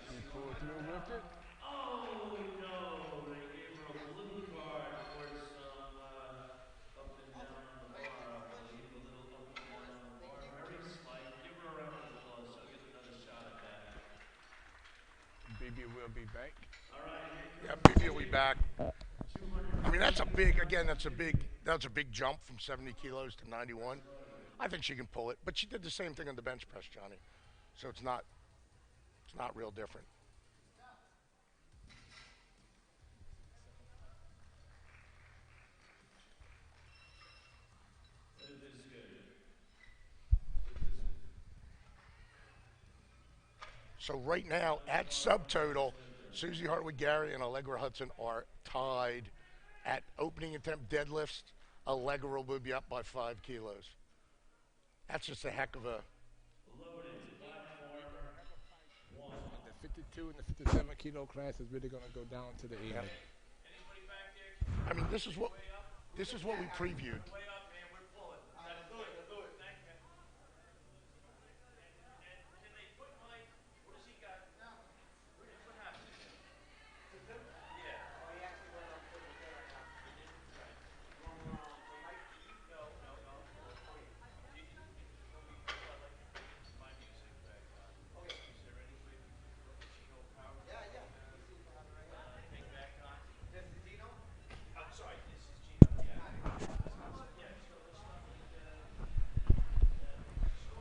She pulled through with it. Oh no, they gave her a blue card for some up and down on the bar, I believe. A little up and down on the bar. Very slight. Give her a round of applause. She'll get another shot at that. BB will be back. All right. Yeah, BB will be back. I mean, that's a big jump from 70 kilos to 91. I think she can pull it, but she did the same thing on the bench press, Johnny. So it's not real different. So right now, at subtotal, Susie Hartwood Gary and Allegra Hudson are tied. At opening attempt deadlifts, Allegra will be up by 5 kilos. That's just a heck of a... The 52 and the 57 kilo class is really going to go down to the end. Yep. I mean, this is what we previewed.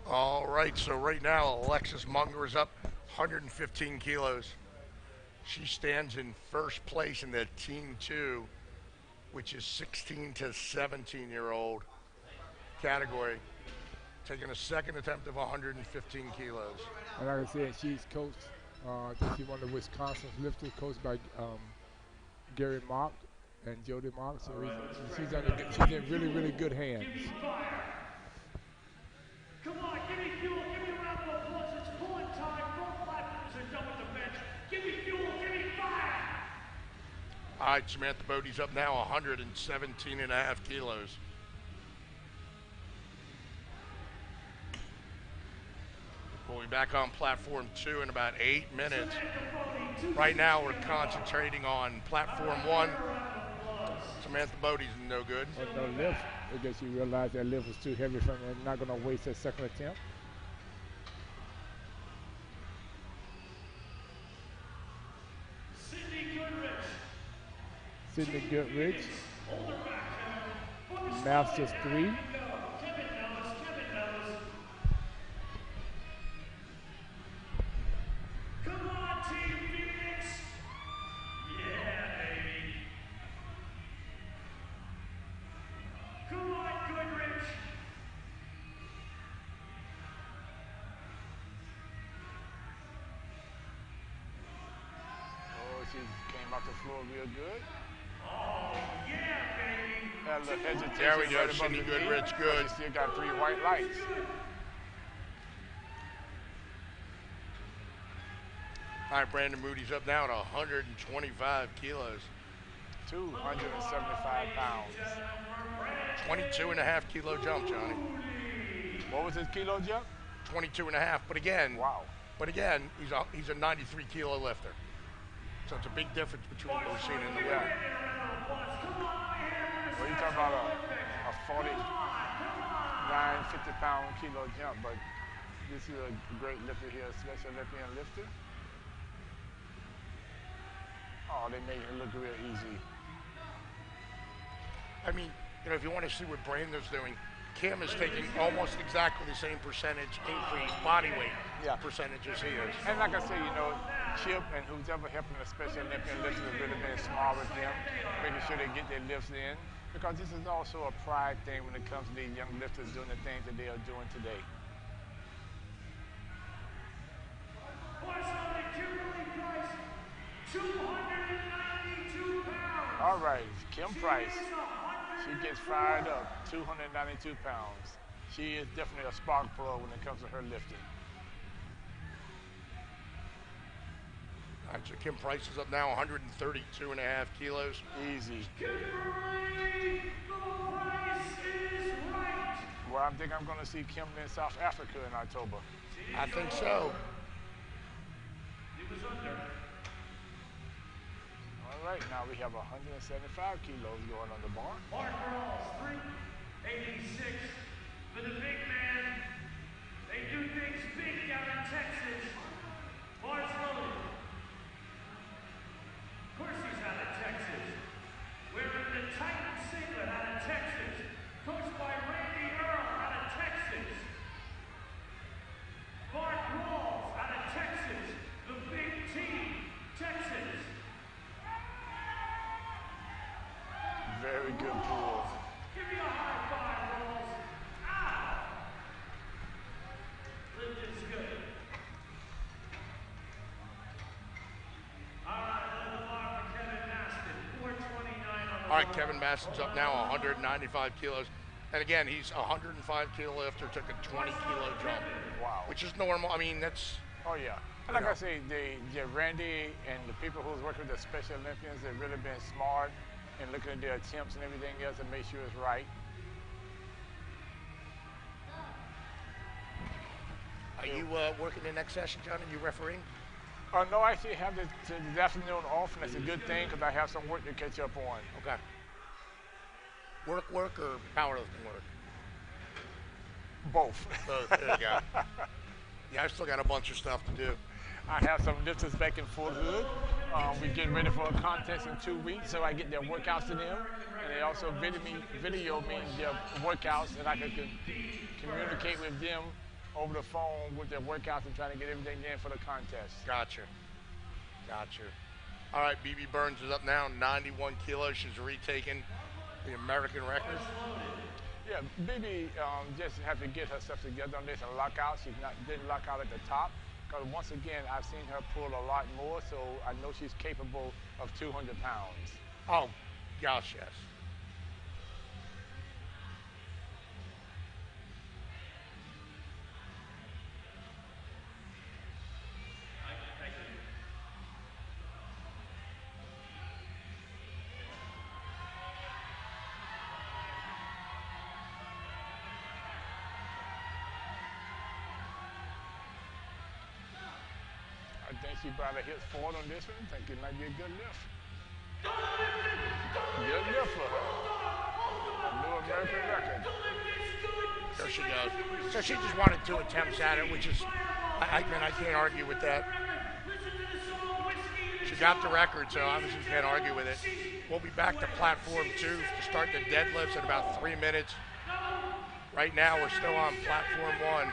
All right, so right now Alexis Munger is up 115 kilos. She stands in first place in the Team 2, which is 16 to 17-year-old category, taking a second attempt of 115 kilos. And like I said, she's coached, I think she's one of Wisconsin's lifters, coached by Gary Mock and Jody Mock. So she's in really, really good hands. Come on, give me fuel, give me a round of applause. It's pulling time. Both platforms are done with the bench. Give me fuel, give me fire. All right, Samantha Bodie's up now 117.5 kilos. We'll be back on platform 2 in about 8 minutes. Right now we're concentrating on platform 1. Samantha Bodie's no good. No lift. I guess you realize that lift was too heavy from her. Not going to waste that second attempt. Sydney Goodrich. Masters 3. Come on, Team Phoenix. Yeah, baby. Come on, Goodrich. Oh, she came off the floor real good. Oh, yeah, baby. Had a little hesitation. There we go, right above Sydney the knee, Goodrich, but good. She still got 3 white lights. All right, Brandon Moody's up now at 125 kilos. 275 pounds. 22.5 kilo jump, Johnny. What was his kilo jump? 22.5, but again, Wow. he's a 93 kilo lifter. So it's a big difference between what we're seeing in the weight. Well, you talking about a 49, 50-pound kilo jump, but this is a great lifter here, a Special Olympian lifter. Oh, they made it look real easy. I mean, if you want to see what Brandon's doing, Kim is taking almost exactly the same percentage increase body weight percentage as he is. And like I said, Chip and who's ever helping the Special Olympian lifters have really been smart with them, making sure they get their lifts in, because this is also a pride thing when it comes to these young lifters doing the things that they are doing today. All right, Kim Price. She gets fired up, 292 pounds. She is definitely a spark plug when it comes to her lifting. All right, so Kim Price is up now 132.5 kilos. Easy. Well, I think I'm going to see Kim in South Africa in October. I think so. All right, now we have 175 kilos going on the bar. Mark Rawls, 386 for the big man. They do things big down in Texas. Bars loaded. Of course he's out of Texas. Wearing the Titan singlet out of Texas. Coached by Randy Earl out of Texas. Mark Rawls out of Texas. The big team, Texas. Very good pull. Give me a high five, Rawls. Ow! right, Kevin Maston's up now, 195 kilos. And again, he's a 105 kilo lifter, took a 20 kilo jump. Wow. Which is normal. I mean, that's... Oh, yeah. And like I say, Randy and the people who's working with the Special Olympians have really been smart in looking at their attempts and everything else and make sure it's right. Are you working the next session, John? Are you refereeing? No, I actually have this afternoon off, and it's a good thing because I have some work to catch up on. Okay. Work or powerlifting work? Both. Both. There you go. Yeah, I've still got a bunch of stuff to do. I have some lifters back in Fort Hood. We're getting ready for a contest in 2 weeks, so I get their workouts to them, and they also video me their workouts, and I can communicate with them over the phone with their workouts and trying to get everything in for the contest. Gotcha. All right, BB Burns is up now, 91 kilos. She's retaken the American record. Yeah, BB just have to get herself together on this and lock out. She didn't lock out at the top. Because once again, I've seen her pull a lot more, so I know she's capable of 200 pounds. Oh, gosh, yes. I think she probably hit forward on this one. I think it might be a good lift. Good lift for her. New American record. There she goes. So she just wanted 2 attempts at it, which is, I can't argue with that. She got the record, so obviously can't argue with it. We'll be back to platform 2 to start the deadlifts in about 3 minutes. Right now, we're still on platform 1.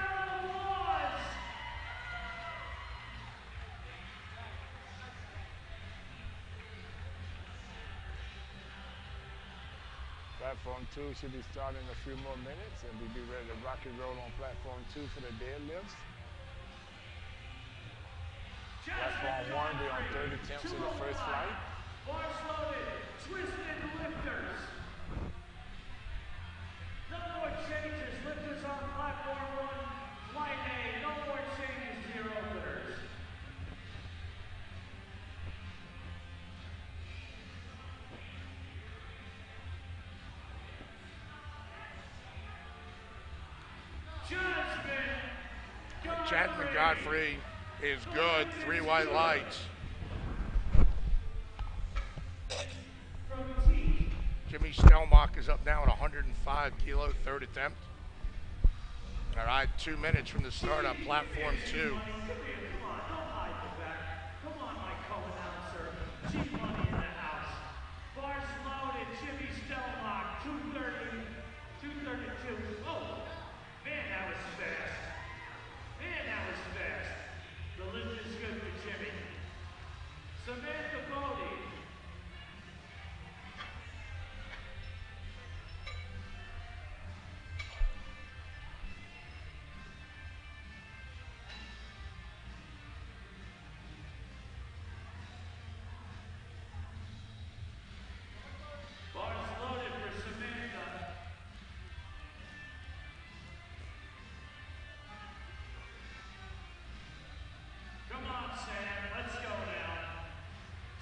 Platform 2 should be starting in a few more minutes, and we'll be ready to rock and roll on platform 2 for the deadlifts. Platform 1 will be on 3rd attempts of the first flight. Bars loaded, twisted lifters. No more changes. Lifters on platform 1. Flight A, no more changes to your openers. Jasmine Godfrey is good. 3 white lights. Jimmy Stelmach is up now at 105 kilo, 3rd attempt. All right, 2 minutes from the start on platform 2. Come on, don't hide the back. Come on, my co-announcer. Cheap money in the house. Bars loaded, Jimmy Stelmach, 230, 232. Oh, man, that was fast. Man, that was fast. The lift is good for Jimmy. Samantha Bodie. Bars loaded for Samantha. Come on, Sam. Let's go now.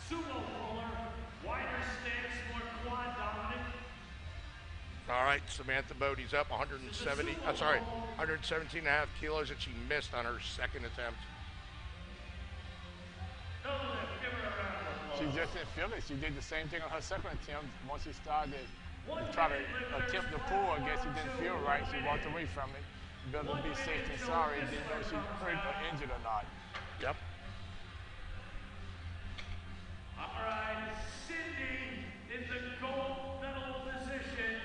Sumo puller. Wider stance, more quad dominant. All right, Samantha Bodie's up 117 and a half kilos that she missed on her 2nd attempt. No lift. Give her a round of applause. She just didn't feel it. She did the same thing on her 2nd attempt. Once she started to try to attempt to pull, I guess she didn't feel right. She walked away from it. Better be safe than sorry. Didn't know if she hurt or injured or not. Yep. All right, Cindy in the gold medal position.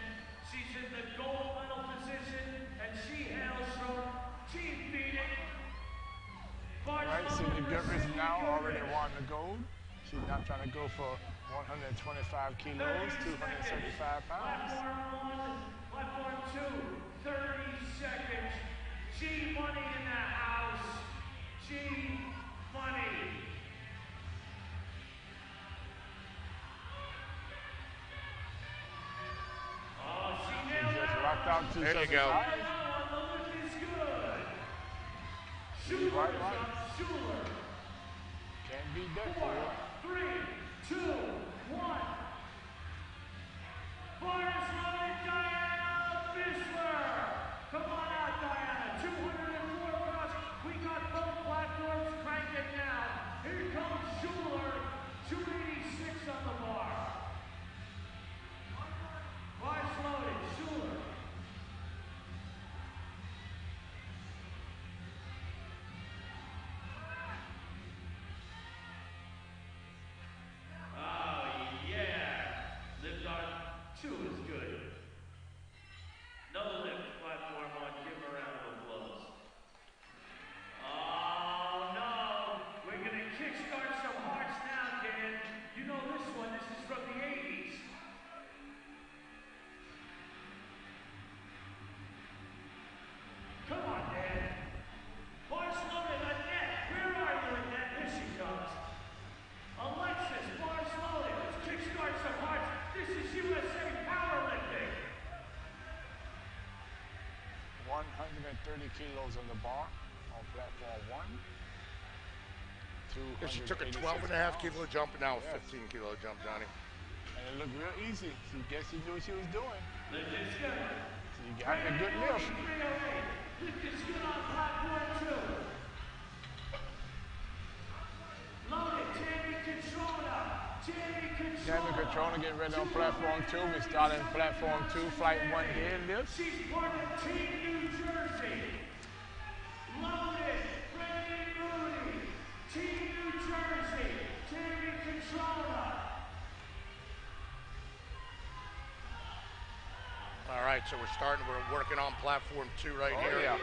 She's in the gold medal position, and she hails from Team Phoenix. All right, Cindy Goodrich now already won the gold. She's now trying to go for 125 kilos, 275 pounds. Platform 2, 30 seconds. G Money in the house. G Money. There you go. Right. Can't beat that for you. 3, 2, 1. Bars loaded, Diana Fishler. Come on out, Diana. 204 pounds. We got both platforms cranking now. Here comes Schuler. 286 on the bar. Bars loaded, Schuler. Kilos on the bar on platform 1. She took a 12.5 kilo jump and now a 15 kilo jump, Johnny. And it looked real easy. She guess she knew what she was doing. She got a good lift. Tammy Catrona getting ready on platform 2. We started in platform 2, flight 1 deadlift. She's part of Team New Jersey. Loaded, Freddie Moody, Team New Jersey, Tammy Catrona. All right, so we're working on platform 2 right here. Yeah.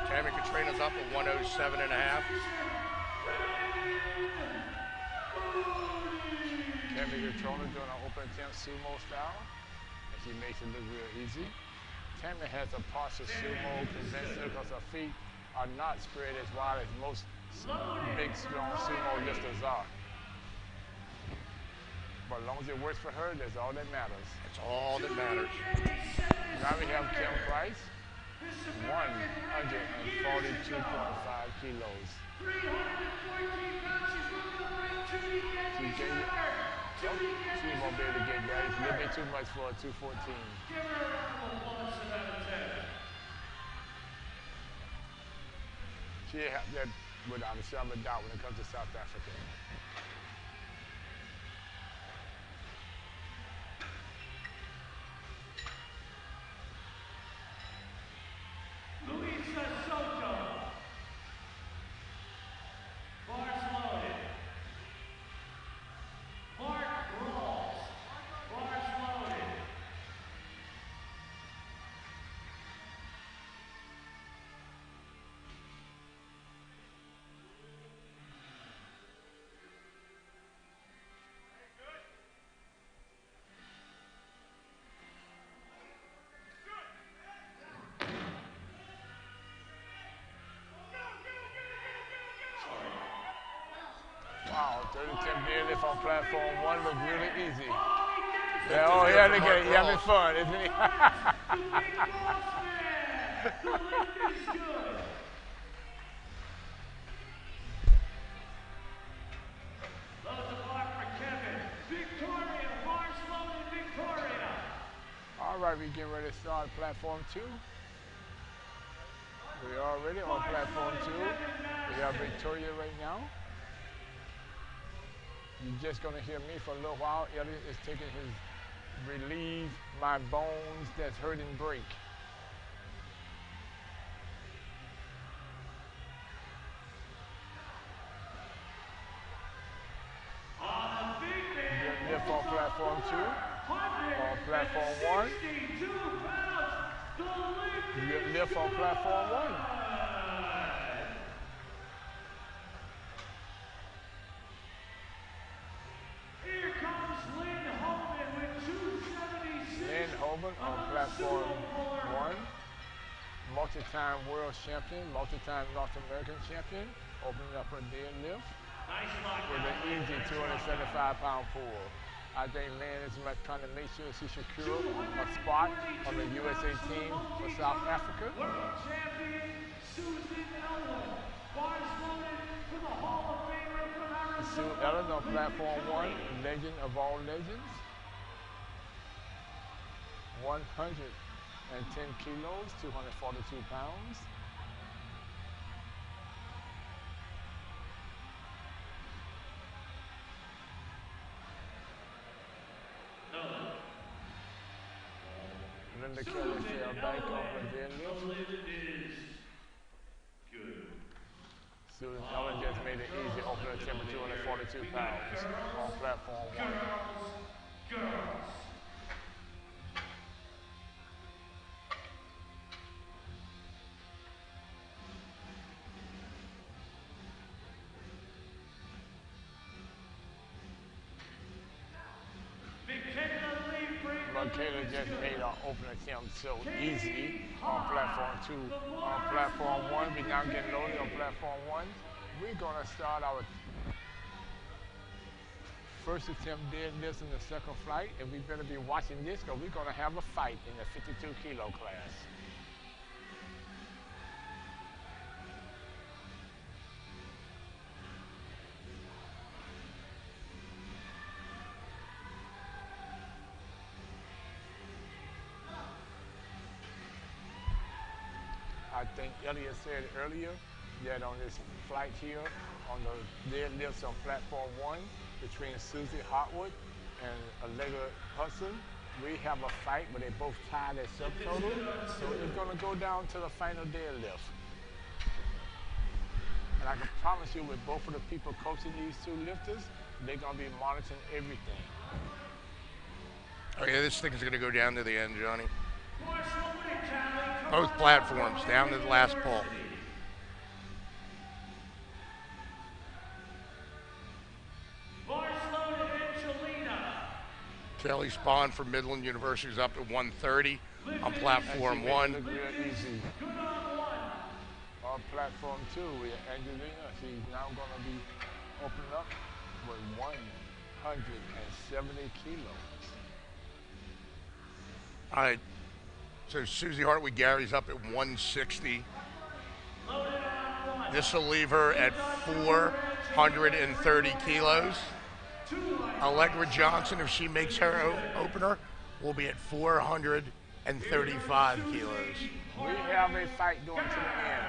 Tammy Catrona's up at 107.5. Tammy Catrona doing an open attempt sumo style. And she makes it look real easy. Tammy has a partial sumo conventional because her feet are not spread as wide as most big, strong sumo lifters are. But as long as it works for her, that's all that matters. That's all that matters. Now we have Kim Price, 142.5 kilos. 314 pounds, she's looking to bring Judy She won't be able to get that. It's a little bit too much for a 214. Give her a round of applause for that attempt. She had that without a shadow of a doubt when it comes to South Africa. Luisa Soto. Bars loaded. Mark Rawls. Bars loaded. Wow, 30-10 deadlift on platform 1 looked really easy. Yeah, oh, yeah, look at it. You're having fun, isn't he? All right, we getting ready to start platform 2. We're already on platform 2. We have Victoria right now. You're just going to hear me for a little while. Elliot is taking his relieve my bones that's hurting break. Good lift on platform 2. On platform 1. Good lift on platform 1. Here comes Lynn Holman with 276. Lynn Holman on platform 1. Multi-time world champion, multi-time North American champion, opening up her deadlift Nice lock with an easy 275-pound pull. I think Lynn is trying to make sure she secures a spot on the USA team for South Africa. World champion Susan Ellen. Bars loaded for the Hall of Famer from Sue Arizona. Ellen on platform 1, legend of all legends. 110 kilos, 242 pounds. Linda Kelly fell back on her deadlift. Susan Ellen just made an easy opener attempt at 242 pounds on platform 1. Girls. Michaela just made our opening attempt so easy on platform 2. On platform 1, we now getting loaded on platform 1. We're going to start our first attempt deadlifts in the second flight, and we better be watching this because we're going to have a fight in the 52 kilo class. I think Elliot said earlier that on this flight here, on the deadlifts on platform 1, between Susie Hartwood and Allegra Hudson, we have a fight where they both tie their subtotal. So it's going to go down to the final deadlift. And I can promise you with both of the people coaching these two lifters, they're going to be monitoring everything. Oh yeah, this thing is going to go down to the end, Johnny. Both platforms, down to the last pull. Kelly Spahn from Midland University is up at 130 on platform 1. Easy. On platform 2, we have Angelina. She's now going to be opening up with 170 kilos. All right. So Susie Hartwig Gary's up at 160. This will leave her at 430 kilos. Allegra Johnson, if she makes her opener, will be at 435 kilos. We have a fight going to the end.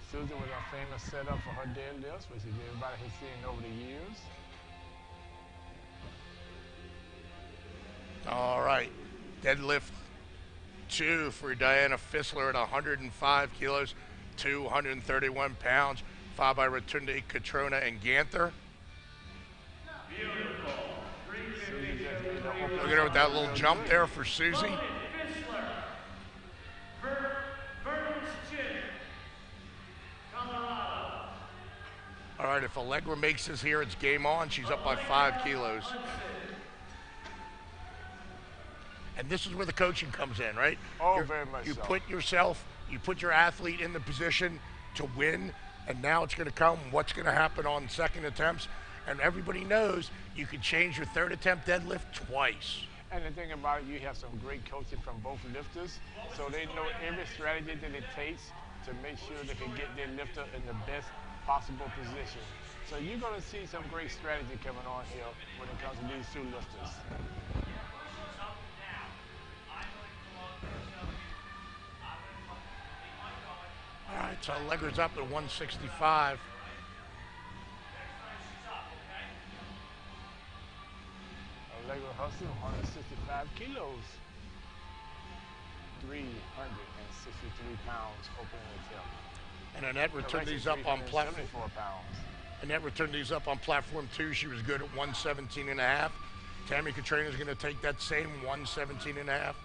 Susie with a famous setup for her deadlifts, which everybody has seen over the years. All right, deadlift 2 for Diana Fissler at 105 kilos, 231 pounds, followed by Rotunde, Catrona, and Ganther. Look at her with that little jump there for Susie. All right, if Allegra makes this here, it's game on. She's up by 5 kilos. And this is where the coaching comes in, right? Oh, very much so. You put your athlete in the position to win, and now it's going to come what's going to happen on second attempts. And everybody knows you can change your third attempt deadlift twice. And the thing about it, you have some great coaching from both lifters, so they know every strategy that it takes to make sure they can get their lifter in the best possible position. So you're going to see some great strategy coming on here when it comes to these two lifters. All right, so Allegra's up at 165. Allegra Hudson, 165 kilos. 363 pounds opening attempt. And Annette returned these up on platform. 74 pounds. Annette returned these up on platform 2. She was good at 117 and a half. Tammy Catrina is going to take that same 117 and a half.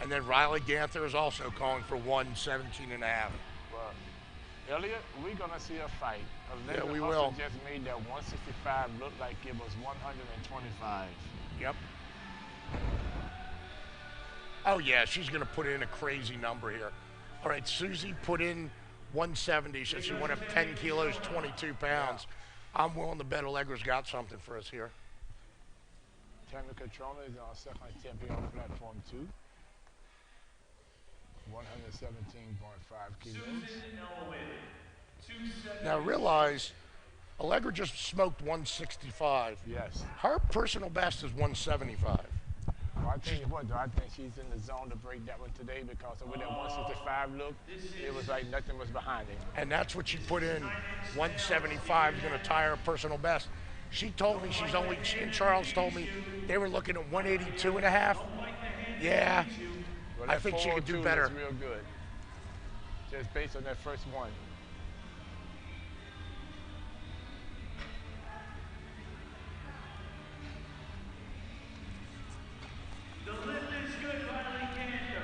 And then Riley Ganther is also calling for 117 and a half. Well, Elliot, we're going to see a fight. Yeah, we Hudson will. Just made that 165 look like it was 125. Yep. Oh, yeah, she's going to put in a crazy number here. All right, Susie put in 170, so she went up 10 kilos, 22 pounds. I'm willing to bet Allegra's got something for us here. Tammy Catrona is on second attempt here on platform 2. 117.5 kilos. Now realize, Allegra just smoked 165. Yes. Her personal best is 175. Well, I tell you what, though, I think she's in the zone to break that one today because with that 165 look, it was like nothing was behind it. And that's what she put in. 175 is going to tie her personal best. She told me she and Charles told me they were looking at 182 and a half. Yeah, Well, I think she could do 402 better. looks real good, just based on that first one.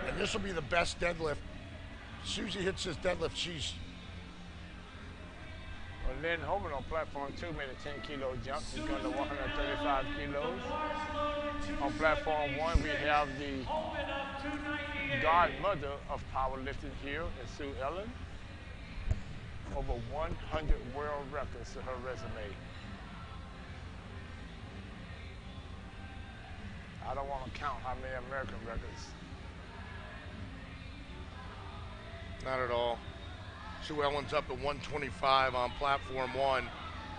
And this will be the best deadlift. Susie hits this deadlift. She's Well, Lynn Holman on platform 2 made a 10-kilo jump. She's going to 135 kilos. On platform 1, we have the godmother of powerlifting here, is Sue Ellen. Over 100 world records to her resume. I don't want to count how many American records. not at all. Sue Ellen's up at 125 on platform 1.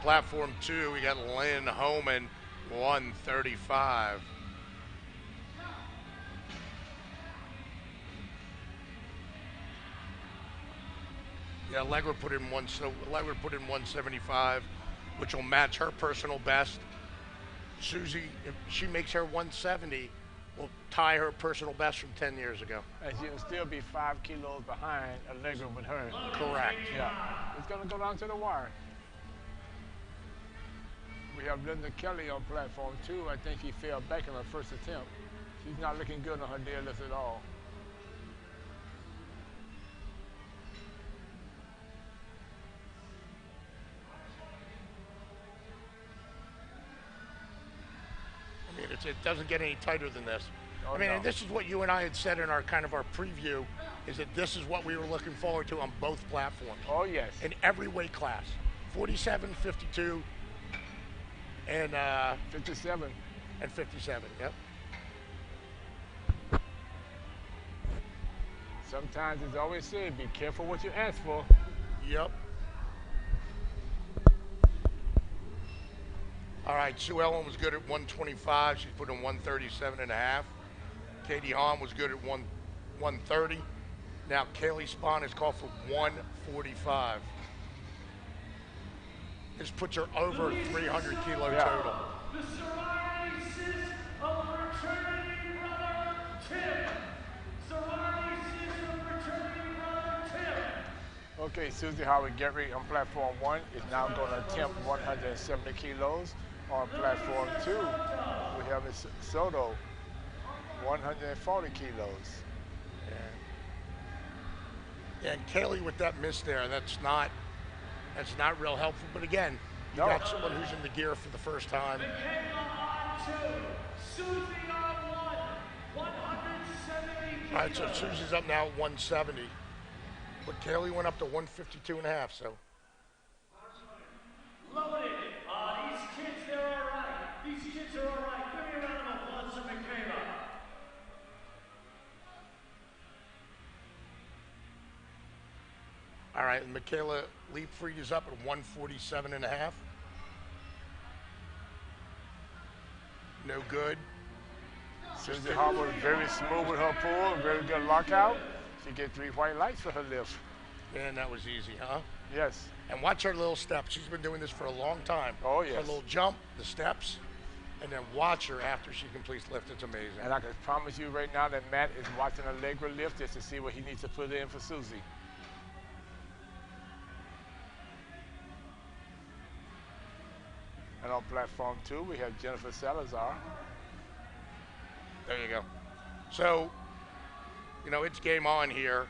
Platform 2, we got Lynn Holman, 135. Yeah, Allegra put in 175, which will match her personal best. Susie, if she makes her 170, will tie her personal best from 10 years ago. And she'll still be 5 kilos behind Allegra with her. Correct. Yeah. It's going to go down to the wire. We have Linda Kelly on platform 2. I think he fell back in her first attempt. She's not looking good on her deadlift at all. I mean, it doesn't get any tighter than this. Oh, I mean, no. and this is what you and I had said in our preview, is that this is what we were looking forward to on both platforms. Oh, yes. In every weight class. 47, 52, and 57. and 57. Yep. Sometimes it's always said, be careful what you ask for. Yep. All right, Sue Ellen was good at 125. She's put in 137 and a half. Katie Hahn was good at 130. Now Kaylee Spahn is called for 145. This puts her over 300 kilo total. The psoriasis of fraternity brother Tim. Psoriasis of fraternity brother Tim. Okay, Susie Howard Guerry on platform 1 is now going to attempt 170 kilos. On platform 2, we have Ms. Soto, 140 kilos. Yeah, and Kaylee with that miss there, that's not real helpful. But again, you No. got someone who's in the gear for the first time. Michaela on 2. Susie on 1. 170 kilos. All right, so Susie's up now at 170. But Kaylee went up to 152 and a half, so. Loaded. These kids, they're all right. These kids are all right. Give me a round of applause for Michaela. All right, and Michaela Leapfried is up at 147 and a half. No good. Susie Howard very smooth with her pull, very good lockout. She get 3 white lights for her lift. Man, that was easy, huh? Yes. And watch her little steps. She's been doing this for a long time. Oh, Her yes. little jump, the steps, and then watch her after she completes lift. It's amazing. And I can promise you right now that Matt is watching Allegra lift just to see what he needs to put in for Susie. And on platform 2, we have Jennifer Salazar. There you go. So, you know, it's game on here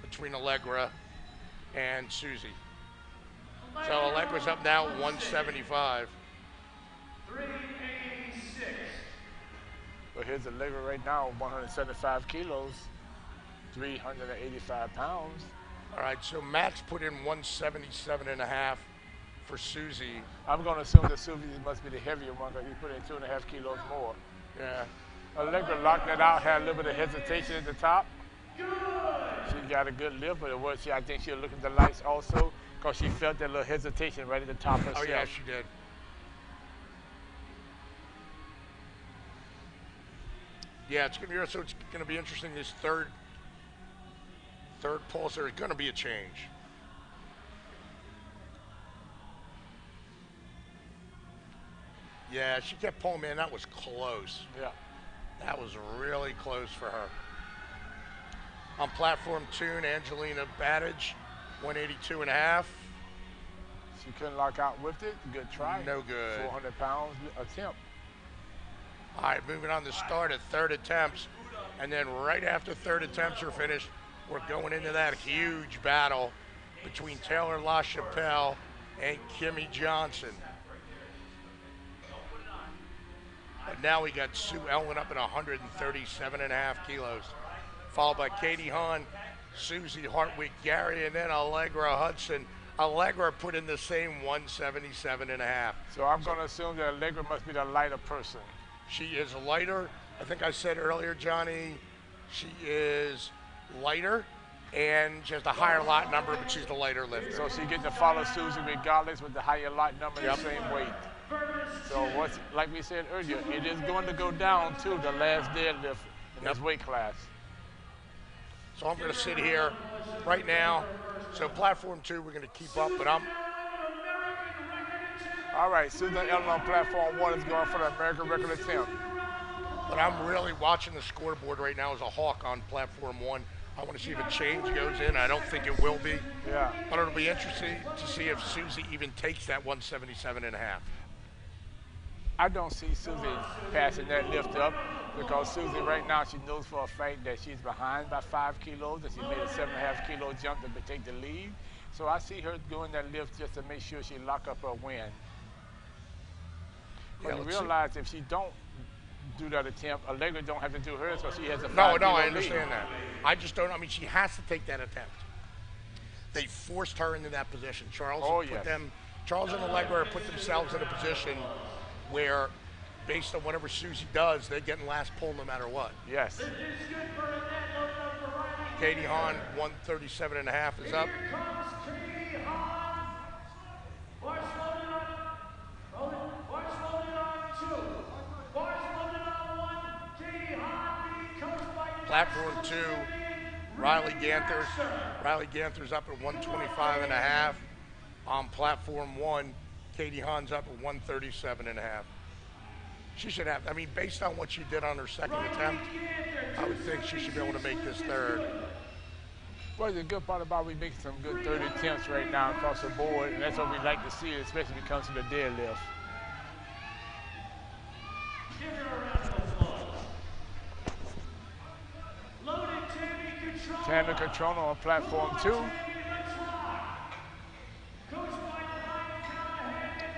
between Allegra and Susie. So Allegra's up now at 175. 386. But here's Allegra right now, 175 kilos, 385 pounds. All right, so Matt's put in 177 and a half for Susie. I'm going to assume that Susie must be the heavier one because he put in 2.5 kilos more. Yeah. Allegra locked that out, had a little bit of hesitation at the top. She got a good lift, but it was, I think she was looking at the lights also because she felt that little hesitation right at the top herself. Oh, yeah, she did. Yeah, it's going to be interesting. This third pulse, there's going to be a change. Yeah, she kept pulling, man. That was close. Yeah. That was really close for her. On platform 2, Angelina Battage, 182.5. She couldn't lock out with it. Good try. No good. 400 pounds attempt. All right, moving on to start at third attempts. And then right after third attempts are finished, we're going into that huge battle between Taylor LaChapelle and Kimmy Johnson. But now we got Sue Ellen up at 137.5 kilos, followed by Katie Hahn, Susie Hartwig Gary, and then Allegra Hudson. Allegra put in the same 177.5. So I'm going to assume that Allegra must be the lighter person. She is lighter. I think I said earlier, Johnny, she is lighter and she has the higher lot number, but she's the lighter lifter. So she gets to follow Susie regardless with the higher lot number and the same weight. So what's, like we said earlier, it is going to go down to the last deadlift in this weight class. So I'm going to sit here right now. So platform 2, we're going to keep up, but I'm... All right, Susan Ellen on platform 1 is going for the American record attempt. But I'm really watching the scoreboard right now as a hawk on platform 1. I want to see if a change goes in. I don't think it will be. Yeah. But it'll be interesting to see if Susie even takes that 177.5. I don't see Susie passing that lift up because Susie right now, she knows for a fact that she's behind by 5 kilos and she made a 7.5 kilo jump to take the lead. So I see her doing that lift just to make sure she lock up her win. But you realize if she don't do that attempt, Allegra don't have to do hers because she has a 5 kilo No, I lead. understand that. I just don't, I mean, she has to take that attempt. They forced her into that position. Charles and Allegra put themselves in a position where, based on whatever Susie does, they're getting last pull no matter what. Yes. Katie Hahn, 137.5 is up. Platform 2, Riley Ganther's up at 125.5. On platform 1, Katie Hahn's up at 137.5. She should have, I mean, based on what she did on her second attempt, I would think she should be able to make this third. Well, the good part about we making some good third attempts right now across the board, and that's what we like to see, especially when it comes to the deadlift. Tammy Catrona on platform 2.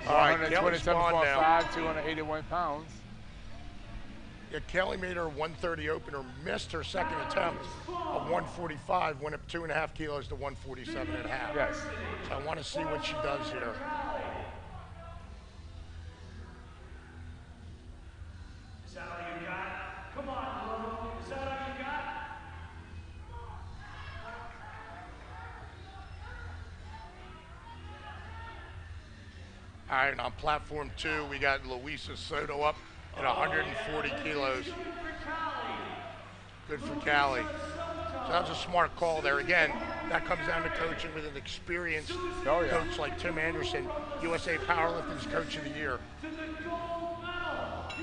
All right, Kelly's gone now. 281 pounds. Yeah, Kelly made her 130 opener, missed her second attempt of 145, went up 2.5 kilos to 147.5. Yes. So I want to see what she does here. Is that all you got? Come on, Logan. Is that all you got? All right, and on platform 2, we got Luisa Soto up at 140 kilos. Good for Callie. So that was a smart call there. Again, that comes down to coaching with an experienced coach like Tim Anderson, USA Powerlifting's Coach of the Year.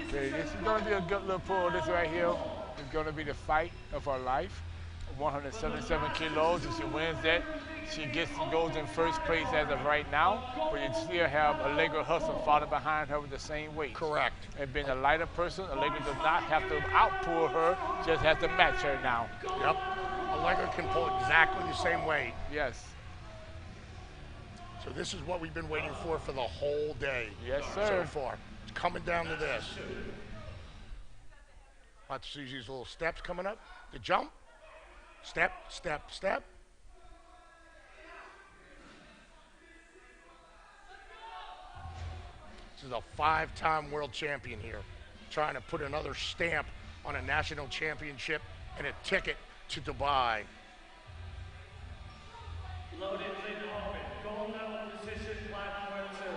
Okay, this is going to be a good little pull. This right here is going to be the fight of her life. 177 kilos. If she wins that, she goes in first place as of right now. But you still have Allegra Hudson following behind her with the same weight. Correct. And being a lighter person, Allegra does not have to outpull her, just has to match her now. Yep. Allegra can pull exactly the same weight. Yes. So this is what we've been waiting for the whole day. Yes, sir. So far. It's coming down to this. Watch Susie's little steps coming up. The jump. Step, step, step. This is a 5-time world champion here, trying to put another stamp on a national championship and a ticket to Dubai. Loaded in open. Gold medal position, platform 2.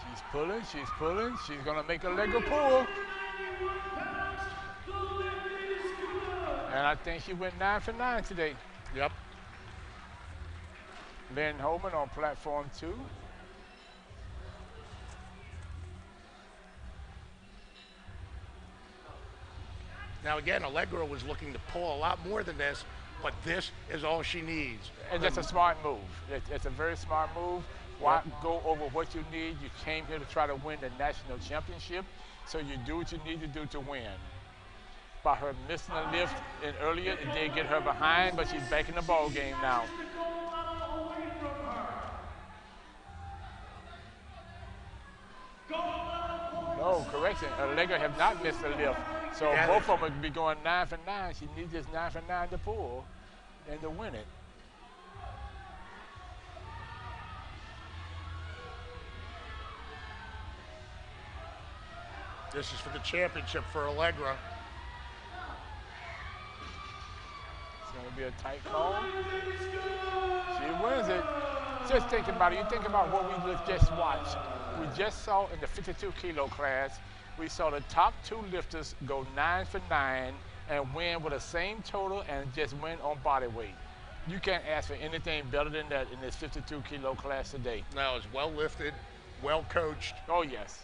She's pulling, she's pulling. She's going to make a leg pull. And I think she went 9 for 9 today. Yep. Lynn Holman on platform 2. Now again, Allegra was looking to pull a lot more than this, but this is all she needs. And that's a smart move. It's a very smart move. Why go over what you need? You came here to try to win the national championship, so you do what you need to do to win. By her missing a lift in earlier, it did get her behind, but she's back in the ball game now. No, correction. Allegra have not missed a lift. So both of them would be going 9 for 9. She needs just 9 for 9 to pull and to win it. This is for the championship for Allegra. It's going to be a tight call. She wins it. Just think about it. You think about what we just watched. We just saw in the 52 kilo class, we saw the top 2 lifters go 9 for 9 and win with the same total and just win on body weight. You can't ask for anything better than that in this 52 kilo class today. Now it's well lifted, well coached. Oh yes.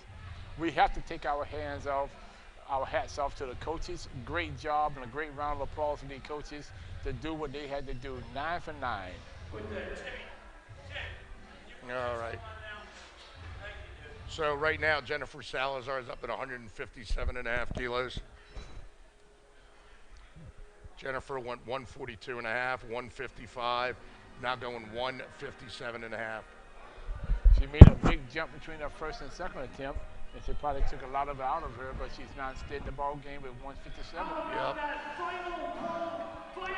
We have to take our hats off to the coaches. Great job and a great round of applause for the coaches to do what they had to do. 9 for 9. All right. So right now, Jennifer Salazar is up at 157.5 kilos. Jennifer went 142.5, 155, now going 157.5. She made a big jump between her first and second attempt, and she probably took a lot of it out of her, but she's now stayed in the ball game with 157. Yep. That final pull,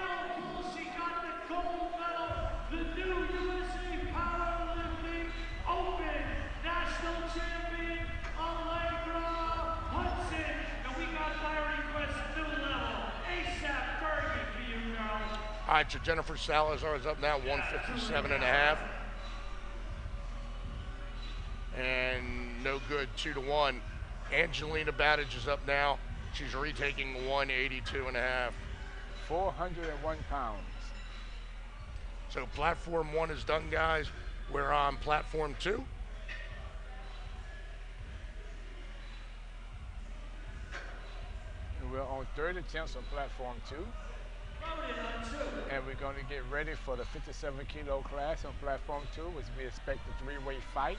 she got the gold medal, the new USA Powerlifting Open National Champion, Allegra Hudson. And we got fire request new level, ASAP Fergie for you, girl. All right, so Jennifer Salazar is up now, 157.5. And no good, 2-1. Angelina Battage is up now. She's retaking 182.5. 401 pounds. So platform 1 is done, guys. We're on platform 2. And we're on 3rd attempts on platform 2. And we're going to get ready for the 57 kilo class on platform 2, which we expect a 3-way fight.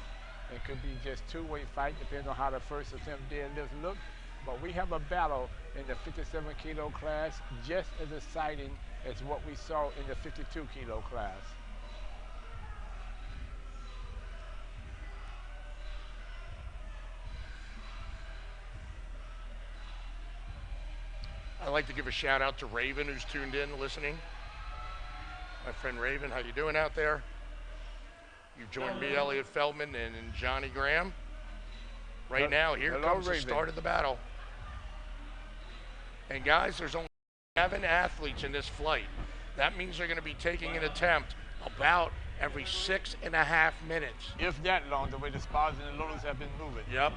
It could be just 2-way fight, depending on how the first attempt deadlifts look. But we have a battle in the 57 kilo class just as exciting as what we saw in the 52 kilo class. I'd like to give a shout out to Raven, who's tuned in, listening. My friend Raven, how you doing out there? You've joined me, Elliot Feldman, and Johnny Graham. Right now, here comes the start of the battle. And guys, there's only 7 athletes in this flight. That means they're going to be taking an attempt about every 6.5 minutes. If that long, the way the spars and the loaders have been moving. Yep.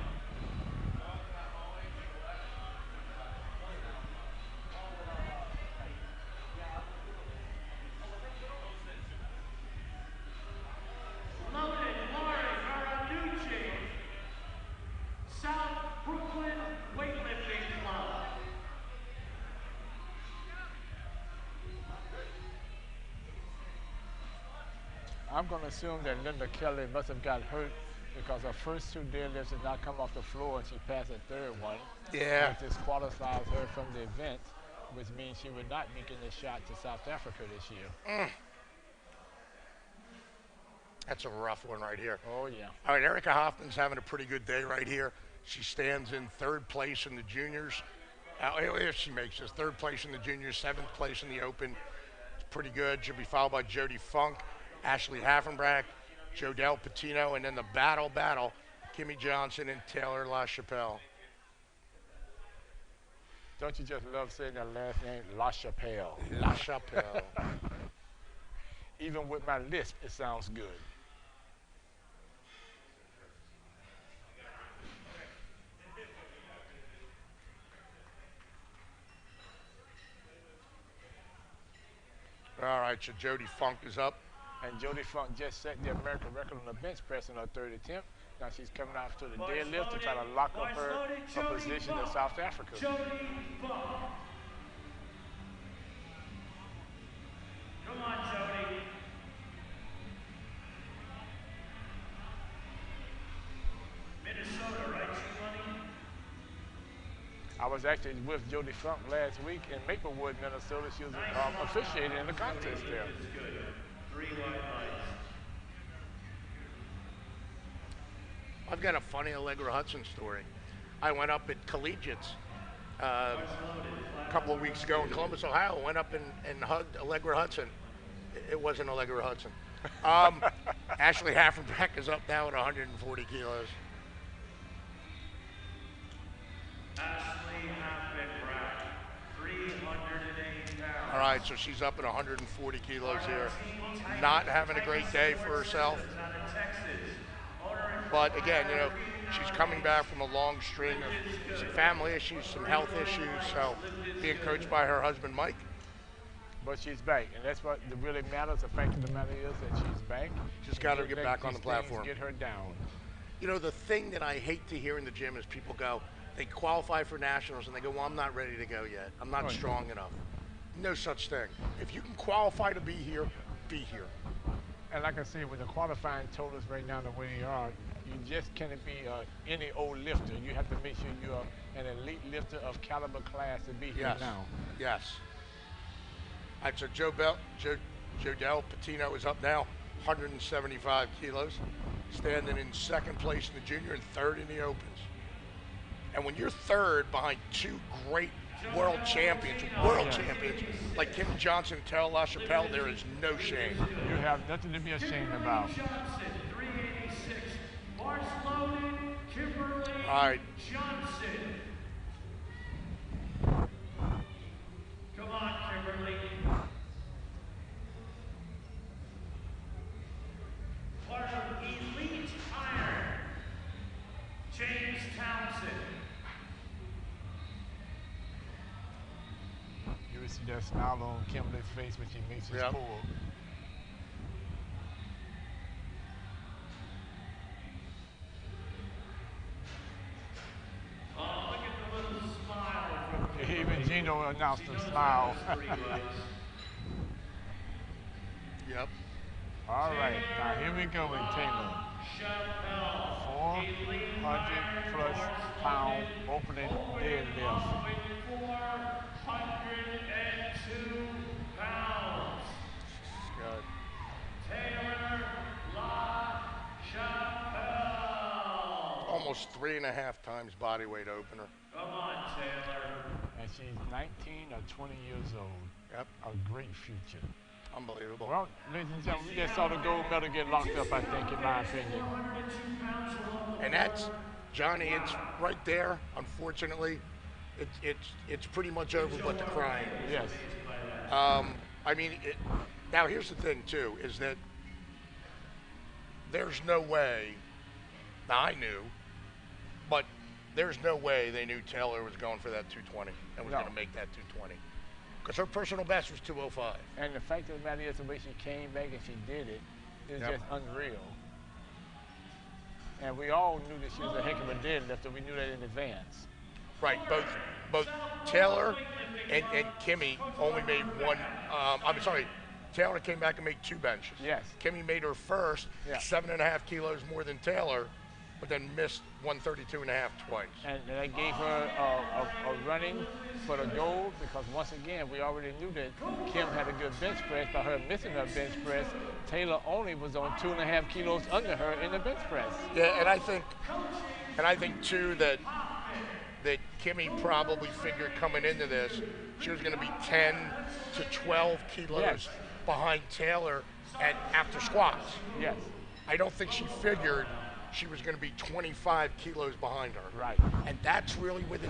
I'm going to assume that Linda Kelly must have got hurt because her first 2 deadlifts did not come off the floor and she passed a 3rd one. Yeah. Which disqualifies her from the event, which means she would not be getting a shot to South Africa this year. That's a rough one right here. Oh, yeah. All right, Erica Hoffman's having a pretty good day right here. She stands in 3rd place in the juniors. If she makes this, 3rd place in the juniors, 7th place in the open. It's pretty good. She'll be followed by Jody Funk, Ashley Haffenbrack, Jodelle Patino, and then the battle Kimmy Johnson and Taylor LaChapelle. Don't you just love saying that last name, LaChapelle? LaChapelle. Even with my lisp, it sounds good. All right, so Jody Funk is up. And Jody Funk just set the American record on the bench press in her third attempt. Now she's coming out to the deadlift to try to lock up her position in South Africa. Jody Funk. Come on, Jody. Minnesota, right, G-Money? I was actually with Jody Funk last week in Maplewood, Minnesota. She was officiating in the contest there. 3 white lights. I've got a funny Allegra Hudson story. I went up at Collegiates a couple of weeks ago in Columbus, Ohio. Went up and hugged Allegra Hudson. It wasn't Allegra Hudson. Ashley Haffenbeck is up now at 140 kilos. Ashley Haffenbeck, 308 pounds. All right, so she's up at 140 kilos here. Not having a great day for herself. But again, you know, she's coming back from a long string of some family issues, some health issues, so being coached by her husband, Mike. But she's back, and that's what really matters. The fact of the matter is that she's back. Just got to get back on the platform. Get her down. You know, the thing that I hate to hear in the gym is people go, they qualify for nationals, and they go, well, I'm not ready to go yet. I'm not strong enough. No such thing. If you can qualify to be here, be here. And like I said, with the qualifying totals right now the way they are, you just can't be any old lifter. You have to make sure you're an elite lifter of caliber class to be here now. Yes. All right, so Jodelle Patino is up now, 175 kilos, standing in second place in the junior and third in the opens. And when you're third behind two great world champions, like Kim Johnson and Taylor LaChapelle, there is no shame. You have nothing to be ashamed about. Johnson, 386. Bars loaded, Kimberly All right. Johnson. Come on, Kimberly. Part of Elite Iron, James Townsend. You will see that smile on Kimberly's face when she makes his pull. Oh, look at the little smile from Even Gino announced a smile. Yep. All right, now here we go with Taylor. 400 plus pound opening deadlift. 402 pounds. Good. Taylor LaChapelle. Almost 3.5 times body weight opener. Come on, Taylor. And she's 19 or 20 years old. Yep. A great future. Unbelievable. Well, ladies and gentlemen, we just saw the gold medal get locked up, I think, in my opinion. And that's, Johnny, it's right there. Unfortunately, it's pretty much over but the crying. Yes. I mean, now here's the thing, too, is that there's no way, now I knew, but there's no way they knew Taylor was going for that 220 and was going to make that 220. Because her personal best was 205. And the fact of the matter is, the way she came back and she did it is just unreal. And we all knew that she was a heck of a deadlifter. We knew that in advance. Right, both Taylor and Kimmy only made one, I'm sorry, Taylor came back and made 2 benches. Yes. Kimmy made her first, 7.5 kilos more than Taylor, but then missed 132.5 twice. And that gave her a running for the gold, because once again, we already knew that Kim had a good bench press. By her missing her bench press, Taylor only was on 2.5 kilos under her in the bench press. Yeah, and I think too that Kimmy probably figured coming into this, she was going to be 10 to 12 kilos behind Taylor after squats. Yes. I don't think she figured she was going to be 25 kilos behind her. Right. And that's really where the